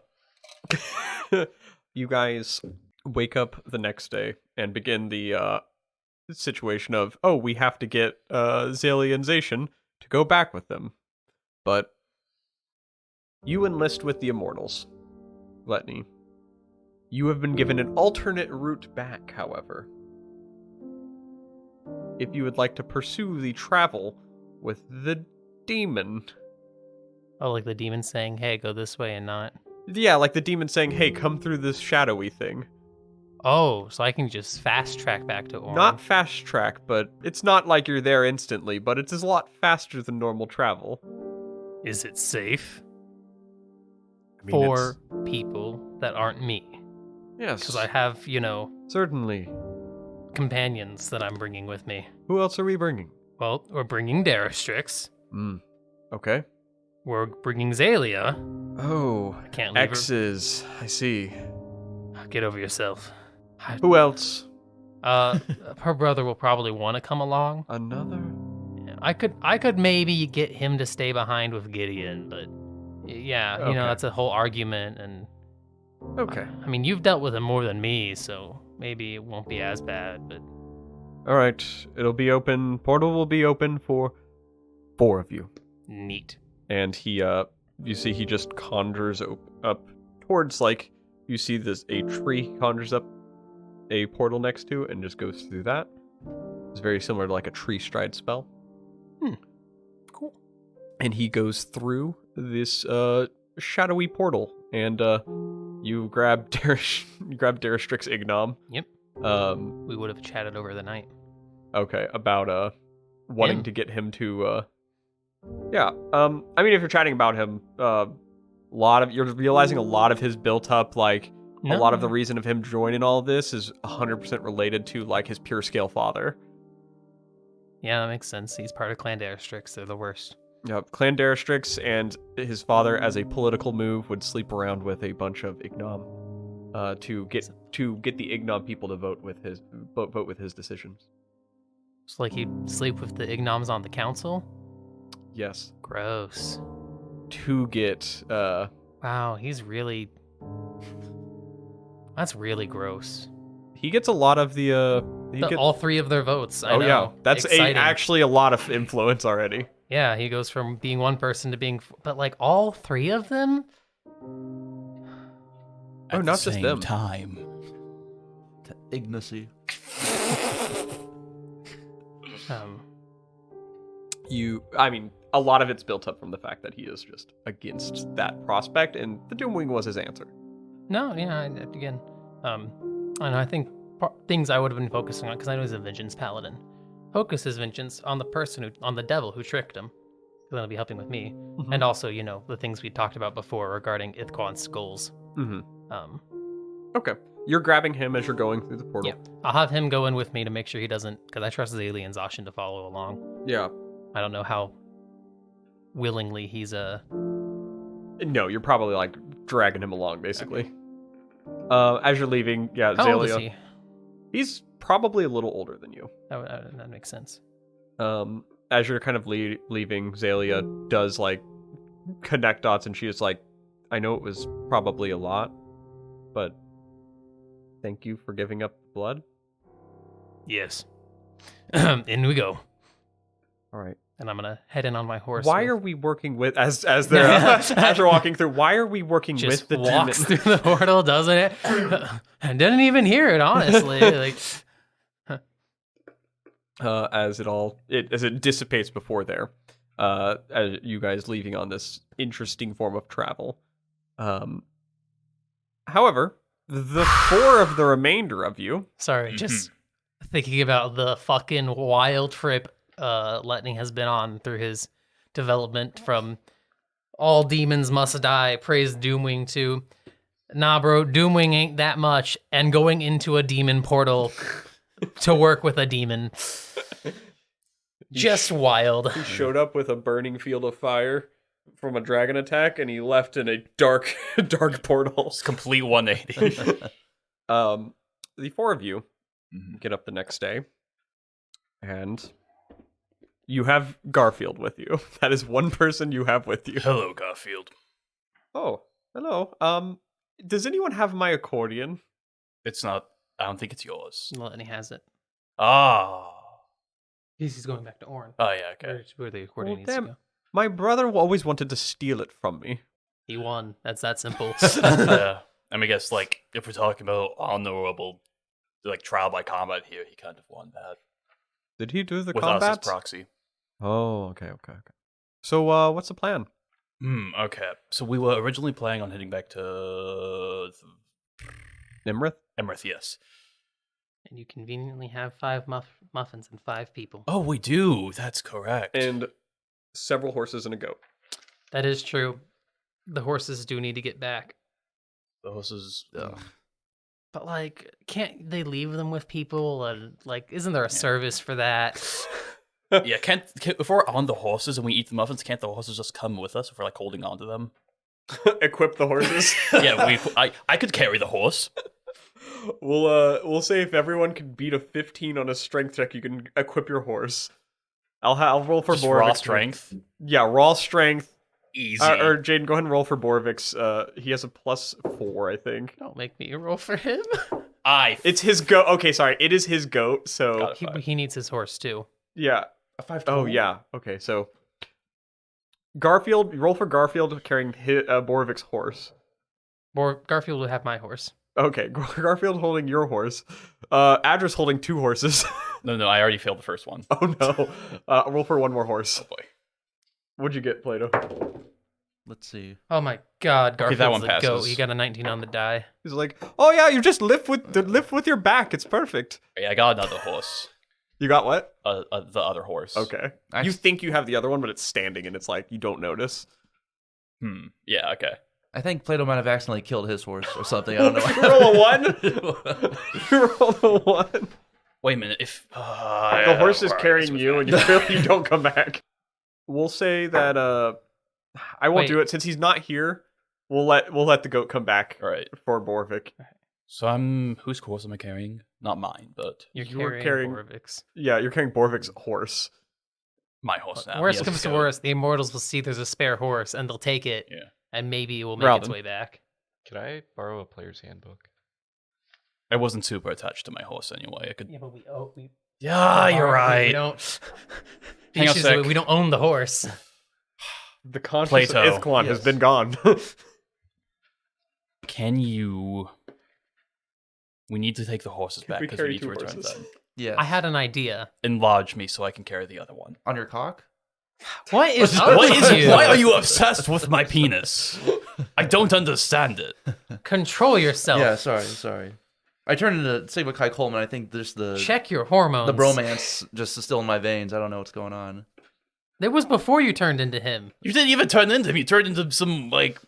you guys wake up the next day and begin the situation of, oh, we have to get Zalia and Zacian to go back with them. But you enlist with the Immortals, Letni. You have been given an alternate route back, however. If you would like to pursue the travel with the demon. Oh, like the demon saying, hey, go this way and not. Yeah, like the demon saying, hey, come through this shadowy thing. Oh, so I can just fast track back to Orin. Not fast track, but it's not like you're there instantly, but it's a lot faster than normal travel. Is it safe I mean, for people that aren't me? yes, Because I have, certainly. companions that I'm bringing with me. Who else are we bringing? Well, we're bringing Derrickson. Okay. We're bringing Zalia. Oh, I can't leave X's. I see. her. Get over yourself. Who else? Her brother will probably want to come along. Another? I could maybe get him to stay behind with Gideon, but yeah, Okay. that's a whole argument. And Okay. I mean, you've dealt with him more than me, so maybe it won't be as bad. But All right. It'll be open. Portal will be open for 4 of you. neat. And he, you see, he just conjures up towards, like, you see this, a tree conjures up a portal next to and just goes through that. It's very similar to, like, a tree stride spell. Cool. And he goes through this, shadowy portal, and, you grab Derrick's Ignom. Yep. We would have chatted over the night. Okay, about, wanting Him. to get him to, yeah. I mean, if you're chatting about him, you're realizing a lot of his built up, like, a lot of the reason of him joining all this is 100% related to, like, his pure scale father. Yeah, that makes sense. He's part of Clan Derrickson. They're the worst. Yep, Clan Derrickson and his father, as a political move, would sleep around with a bunch of Ignom, to get the Ignom people to vote with his decisions. It's like he'd sleep with the Ignoms on the council. Yes, Gross. to get Wow, that's really gross. he gets a lot of the All 3 of their votes. I oh know. yeah, that's Exciting. actually a lot of influence already. Yeah, he goes from being one person to being, but like all 3 of them. Oh, At not the just same them. time. Ignacy. I mean, a lot of it's built up from the fact that he is just against that prospect, and the Doomwing was his answer. No, yeah, again, and I think things I would have been focusing on, because I know he's a vengeance paladin. Focus his vengeance on the person on the devil who tricked him, because he'll be helping with me, and also, the things we talked about before regarding Ithquant's goals. Okay. You're grabbing him as you're going through the portal. Yeah, I'll have him go in with me to make sure he doesn't, because I trust Zalien Zashin to follow along. Yeah. I don't know how willingly he's No, you're probably like dragging him along, basically. As you're leaving, yeah, How old is Zalia. he? He's probably a little older than you. That makes sense. As you're kind of leaving, Zalia does like connect dots, and she is like, I know it was probably a lot, but thank you for giving up blood. Yes. In we go. All right. And I'm gonna head in on my horse. Why are we working with as they're as you're walking through? Why are we working just with the walks demon? through the portal, doesn't it? I didn't even hear it, honestly. Like, As it dissipates before there, as you guys leaving on this interesting form of travel. However, the four of the remainder of you, sorry, just thinking about the fucking wild trip Letni has been on through his development from all demons must die, praise Doomwing, to nah, bro, Doomwing ain't that much, and going into a demon portal to work with a demon. Just wild. he showed up with a burning field of fire from a dragon attack, and he left in a dark portal. It's complete 180. The four of you get up the next day, and you have Garfield with you. That is one person you have with you. Hello, Garfield. Oh, hello. Does anyone have my accordion? It's not. I don't think it's yours. Letni has it. Ah. He's going back to Orin. Oh yeah. Okay. Where the accordion Well, needs to damn. go. My brother always wanted to steal it from me. He won. That's that simple. Yeah. I mean, I guess like if we're talking about honorable, like trial by combat here, he kind of won that Did he do the with us combat? as proxy. Oh, okay. So, what's the plan? Okay. So we were originally planning on heading back to Nimrith? Emirath, yes. And you conveniently have 5 muffins and 5 people. Oh, we do. That's correct. And several horses and a goat. That is true. The horses do need to get back. the horses. But, like, can't they leave them with people? And, like, isn't there a service for that? Yeah, can't if we're on the horses and we eat the muffins, can't the horses just come with us if we're like holding on to them? Equip the horses. Yeah, I could carry the horse. We'll say if everyone can beat a 15 on a strength check, you can equip your horse. I'll roll for Just Boravik's raw strength. Yeah, raw strength. Easy. Or Jayden, go ahead and roll for Boravik's. He has a +4, I think. Don't make me roll for him. It's his goat. Okay, sorry, it is his goat. So Got it. He needs his horse, too. yeah. A 5. Oh yeah. Okay, so Garfield, roll for Garfield carrying Boravik's horse. Garfield would have my horse. Okay, Garfield holding your horse. Adras holding 2 horses. No, I already failed the first one. Oh no. Roll for 1 more horse. Oh boy. What'd you get, Plato? Let's see. Oh my god, Garfield's that one the goat. passes. He got a 19 on the die. He's like, oh yeah, you just lift with your back. It's perfect. Yeah, I got another horse. You got what? The other horse. Okay. I You s- think you have the other one, but it's standing, and it's like you don't notice. Yeah. Okay. I think Plato might have accidentally killed his horse or something. I don't know. You roll a 1. You roll a 1. Wait a minute. If The horse is carrying you, and you don't come back. We'll say that I won't Wait. do it since he's not here. We'll let the goat come back All right. for Boravik. So whose horse am I carrying? Not mine, but You're You were carrying carrying- Boravik's. Yeah, you're carrying Boravik's horse. my horse now. Worst Yes, comes to go. worst, the Immortals will see there's a spare horse, and they'll take it, Yeah. and maybe it will make its Ralden. way back. Can I borrow a player's handbook? I wasn't super attached to my horse anyway. I could. Yeah, but we Yeah, you're right. We don't. The Hang on a issue is that sec. we don't own the horse. The conscience Plato. of Ithquant has Yes. been gone. Can you? We need to take the horses back we because carry we need to 2 return horses? them. Yeah. I had an idea. Enlarge me so I can carry the other one. On your cock? What is up What with is? you? Why are you obsessed with my penis? I don't understand it. Control yourself. Yeah, sorry. I turned into Sigma Chi Coleman. I think just the Check your hormones. bromance just is still in my veins. I don't know what's going on. That was before you turned into him. You didn't even turn into him. You turned into some, like,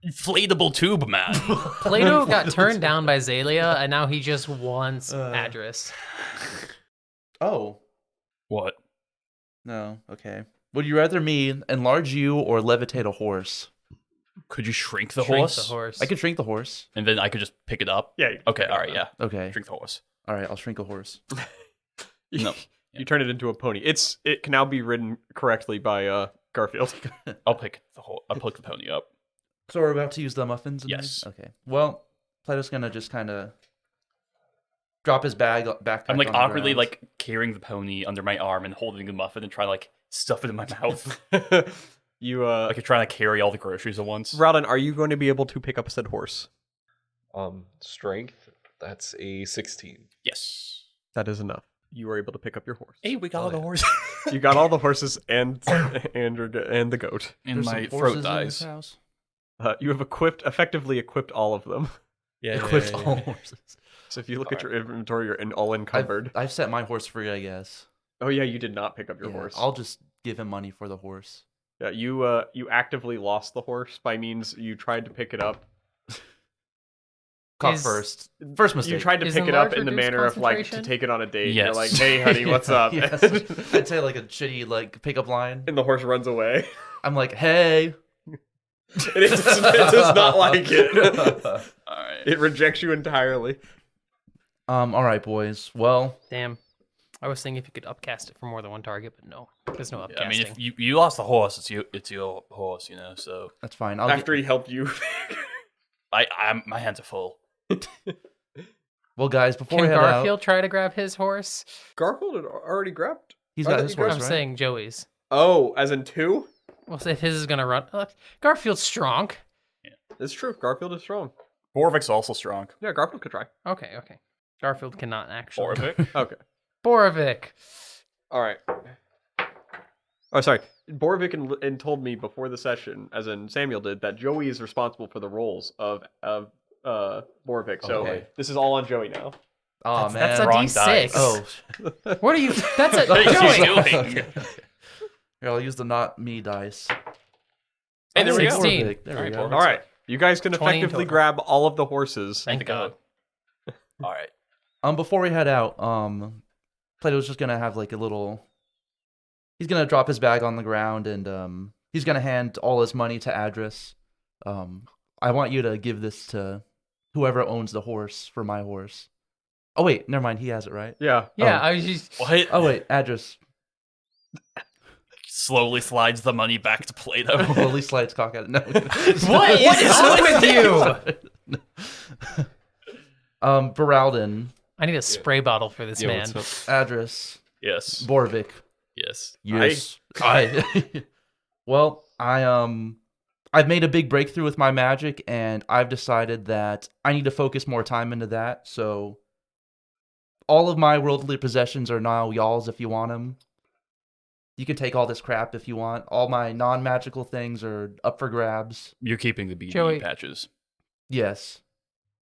inflatable tube man. Plato got turned down by Zalia, and now he just wants Adras. Oh. What? No, okay. Would you rather me enlarge you or levitate a horse? Could you shrink the Shrink horse? the horse. I could shrink the horse. And then I could just pick it up? Yeah. Okay, all right, yeah. Okay. Shrink the horse. All right, I'll shrink a horse. No. You turn it into a pony. It can now be ridden correctly by Garfield. I'll pick the pony up. So we're about to use the muffins? Yes. Okay. Well, Plato's going to just kind of drop his backpack I'm, like, on the awkwardly, ground. like, carrying the pony under my arm and holding the muffin and trying to, like, stuff it in my mouth. You Like, you're trying to carry all the groceries at once. Rowden, are you going to be able to pick up said horse? Strength, that's a 16. Yes. That is enough. You are able to pick up your horse. Hey, we got all the horse. You got all the horses and the goat. And There's my some throat horses in this dies. house. You have effectively equipped all of them. Yeah, Equipped all horses. So if you look at your inventory, you're all encumbered. I've set my horse free, I guess. Oh yeah, you did not pick up your Yeah, horse. I'll just give him money for the horse. Yeah, you actively lost the horse by means you tried to pick it up. Caught Is- first. First mistake. You tried to Is pick it up enlarge in the reduced manner of like to concentration? take it on a date. Yes. You're like, hey honey, what's up? Yes. I'd say like a shitty like pickup line. And the horse runs away. I'm like, hey. It does not like it. All right. It rejects you entirely. All right, boys. Well, Damn. I was thinking if you could upcast it for more than one target, but no. There's no upcasting. I mean, if you lost the horse, it's your horse, you know. So that's fine. After he helped you. my hands are full. Well, guys, before Can we head Garfield out, try to grab his horse? Garfield had already grabbed. he's I got thought his you horse, I'm right? saying Joey's. Oh, as in two? Well, say if his is gonna run. Garfield's strong. It's true. Garfield is strong. Boravik's also strong. Yeah, Garfield could try. Okay. Garfield cannot actually. Boravik. Okay. Boravik. All right. Oh, sorry. Boravik and told me before the session, as in Samuel did, that Joey is responsible for the roles of Boravik. So Okay. this is all on Joey now. Oh man. That's a Wrong D6. dice. Oh. What are you? That's a What are you Joey. doing? Here, I'll use the not me dice. Hey, there we go. 16. Boravik, There we Alright, go. Boravik. All right. You guys can 20 in effectively total. grab all of the horses. Thank God. All right. Before we head out, Plato's just gonna have like a little. He's gonna drop his bag on the ground and he's gonna hand all his money to Adras. I want you to give this to whoever owns the horse for my horse. Oh wait, never mind. He has it, right? Yeah. Yeah, Oh. I was just. What? Oh wait, Adras. Slowly slides the money back to Plato. Well, at least slides cock at it. No. What is up with you? Voralden, I need a spray bottle for this man. Adras, Yes. Boravik. Yes. Yes. I Well, I've made a big breakthrough with my magic and I've decided that I need to focus more time into that. So all of my worldly possessions are now y'all's if you want them. You can take all this crap if you want. All my non-magical things are up for grabs. You're keeping the BD Joey. patches. Yes.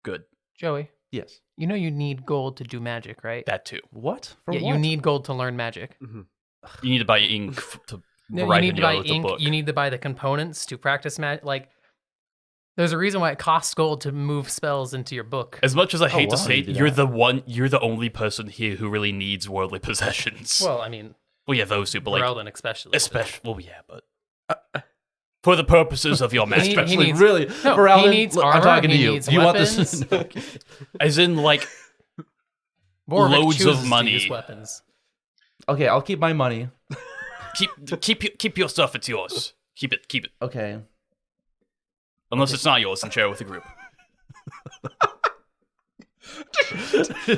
Good. Joey, Yes. you know you need gold to do magic, right? That too. What? For Yeah, what? you need gold to learn magic. You need to buy ink to No, write you need in to buy the ink. book. You need to buy the components to practice magic. Like, there's a reason why it costs gold to move spells into your book. As much as I hate to wow, say you it, do you're that. you're the only person here who really needs worldly possessions. Well, I mean, Well, yeah, those two, but like, Voralden especially. well, yeah, but for the purposes of your He magic, needs- really? No, Voralden, he needs look, I'm armor, talking to he you. needs You want weapons. this? as in like, Boravik loads of chooses to money. use weapons. Okay, I'll keep my money. keep your stuff. It's yours. Keep it. Okay. Unless it's not yours, and share it with the group.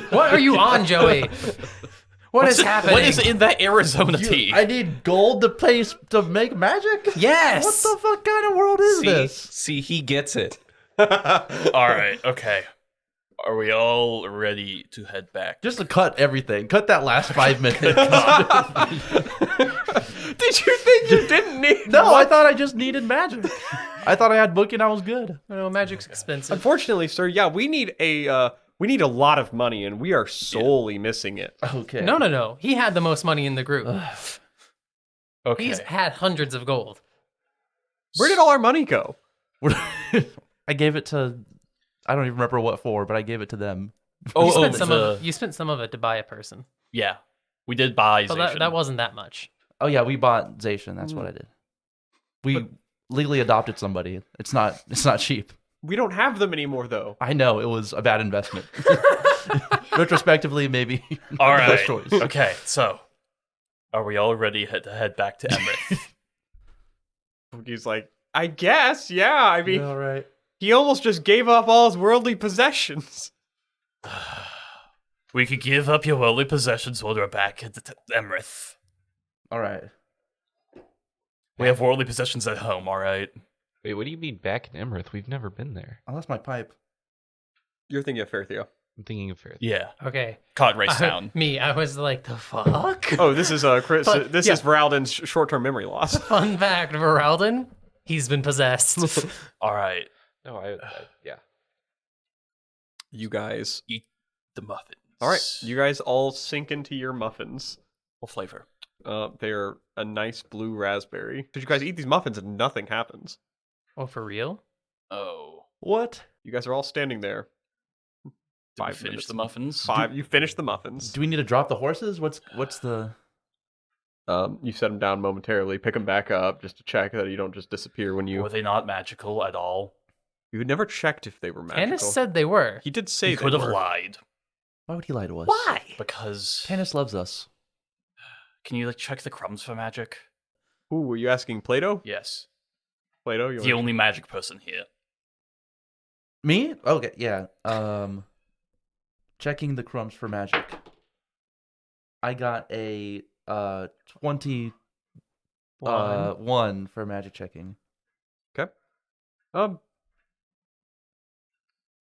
What are you on, Joey? What is happening? What is in that Arizona tea? I need gold to make magic? Yes. What the fuck kind of world is this? See, he gets it. All right, okay. Are we all ready to head back? Just to cut everything. Cut that last 5 minutes. Did you think you didn't need? No, I thought I just needed magic. I thought I had book and I was good. No, magic's expensive. Unfortunately, sir, yeah, we need a lot of money, and we are sorely missing it. Okay. No. He had the most money in the group. Okay. He's had hundreds of gold. Where did all our money go? I gave it to. I don't even remember what for, but I gave it to them. You spent some of it to buy a person. Yeah, we did buy So Zation. that wasn't that much. Oh yeah, we bought Zation. That's what I did. We legally adopted somebody. It's not cheap. We don't have them anymore, though. I know it was a bad investment. Retrospectively, maybe All not the right. best choice. Okay, so are we all ready to head back to Emmerich? He's like, I guess, yeah. I mean, All right. he almost just gave up all his worldly possessions. We could give up your worldly possessions while we're back at Emmerich. All right. We have worldly possessions at home, all right? Wait, what do you mean back in Emerith? We've never been there. I lost my pipe. You're thinking of Fairtheo. I'm thinking of Fair. Yeah. Okay. Caught race down. I was like, the fuck? Oh, this is Chris. But, this yeah. is Voralden's short-term memory loss. Fun fact, Voralden, he's been possessed. All right. No, I yeah. You guys. Eat the muffins. All right. You guys all sink into your muffins. What flavor? They're a nice blue raspberry. Because you guys eat these muffins and nothing happens. Oh, for real? Oh. What? You guys are all standing there. Did we finish the muffins? You finished the muffins. Do we need to drop the horses? What's the? You set them down momentarily, pick them back up just to check that you don't just disappear when you. Were they not magical at all? You had never checked if they were magical. Tannis said they were. He did say He they could have were. lied. Why would he lie to us? Why? Because Tannis loves us. can you check the crumbs for magic? Ooh, were you asking Plato? Yes. Plato, you The only magic person here. Me? Okay, yeah. Checking the crumbs for magic. I got a 21 for magic checking.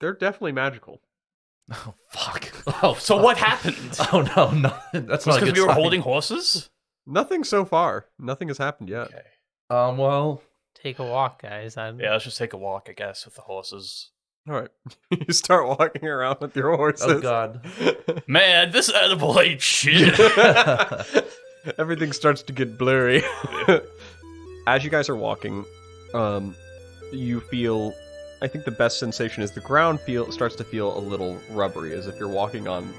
They're definitely magical. Oh fuck. Oh, so what happened? Oh no, that's not a Because good we were sign. holding horses? Nothing so far. Nothing has happened yet. Okay. Well, Take a walk, guys. Yeah, let's just take a walk, I guess, with the horses. All right. You start walking around with your horses. oh god. Man, this animal ain't shit. Everything starts to get blurry. As you guys are walking, you feel. I think the best sensation is the ground starts to feel a little rubbery, as if you're walking on.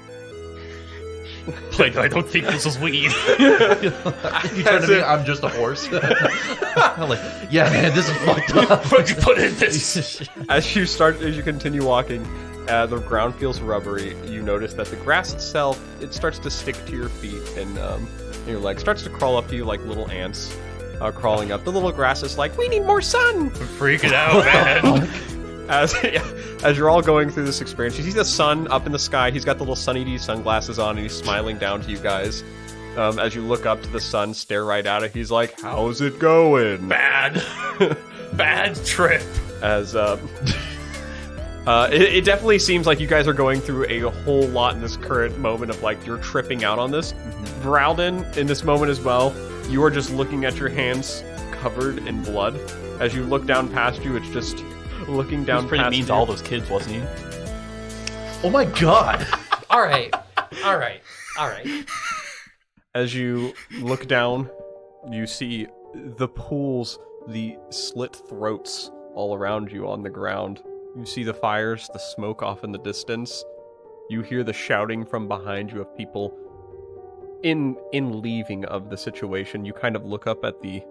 Like, I don't think this is weed. You turn to me, I'm just a horse. I'm like, yeah, man, this is fucked up. What'd you put in this? As you continue walking, the ground feels rubbery. You notice that the grass itself, it starts to stick to your feet, and your legs starts to crawl up to you like little ants crawling up. The little grass is like, we need more sun. I'm freaking out, man. As you're all going through this experience, you see the sun up in the sky. He's got the little Sunny D sunglasses on, and he's smiling down to you guys. As you look up to the sun, stare right at it, he's like, how's it going? Bad. Bad trip. As it definitely seems like you guys are going through a whole lot in this current moment of like you're tripping out on this. Voralden, in this moment as well, you are just looking at your hands covered in blood. As you look down past you, it's just looking down He was pretty past mean you. to all those kids, wasn't he? Oh my god. All right. As you look down, you see the pools, the slit throats all around you on the ground. You see the fires, the smoke off in the distance. You hear the shouting from behind you of people in leaving of the situation. You kind of look up at the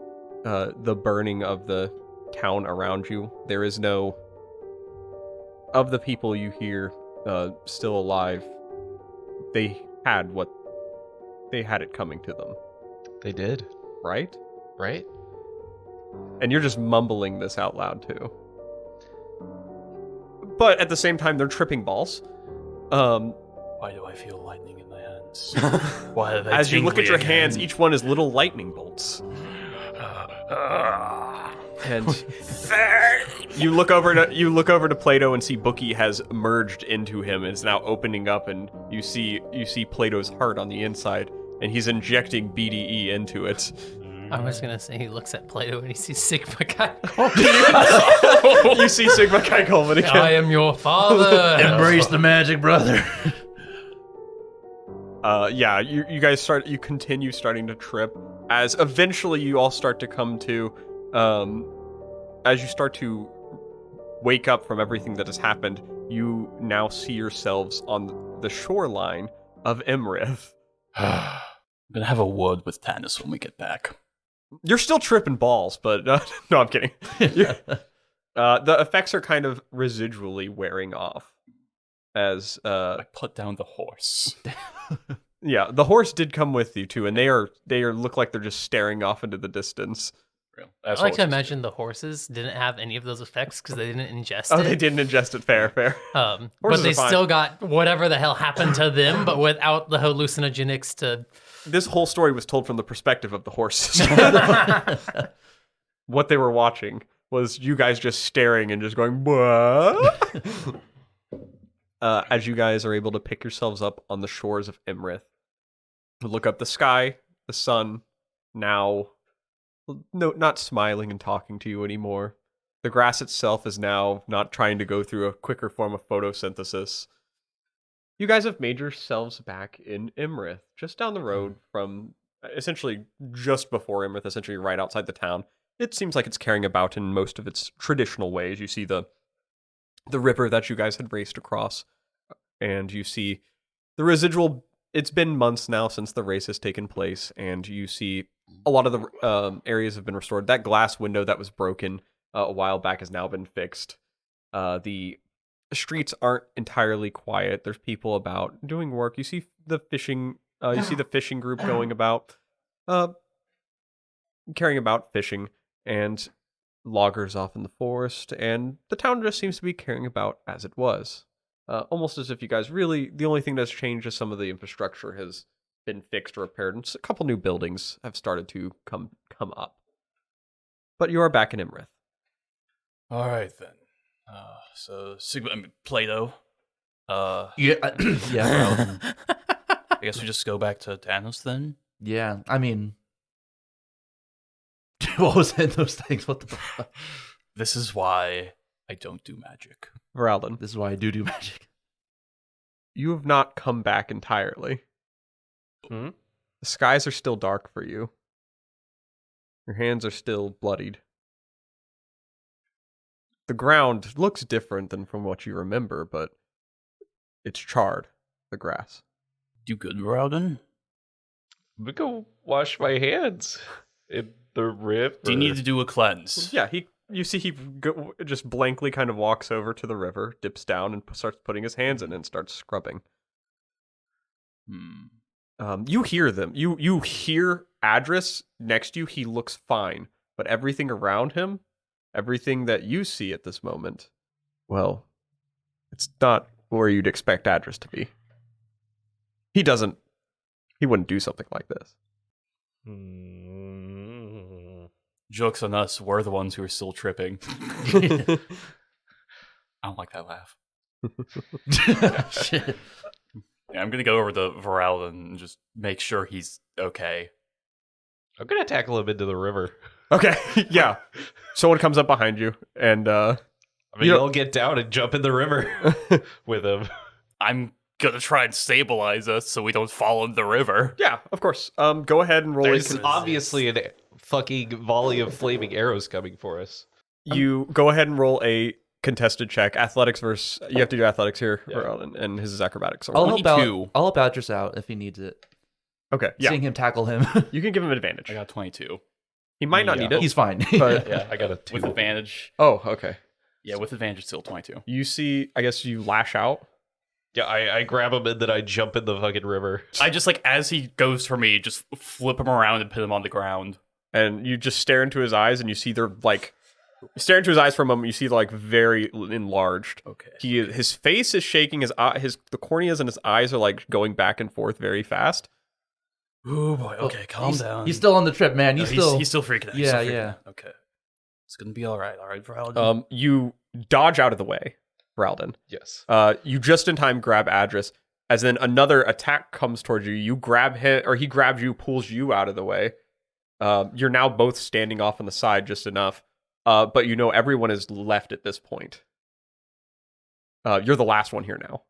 burning of the town around you. There is no of the people you hear still alive. They had it coming to them, They did, right? right? And you're just mumbling this out loud too. But at the same time, they're tripping balls. Why do I feel lightning in my hands? Why are they As you look at tingly your again? hands, each one is little lightning bolts. And you look over to Plato and see Bookie has merged into him and is now opening up, and you see Plato's heart on the inside, and he's injecting BDE into it. I was gonna say he looks at Plato and he sees Sigma Chi. You see Sigma Chi Coleman again. I am your father. Embrace the magic, brother. Yeah, you guys continue starting to trip as eventually you all start to come to, as you start to wake up from everything that has happened, you now see yourselves on the shoreline of Imrith. I'm gonna have a word with Tannis when we get back. You're still tripping balls, but no, I'm kidding. The effects are kind of residually wearing off as I put down the horse. yeah, the horse did come with you too, and they look like they're just staring off into the distance. Real. I As like to horses imagine the horses didn't have any of those effects because they didn't ingest Oh, it. they didn't ingest it. Fair. But Horses they are fine. still got whatever the hell happened to them, but without the hallucinogenics to. This whole story was told from the perspective of the horses. What they were watching was you guys just staring and just going, what? As you guys are able to pick yourselves up on the shores of Imrith, look up the sky, the sun, now not smiling and talking to you anymore. The grass itself is now not trying to go through a quicker form of photosynthesis. You guys have made yourselves back in Imrith, just down the road from, essentially just before Imrith, essentially right outside the town. It seems like it's carrying about in most of its traditional ways. You see the river that you guys had raced across, and you see the residual. It's been months now since the race has taken place, and you see a lot of the areas have been restored. That glass window that was broken a while back has now been fixed. The streets aren't entirely quiet. There's people about doing work. You see the fishing. You see the fishing group going about, caring about fishing, and loggers off in the forest. And the town just seems to be caring about as it was. Almost as if you guys really, the only thing that's changed is some of the infrastructure has been fixed or repaired, and a couple new buildings have started to come up. But you are back in Imrith. All right then. So Plato. Yeah. Yeah. I guess we just go back to Tanos then. Yeah. I mean, what was in those things? What the fuck? This is why I don't do magic. Voralden, This is why I do magic. you have not come back entirely. Hmm? The skies are still dark for you. Your hands are still bloodied. The ground looks different than from what you remember, but it's charred, the grass. Do good, Voralden? I'm gonna go wash my hands in the river. Do you need to do a cleanse? Yeah, you see he just blankly kind of walks over to the river, dips down, and starts putting his hands in and starts scrubbing. You hear them. You hear Adras next to you. He looks fine, but everything around him, everything that you see at this moment, well, it's not where you'd expect Adras to be. He wouldn't do something like this. Joke's on us. We're the ones who are still tripping. I don't like that laugh. Shit. Yeah, I'm gonna go over to Voralden and just make sure he's okay. I'm gonna tackle him into the river. Okay, yeah. Someone comes up behind you, and I mean, You don't- you'll get down and jump in the river with him. I'm gonna try and stabilize us so we don't fall in the river. yeah, of course. Go ahead and roll. There's obviously a fucking volley of flaming arrows coming for us. You go ahead and roll a contested check. Athletics versus. You have to do athletics here, Yeah. Voralden, and his is acrobatics. So I'll roll. help out. 22. I'll help Adras out if he needs it. Okay, yeah. Seeing him tackle him, You can give him advantage. I got 22. He might not Yeah. need it. he's fine. But- Yeah, I got a 2. with advantage. Oh, okay. Yeah, with advantage, still 22. You see, I guess you lash out. Yeah, I grab him and then I jump in the fucking river. I just as he goes for me, just flip him around and put him on the ground. And you just stare into his eyes, and you see they're like, stare into his eyes for a moment. You see like very enlarged. Okay. His face is shaking. The corneas in his eyes are like going back and forth very fast. Oh boy. Okay, calm he's, down. He's still on the trip, man. No, He's still. he's still freaking out. He's Yeah, still freaking yeah. out. Okay. It's gonna be all right. All right, Voralden. You dodge out of the way, Voralden. Yes. You just in time grab Adras, as then another attack comes towards you. You grab him, or he grabs you, pulls you out of the way. You're now both standing off on the side just enough, but you know everyone is left at this point. You're the last one here now,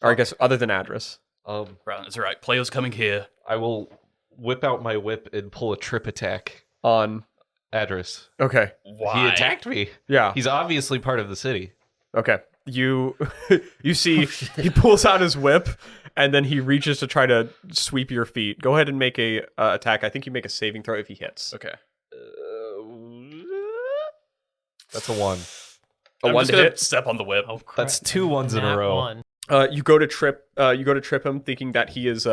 or I guess other than Adras. Voralden, it's all right. Plato's coming here. I will whip out my whip and pull a trip attack On. Adras. Okay. He attacked me. Yeah. He's obviously part of the city. Okay. You see he pulls out his whip and then he reaches to try to sweep your feet. Go ahead and make a attack. I think you make a saving throw if he hits. Okay. That's a 1. I'm one just to gonna hit? step on the whip. That's 2 ones in a Nat row. 1. You go to trip him thinking that he is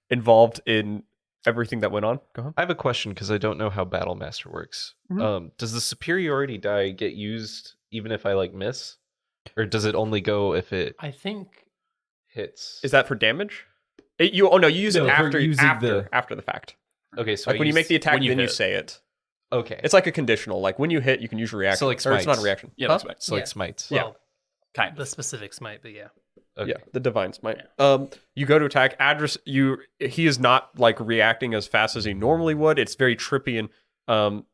involved in everything that went on. Go on. I have a question because I don't know how Battle Master works. Does the superiority die get used even if I like miss? Or does it only go if it I think hits? Is that for damage? You use No, it for after using after the fact. Okay, so Like when you make the attack, when you then you hit. say it. Okay. It's like a conditional. Like when you hit, you can use your reaction. So like or it's not a smites. reaction. Yeah, Huh? that's right. It's like Yeah. smites. well, Kind of. the specifics might, but yeah. Okay. Yeah, the divine smite. You go to attack. He is not like reacting as fast as he normally would. It's very trippy and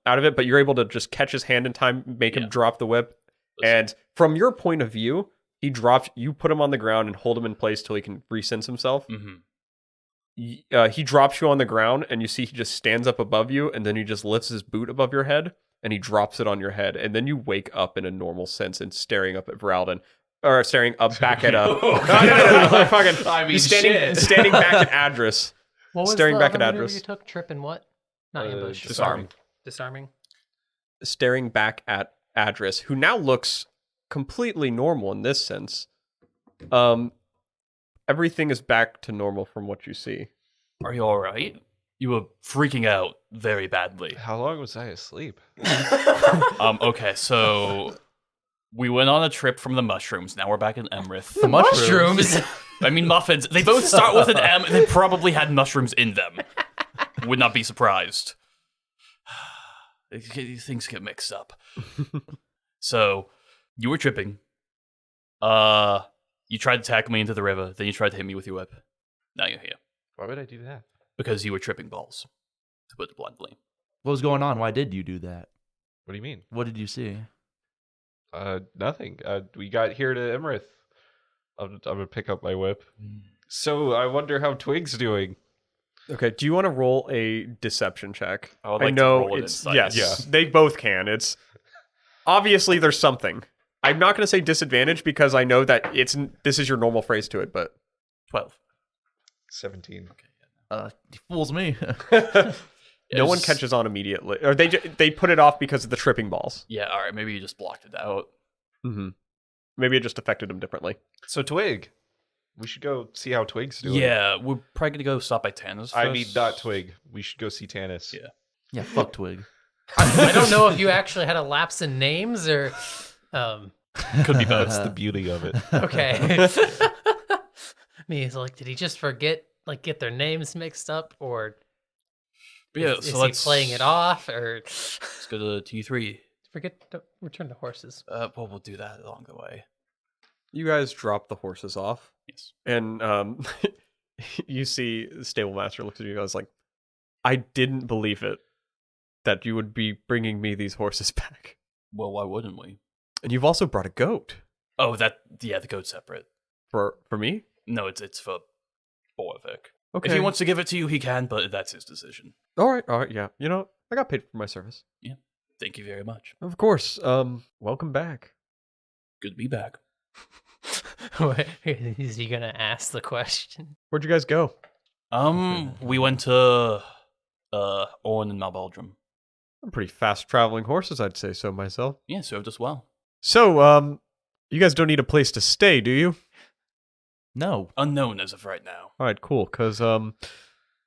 out of it, but you're able to just catch his hand in time, make him drop the whip. And from your point of view, you put him on the ground and hold him in place till he can resense himself. Mm-hmm. He drops you on the ground and you see he just stands up above you and then he just lifts his boot above your head and he drops it on your head. And then you wake up in a normal sense and staring up at Voralden. Or staring up back at no, fucking. I mean, he's standing back at Adras. What was Staring the back other at maneuver Adras. you took? Trip and what? Not ambush. Disarm. Disarming. Staring back at Adras, who now looks completely normal in this sense. Everything is back to normal from what you see. Are you all right? You were freaking out very badly. How long was I asleep? Okay, so we went on a trip from the mushrooms. Now we're back in Emrith. The mushrooms. I mean, muffins. They both start with an M. They probably had mushrooms in them. Would not be surprised. Things get mixed up. So, you were tripping. You tried to tackle me into the river. Then you tried to hit me with your whip. Now you're here. Why would I do that? Because you were tripping balls, to put it bluntly. What was going on? Why did you do that? What do you mean? What did you see? Nothing. We got here to Emrith. I'm gonna pick up my whip. So I wonder how Twig's doing. Okay, do you want to roll a deception check? I would like to know roll an it's insight. yes, Yeah. they both can. It's obviously there's something. I'm not going to say disadvantage because I know that this is your normal phrase to it, but 12. 17. He fools me. no one catches on immediately, or they put it off because of the tripping balls. Yeah, all right. Maybe you just blocked it out. Mm-hmm. Maybe it just affected them differently. So Twig, we should go see how Twig's doing. Yeah, we're probably gonna go stop by Tanner's first. I mean, not Twig. We should go see Tanis. Yeah. Yeah, fuck Twig. I don't know if you actually had a lapse in names or. Could be both. That's the beauty of it. Okay. I mean, it's like, did he just forget, like, get their names mixed up, or But yeah, is so he let's playing it off, or Let's go to T3. forget to return to horses? Well, we'll do that along the way. You guys drop the horses off, Yes. and you see the stable master looks at you guys like, I didn't believe it that you would be bringing me these horses back. Well, why wouldn't we? And you've also brought a goat Oh, the goat's separate. for me. No, it's for Boravik. Okay. If he wants to give it to you, he can, but that's his decision. all right, yeah. You know, I got paid for my service. Thank you very much. Of course. Welcome back. Good to be back. Is he gonna ask the question? Where'd you guys go? We went to Orn and Malbaldrum. Pretty fast traveling horses, I'd say so myself. Yeah, served us well. So, you guys don't need a place to stay, do you? No. Unknown as of right now. All right, cool. Because,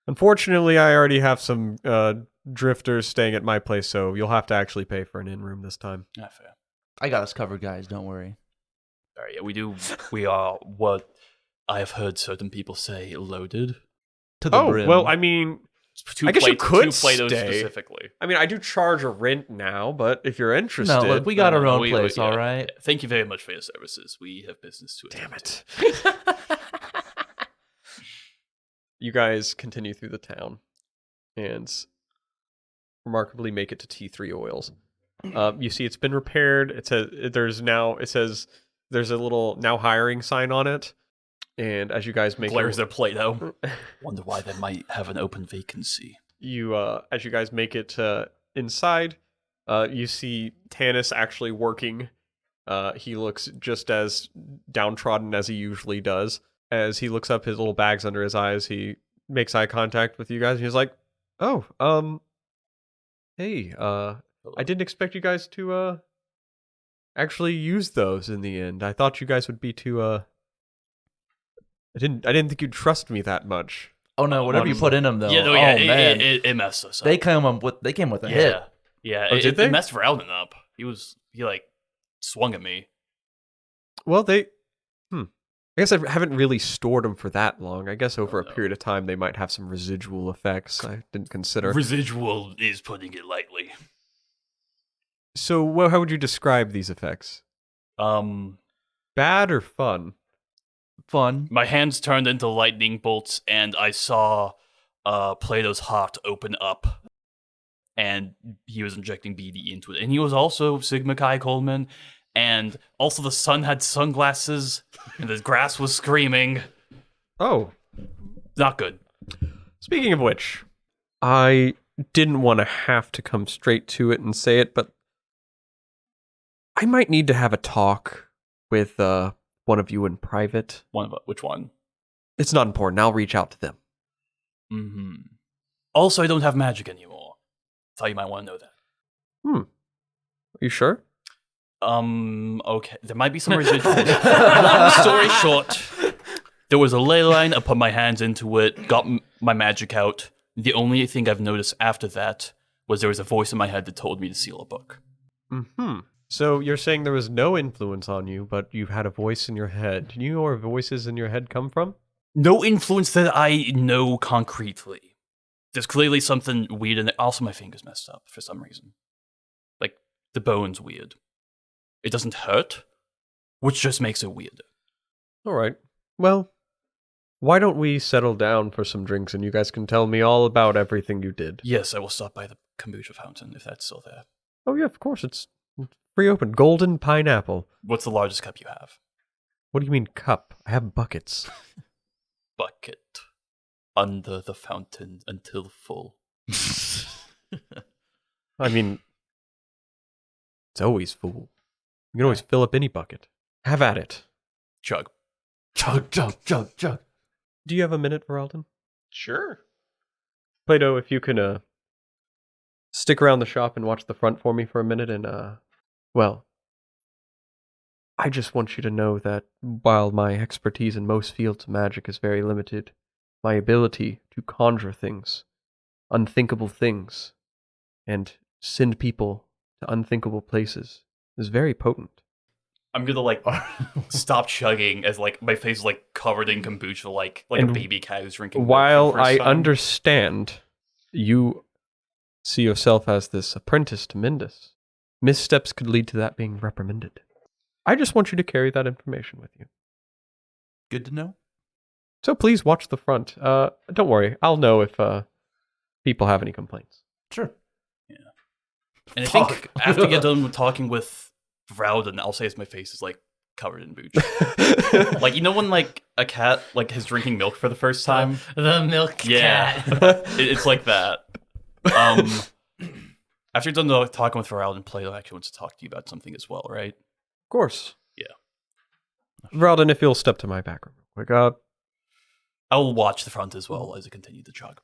unfortunately, I already have some drifters staying at my place, so you'll have to actually pay for an inn room this time. Yeah, fair. I got us covered, guys. Don't worry. All right, yeah, we do. We are what I have heard certain people say loaded. To the Oh, brim. well, I mean, Two I guess you could two Platos stay. specifically. I do charge a rent now, but if you're interested, no, look, we got our own We- place, yeah, all right? yeah. Thank you very much for your services. We have business to attend damn to. it. You guys continue through the town and remarkably make it to T3 Oils. You see it's been repaired. It says there's a little now hiring sign on it. And as you guys make Glares at Plato. Wonder why they might have an open vacancy. you as you guys make it inside, you see Tanis actually working. He looks just as downtrodden as he usually does. As he looks up, his little bags under his eyes, he makes eye contact with you guys, and he's like, "Oh, hey, I didn't expect you guys to actually use those in the end. I thought you guys would be too I didn't think you'd trust me that much." Oh no, whatever you put in them though. Yeah, no, oh yeah, man, it messed us up. they came with a hit. Yeah, Oh, did they? it messed Voralden up. He like swung at me. Well, I guess I haven't really stored them for that long. I guess over a period of time they might have some residual effects I didn't consider. Residual is putting it lightly. So, how would you describe these effects? Bad or fun? Fun. My hands turned into lightning bolts, and I saw Plato's heart open up, and he was injecting BD into it. And he was also Sigma Chi Coleman, and also the sun had sunglasses, and the grass was screaming. Oh. Not good. Speaking of which, I didn't want to have to come straight to it and say it, but I might need to have a talk with one of you in private. Which one? It's not important. I'll reach out to them. Mm-hmm. Also, I don't have magic anymore. Thought you might want to know that. Are you sure? Okay. There might be some residual. Long story short, there was a ley line. I put my hands into it, got my magic out. The only thing I've noticed after that was there was a voice in my head that told me to seal a book. Mm-hmm. So you're saying there was no influence on you, but you've had a voice in your head. Do you know where voices in your head come from? No influence that I know concretely. There's clearly something weird in it. Also, my finger's messed up for some reason. Like, the bone's weird. It doesn't hurt, which just makes it weird. All right. Well, why don't we settle down for some drinks and you guys can tell me all about everything you did? Yes, I will stop by the kombucha fountain if that's still there. Oh, yeah, of course. It's free open. Golden pineapple. What's the largest cup you have? What do you mean cup? I have buckets. Bucket. Under the fountain until full. I mean, it's always full. You can always fill up any bucket. Have at it. Chug. Chug, chug, chug, chug. Do you have a minute, Voralden? Sure. Plato, if you can stick around the shop and watch the front for me for a minute and, well, I just want you to know that while my expertise in most fields of magic is very limited, my ability to conjure things, unthinkable things, and send people to unthinkable places is very potent. I'm gonna stop chugging as my face is covered in kombucha like And a baby cat who's drinking milk While for the I first time. understand you see yourself as this apprentice to Mindus, missteps could lead to that being reprimanded. I just want you to carry that information with you. Good to know. So please watch the front. Don't worry, I'll know if people have any complaints. Sure. And I think after you get done with talking with Voralden, I'll say my face is covered in booch. When a cat is drinking milk for the first time. The milk cat. It's like that. After you're done talking with Voralden, Plato actually wants to talk to you about something as well, right? Of course. Yeah. Voralden, if you'll step to my back room. I will watch the front as well as I continue to chug.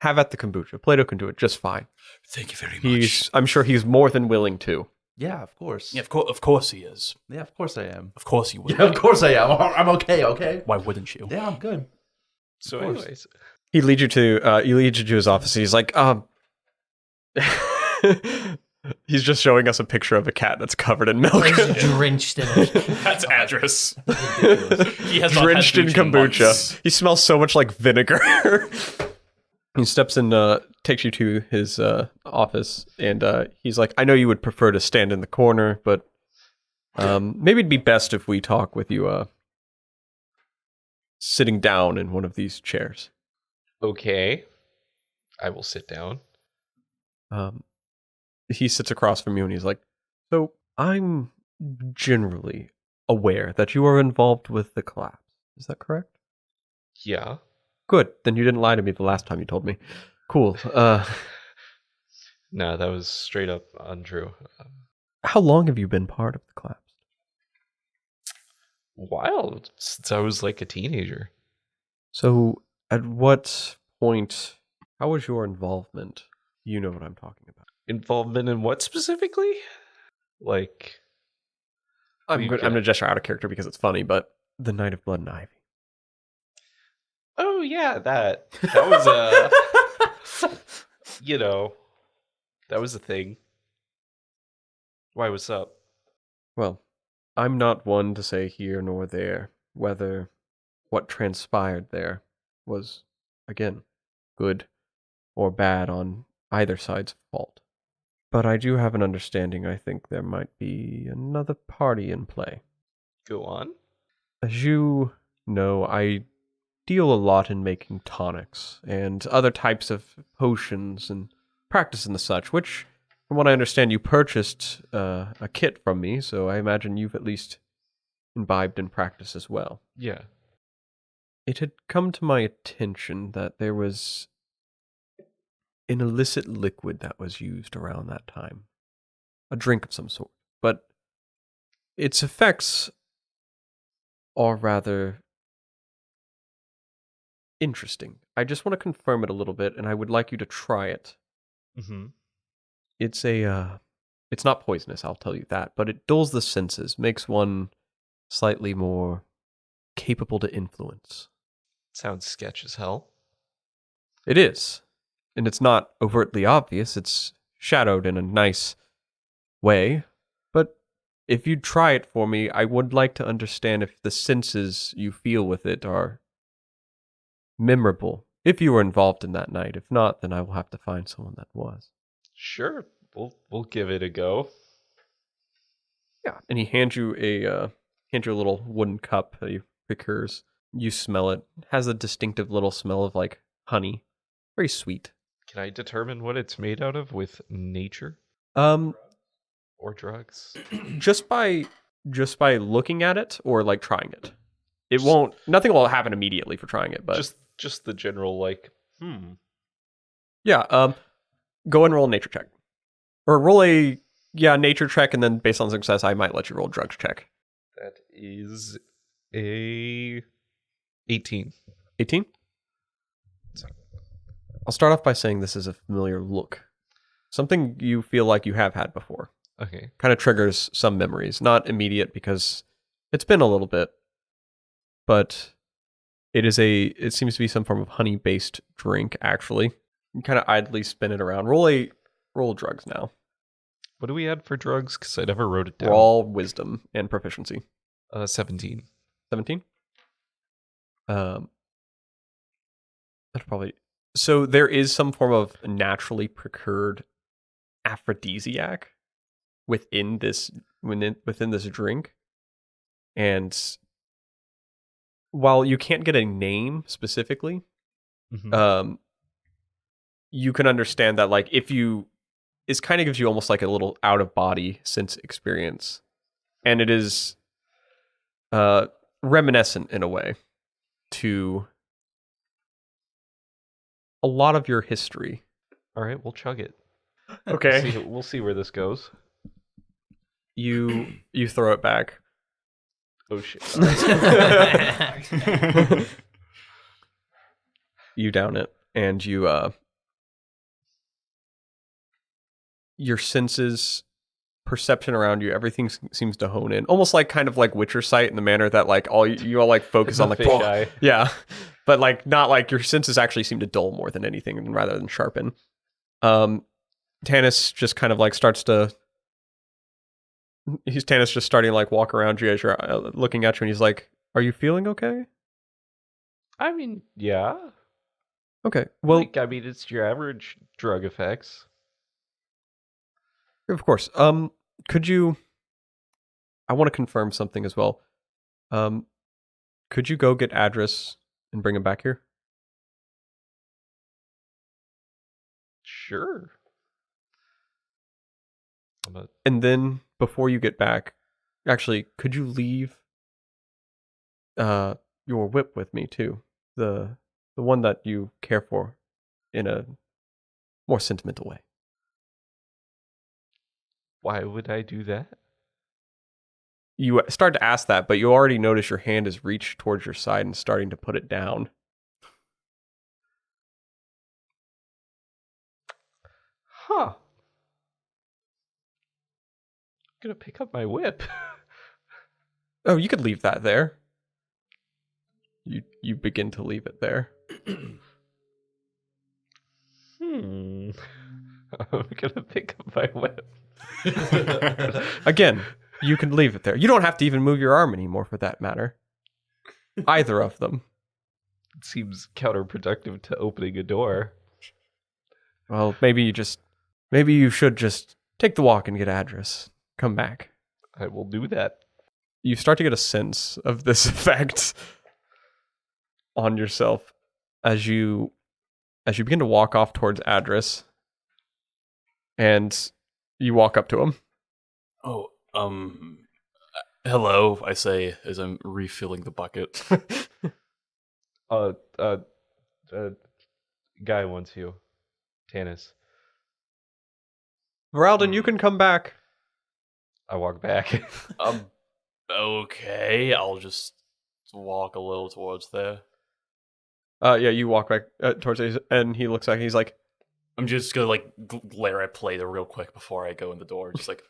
Have at the kombucha. Plato can do it just fine. Thank you very much. I'm sure he's more than willing to. Yeah, of course. Yeah, of course he is. Yeah, of course I am. Of course he would. Yeah, of course I am. I'm okay. Okay. Why wouldn't you? Yeah, I'm good. So, Of course. anyways, He leads you to his office. He's like, he's just showing us a picture of a cat that's covered in milk. He's drenched in it. That's Adras. He has Drenched in not had booch kombucha. months. He smells so much like vinegar. He steps in, takes you to his office, and he's like, I know you would prefer to stand in the corner, but maybe it'd be best if we talk with you sitting down in one of these chairs. okay. I will sit down. He sits across from you, and he's like, so I'm generally aware that you are involved with the collapse. Is that correct? Yeah. Good. Then you didn't lie to me the last time you told me. Cool. No, that was straight up untrue. How long have you been part of the collapse? While since I was like a teenager. So, at what point, how was your involvement? You know what I'm talking about. Involvement in what specifically? Like, I'm you going get- to gesture out of character because it's funny, but the Night of Blood and Ivy. oh yeah, that was you know, that was a thing. Why, what's up? Well, I'm not one to say here nor there whether what transpired there was, again, good or bad on either side's fault. But I do have an understanding I think there might be another party in play. Go on. As you know, I deal a lot in making tonics and other types of potions and practice and the such, which, from what I understand, you purchased a kit from me, so I imagine you've at least imbibed in practice as well. Yeah. It had come to my attention that there was an illicit liquid that was used around that time. A drink of some sort. But its effects are rather interesting. I just want to confirm it a little bit, and I would like you to try it. Mm-hmm. It's not poisonous, I'll tell you that, but it dulls the senses, makes one slightly more capable to influence. Sounds sketch as hell. It is. And it's not overtly obvious, it's shadowed in a nice way. But if you'd try it for me, I would like to understand if the senses you feel with it are memorable. If you were involved in that night. If not, then I will have to find someone that was. Sure, we'll give it a go. Yeah. And he hands you a little wooden cup that he procures. You smell it. It has a distinctive little smell of like honey. Very sweet. Can I determine what it's made out of with nature or drugs? just by looking at it or like trying it. It won't. Nothing will happen immediately for trying it, but Just the general like. yeah. Go and roll a nature check, or roll a nature check, and then based on success, I might let you roll a drugs check. That is a 18. 18. I'll start off by saying this is a familiar look, something you feel like you have had before. Okay. Kind of triggers some memories, not immediate because it's been a little bit, but it seems to be some form of honey-based drink, actually. You kind of idly spin it around. Roll drugs now. What do we add for drugs? Because I never wrote it down. Roll wisdom and proficiency. 17. 17? That's probably... So there is some form of naturally procured aphrodisiac within this drink. And while you can't get a name specifically, Mhm. You can understand that like it kind of gives you almost like a little out of body sense experience, and it is reminiscent in a way to a lot of your history. All right, we'll chug it. Okay. We'll see where this goes. You throw it back. Oh shit. You down it, and your senses, perception around you, everything seems to hone in, almost like kind of like Witcher sight in the manner that like you all like focus on like fish eye. yeah, but like not like your senses actually seem to dull more than anything rather than sharpen. Tanis just kind of like Tanis just starting to like walk around you as you're looking at you, and he's like, "Are you feeling okay?" I mean, yeah. Okay, well, It's your average drug effects. of course. Could you? I want to confirm something as well. Could you go get Adras and bring him back here? Sure. And then before you get back, actually, could you leave your whip with me too. The one that you care for in a more sentimental way. Why would I do that? You start to ask that, but you already notice your hand is reached towards your side and starting to put it down. Huh. I'm gonna pick up my whip. Oh, you could leave that there. You begin to leave it there. I'm gonna pick up my whip. Again, you can leave it there. You don't have to even move your arm anymore for that matter. Either of them. It seems counterproductive to opening a door. Well, maybe you should just take the walk and get Adras. Come back. I will do that. You start to get a sense of this effect on yourself as you begin to walk off towards Adras, and you walk up to him. Oh, hello, I say as I'm refilling the bucket. Guy wants you. Tanis. Voralden, you can come back. I walk back. Okay, I'll just walk a little towards there. Yeah, you walk back towards it, and he looks back, and he's like, I'm just gonna glare at Plato real quick before I go in the door. Just like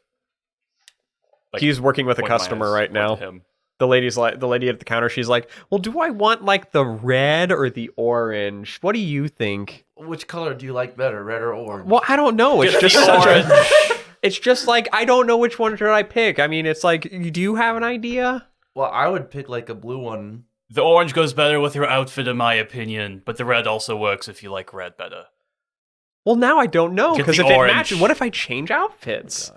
he's working with a point my customer eyes right now. towards him. The lady at the counter, she's like, well, do I want like the red or the orange? What do you think? Which color do you like better, red or orange? Well, I don't know. It's Get just the such orange. it's just like, I don't know which one should I pick. I mean, it's like, do you have an idea? Well, I would pick like a blue one. The orange goes better with your outfit, in my opinion, but the red also works if you like red better. Well, now I don't know, Get because the if orange. it matches, what if I change outfits?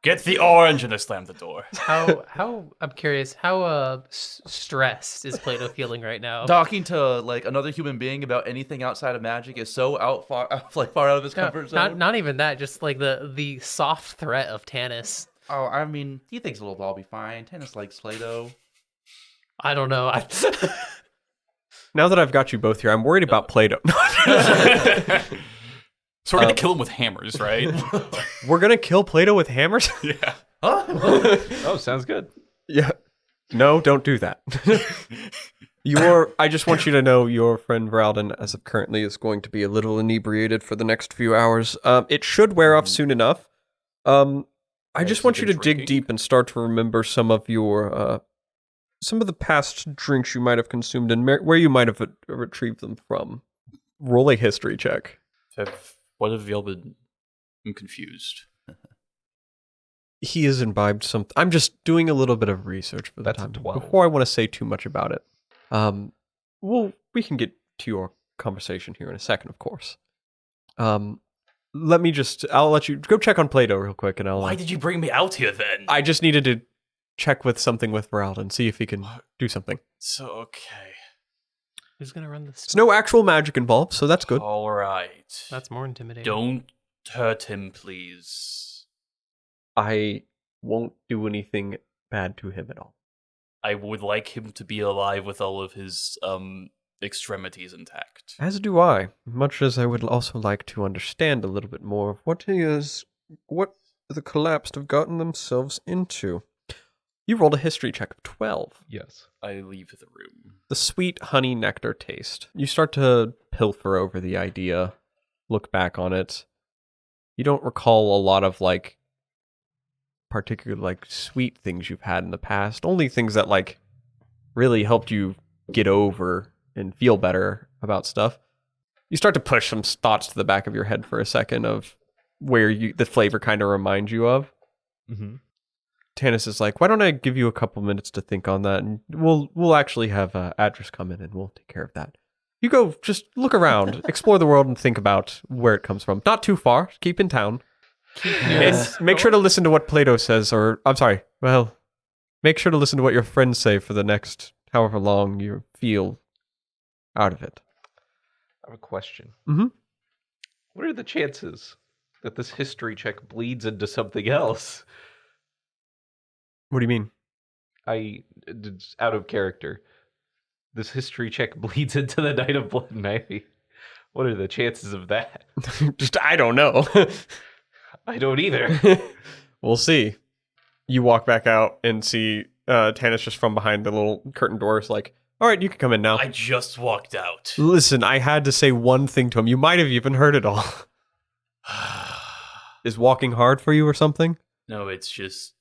Get the orange, and I slam the door. How I'm curious, how stressed is Plato feeling right now? Talking to like another human being about anything outside of magic is so far out of his No, comfort zone. not even that, just like the soft threat of Tanis. Oh, I mean, he thinks it'll all be fine. Tennis likes Play-Doh. I don't know. Now that I've got you both here, I'm worried about Play-Doh. So we're gonna kill him with hammers, right? We're gonna kill Play-Doh with hammers? Yeah. Oh, sounds good. Yeah. No, don't do that. I just want you to know your friend Voralden, as of currently, is going to be a little inebriated for the next few hours. It should wear off soon enough. I just want you to dig deep and start to remember some of your, some of the past drinks you might have consumed and where you might have retrieved them from. Roll a history check. What have y'all been? I'm confused. He has imbibed something. I'm just doing a little bit of research for the That's a time 12. before I want to say too much about it. Well, we can get to your conversation here in a second, of course. I'll let you go check on Plato real quick, and Why did you bring me out here then? I just needed to check with something with Voralden, see if he can do something. So okay. Who's gonna run this? There's no actual magic involved, so that's good. All right. That's more intimidating. Don't hurt him, please. I won't do anything bad to him at all. I would like him to be alive with all of his extremities intact. As do I, much as I would also like to understand a little bit more of what the collapsed have gotten themselves into. You rolled a history check of 12. Yes. I leave the room. The sweet honey nectar taste. You start to pilfer over the idea, look back on it. You don't recall a lot of particular sweet things you've had in the past. Only things that really helped you get over and feel better about stuff. You start to push some thoughts to the back of your head for a second of where the flavor kind of reminds you of. Mm-hmm. Tanis is like, why don't I give you a couple minutes to think on that, and we'll actually have Adras come in and we'll take care of that. You go, just look around, explore the world, and think about where it comes from. Not too far. Keep in town. And make sure to listen to what Plato says, make sure to listen to what your friends say for the next however long you feel out of it. I have a question. Mm-hmm. What are the chances that this history check bleeds into something else? What do you mean? out of character. This history check bleeds into the Knight of Blood and Ivy. What are the chances of that? Just, I don't know. I don't either. We'll see. You walk back out and see Tannis just from behind the little curtain doors like, all right, you can come in now. I just walked out. Listen, I had to say one thing to him. You might have even heard it all. Is walking hard for you or something? No, it's just,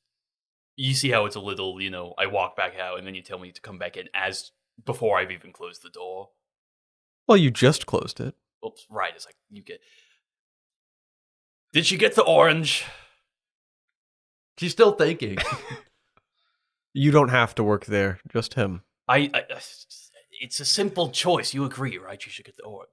you see how it's a little, I walk back out and then you tell me to come back in as before I've even closed the door. Well, you just closed it. Oops, right, it's like, Did she get the orange? She's still thinking. You don't have to work there, just him. It's a simple choice. You agree, right? She should get the orange.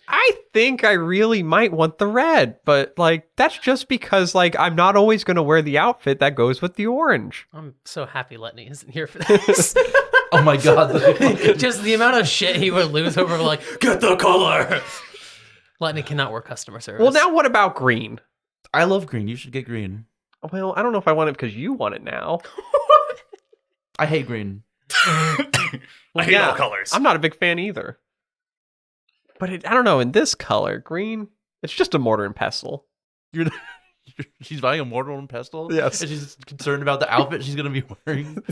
I think I really might want the red, but that's just because I'm not always going to wear the outfit that goes with the orange. I'm so happy Letni isn't here for this. Oh my god. Just the amount of shit he would lose over Get the color! Letni cannot work customer service. Well, now what about green? I love green. You should get green. Well, I don't know if I want it because you want it now. I hate green. I hate all colors. I'm not a big fan either. But I don't know, in this color, green, it's just a mortar and pestle. She's buying a mortar and pestle? Yes. And she's concerned about the outfit she's going to be wearing?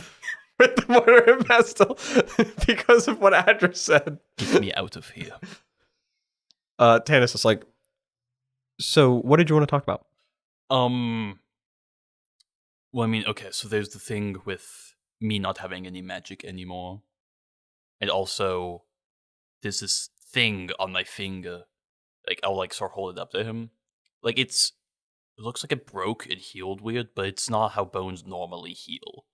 With the mortar and pestle because of what Adras said. Get me out of here. Tannis is like, so what did you want to talk about? Well, I mean, okay, so there's the thing with me not having any magic anymore. And also, there's this thing on my finger. I'll sort of hold it up to him. It looks like it broke, it healed weird, but it's not how bones normally heal.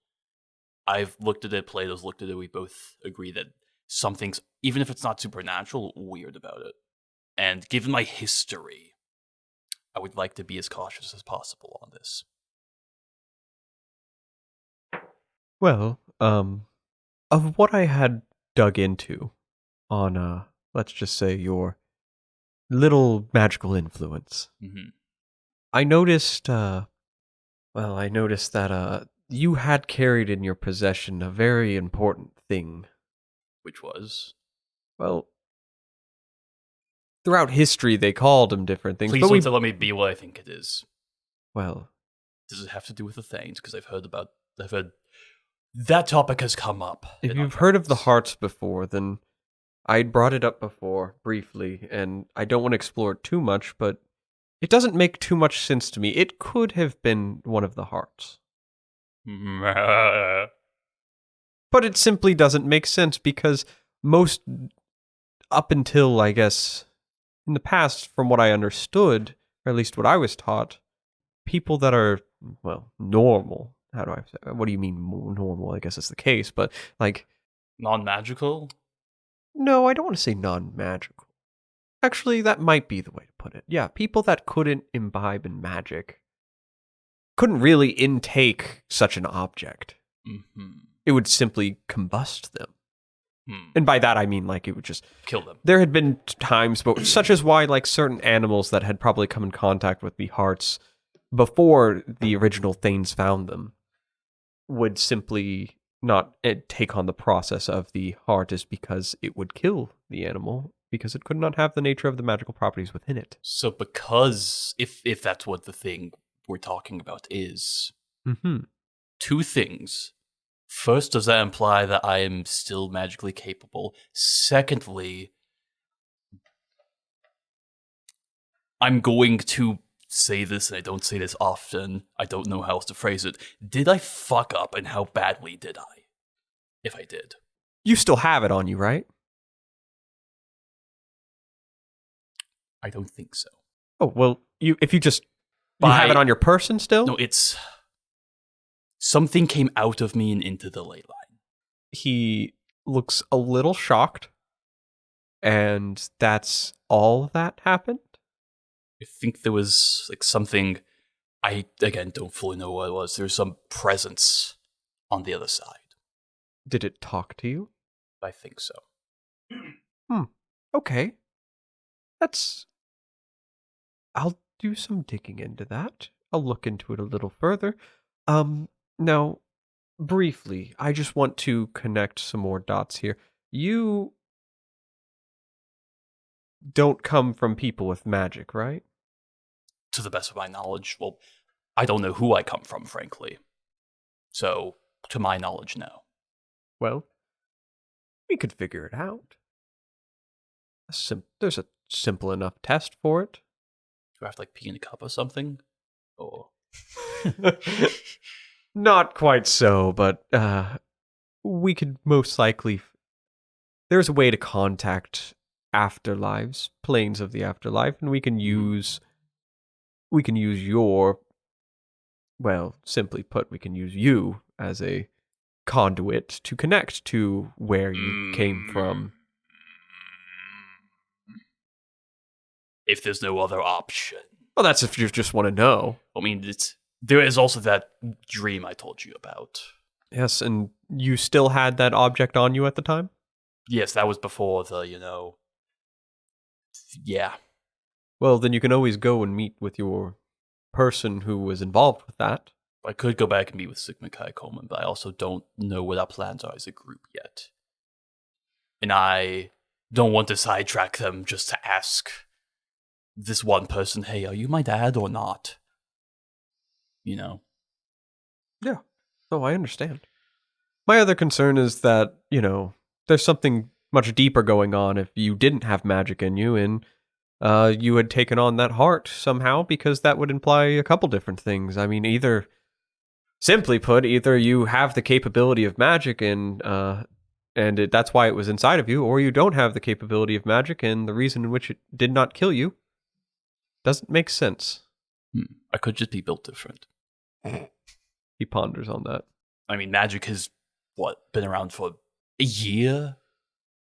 I've looked at it, Plato's looked at it, we both agree that something's, even if it's not supernatural, weird about it. And given my history, I would like to be as cautious as possible on this. Well, of what I had dug into on, let's just say, your little magical influence, I noticed, that you had carried in your possession a very important thing. Which was? Well, throughout history, they called them different things. Please but don't let me be what I think it is. Well, does it have to do with the Thanes? Because I've heard that topic has come up. If you've heard of the hearts before, then I'd brought it up before, briefly, and I don't want to explore it too much, but it doesn't make too much sense to me. It could have been one of the hearts. But it simply doesn't make sense because most, up until, I guess, in the past, from what I understood, or at least what I was taught, people that are, normal. How do I say? What do you mean normal? I guess it's the case, but non-magical? No, I don't want to say non-magical. Actually, that might be the way to put it. Yeah, people that couldn't imbibe in magic couldn't really intake such an object. Mm-hmm. It would simply combust them. And by that, I mean, it would just kill them. There had been times, but such as why, certain animals that had probably come in contact with the hearts before the original Thanes found them would simply not take on the process of the heart is because it would kill the animal because it could not have the nature of the magical properties within it. So because, if that's what the thing we're talking about is, two things. First, does that imply that I am still magically capable? Secondly, I'm going to say this, and I don't say this often. I don't know how else to phrase it. Did I fuck up, and how badly did I? If I did. You still have it on you, right? I don't think so. Oh, well, you have it on your person still? No, it's... Something came out of me and into the ley line. He looks a little shocked, and that's all that happened? I think there was something, I again don't fully know what it was. There's some presence on the other side. Did it talk to you? I think so. Okay. I'll do some digging into that. I'll look into it a little further. Now, briefly, I just want to connect some more dots here. You don't come from people with magic, right? To the best of my knowledge, well, I don't know who I come from, frankly. So, to my knowledge, no. Well, we could figure it out. There's a simple enough test for it. Do I have to, like, pee in a cup or something? Or... Not quite so, but we could most likely... There's a way to contact afterlives, planes of the afterlife, and we can use your... Well, simply put, we can use you as a conduit to connect to where you came from. If there's no other option. Well, that's if you just want to know. I mean, there is also that dream I told you about. Yes, and you still had that object on you at the time? Yes, that was before the, Yeah. Well, then you can always go and meet with your person who was involved with that. I could go back and meet with Sigma Chi Coleman, but I also don't know what our plans are as a group yet. And I don't want to sidetrack them just to ask this one person, hey, are you my dad or not? Yeah. Oh, I understand. My other concern is that, there's something much deeper going on if you didn't have magic in you and you had taken on that heart somehow, because that would imply a couple different things. I mean, simply put, either you have the capability of magic and that's why it was inside of you, or you don't have the capability of magic and the reason in which it did not kill you doesn't make sense. I could just be built different. He ponders on that. I mean, magic has, been around for a year?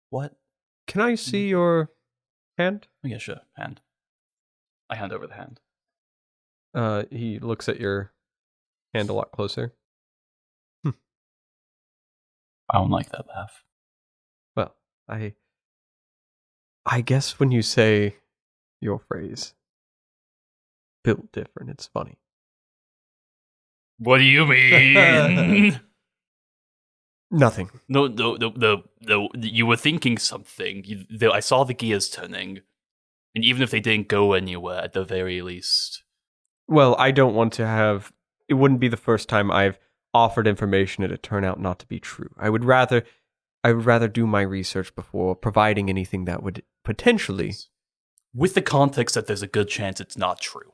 What? Can I see your hand? Yeah, sure. Hand. I hand over the hand. He looks at your hand a lot closer. I don't like that laugh. Well, I guess when you say your phrase, built different, it's funny. What do you mean? Nothing. No, you were thinking something. I saw the gears turning. And even if they didn't go anywhere, at the very least. Well, I don't want to have... It wouldn't be the first time I've offered information and it turned out not to be true. I would rather do my research before providing anything that would potentially... With the context that there's a good chance it's not true.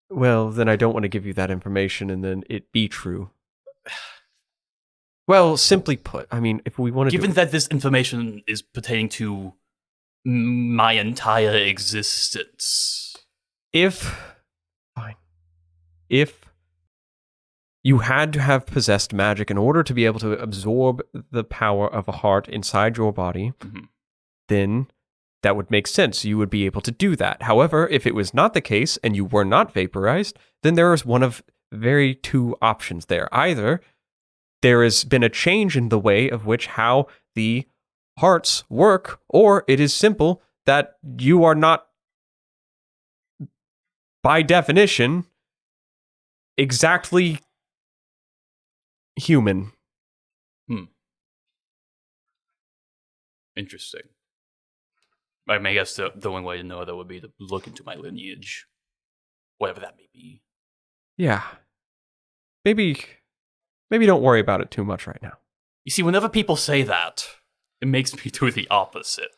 Well, then I don't want to give you that information and then it be true. Well, simply put, I mean, if we want to... Given that this information is pertaining to my entire existence... Fine. If you had to have possessed magic in order to be able to absorb the power of a heart inside your body, then that would make sense. You would be able to do that. However, if it was not the case and you were not vaporized, then there is one of two options there. Either there has been a change in the way of which how the hearts work, or it is simple that you are not, by definition, exactly human. Interesting. I mean, I guess the only way to know that would be to look into my lineage. Whatever that may be. Yeah. Maybe don't worry about it too much right now. You see, whenever people say that, it makes me do the opposite.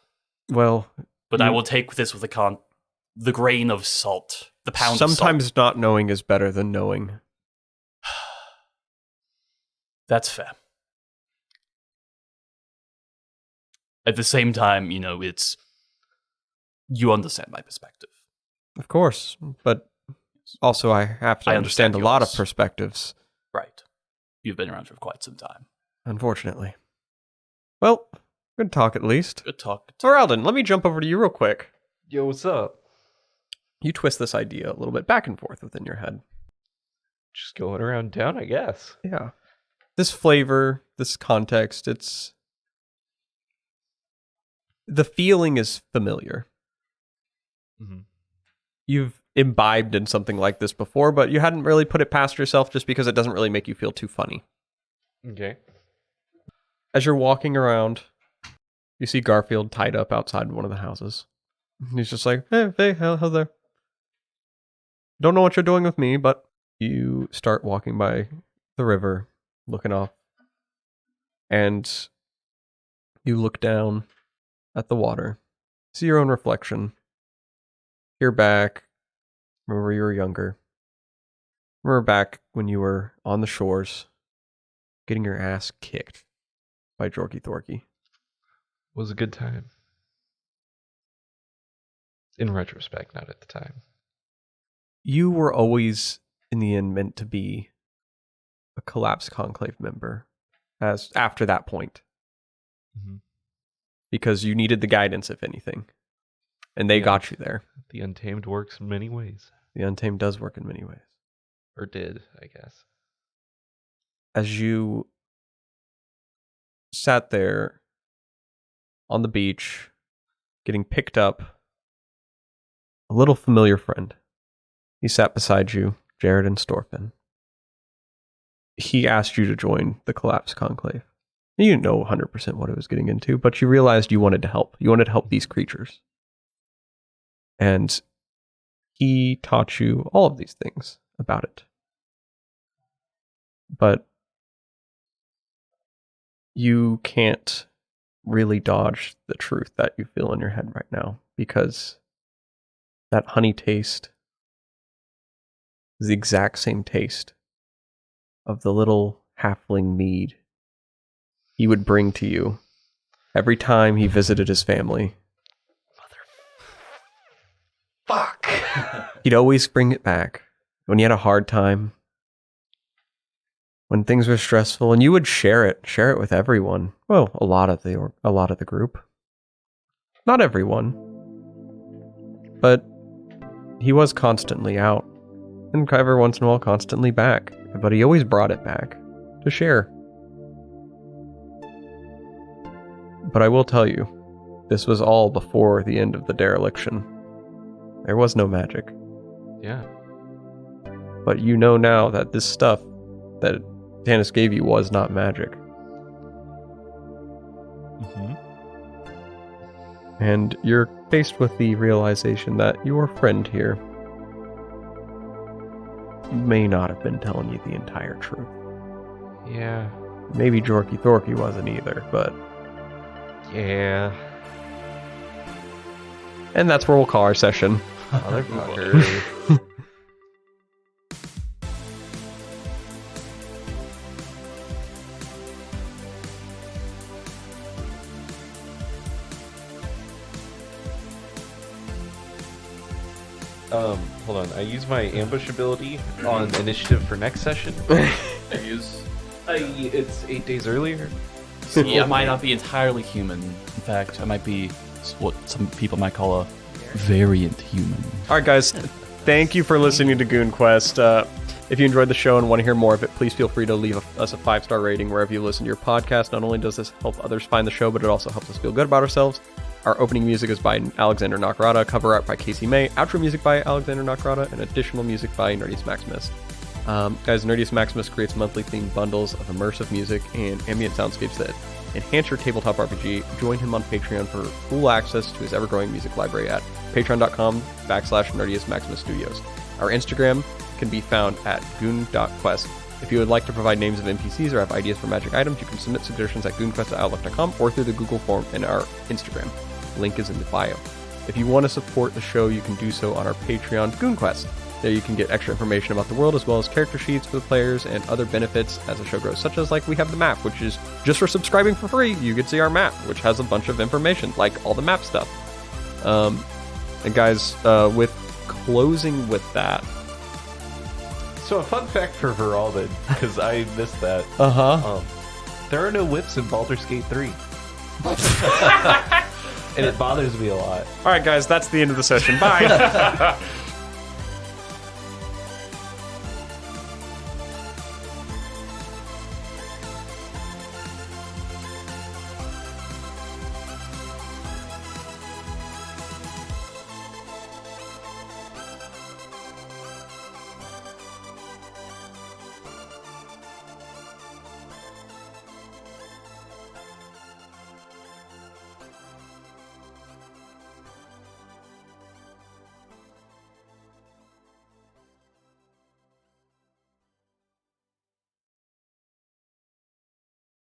Well... But I will take this with the grain of salt. The pound of salt. Sometimes not knowing is better than knowing. That's fair. At the same time, it's... You understand my perspective. Of course, but also I have to understand a lot of perspectives. Right. You've been around for quite some time. Unfortunately. Well, good talk at least. Good talk. Voralden, let me jump over to you real quick. Yo, what's up? You twist this idea a little bit back and forth within your head. Just going around town, I guess. Yeah. This flavor, this context, the feeling is familiar. Mm-hmm. You've imbibed in something like this before, but you hadn't really put it past yourself just because it doesn't really make you feel too funny. Okay. As you're walking around, you see Garfield tied up outside one of the houses. He's just like, hey, how's there? Don't know what you're doing with me, but you start walking by the river, looking off, and you look down at the water, see your own reflection, hear back, remember you were younger, remember back when you were on the shores, getting your ass kicked by Jorky Thorky. Was a good time. In retrospect, not at the time. You were always, in the end, meant to be a Collapse Conclave member as after that point. Mm-hmm. Because you needed the guidance, if anything. And they got you there. The Untamed works in many ways. The Untamed does work in many ways. Or did, I guess. As you sat there on the beach, getting picked up, a little familiar friend. He sat beside you, Jayden Storfin. He asked you to join the Collapse Conclave. You didn't know 100% what it was getting into, but you realized you wanted to help. You wanted to help these creatures. And he taught you all of these things about it. But you can't really dodge the truth that you feel in your head right now, because that honey taste is the exact same taste of the little halfling mead he would bring to you every time he visited his family. Fuck! He'd always bring it back when he had a hard time, when things were stressful, and you would share it with everyone. Well, a lot of the group. Not everyone. But he was constantly out, and every once in a while constantly back. But he always brought it back to share. But I will tell you, this was all before the end of the dereliction. There was no magic. Yeah. But you know now that this stuff that Tanis gave you was not magic. Mm-hmm. And you're faced with the realization that your friend here may not have been telling you the entire truth. Yeah. Maybe Jorky Thorky wasn't either, but... Yeah. And that's where we'll call our session. Motherfucker. Hold on. I use my ambush ability on initiative for next session. It's 8 days earlier. See, I might not be entirely human. In fact, I might be what some people might call a variant human. Alright guys, thank you for listening to Goon Quest. If you enjoyed the show and want to hear more of it, please feel free to leave us a 5-star rating wherever you listen to your podcast. Not only does this help others find the show, but it also helps us feel good about ourselves. Our opening music is by Alexander Nakarada, cover art by Casey May, outro music by Alexander Nakarada, and additional music by Nerdiest Maximus. Guys, Nerdiest Maximus creates monthly themed bundles of immersive music and ambient soundscapes that enhance your tabletop RPG. Join him on Patreon for full access to his ever-growing music library at patreon.com/Nerdiest Maximus Studios. Our Instagram can be found at goon.quest. If you would like to provide names of NPCs or have ideas for magic items, you can submit suggestions at goonquest@outlook.com or through the Google form in our Instagram. Link is in the bio. If you want to support the show, you can do so on our Patreon, GoonQuest. There you can get extra information about the world, as well as character sheets for the players and other benefits as the show grows, such as we have the map, which is just for subscribing for free. You can see our map, which has a bunch of information, like all the map stuff. And guys, with closing with that. So a fun fact for Voralden, because I missed that. There are no whips in Baldur's Gate 3. And it bothers me a lot. All right, guys, that's the end of the session. Bye.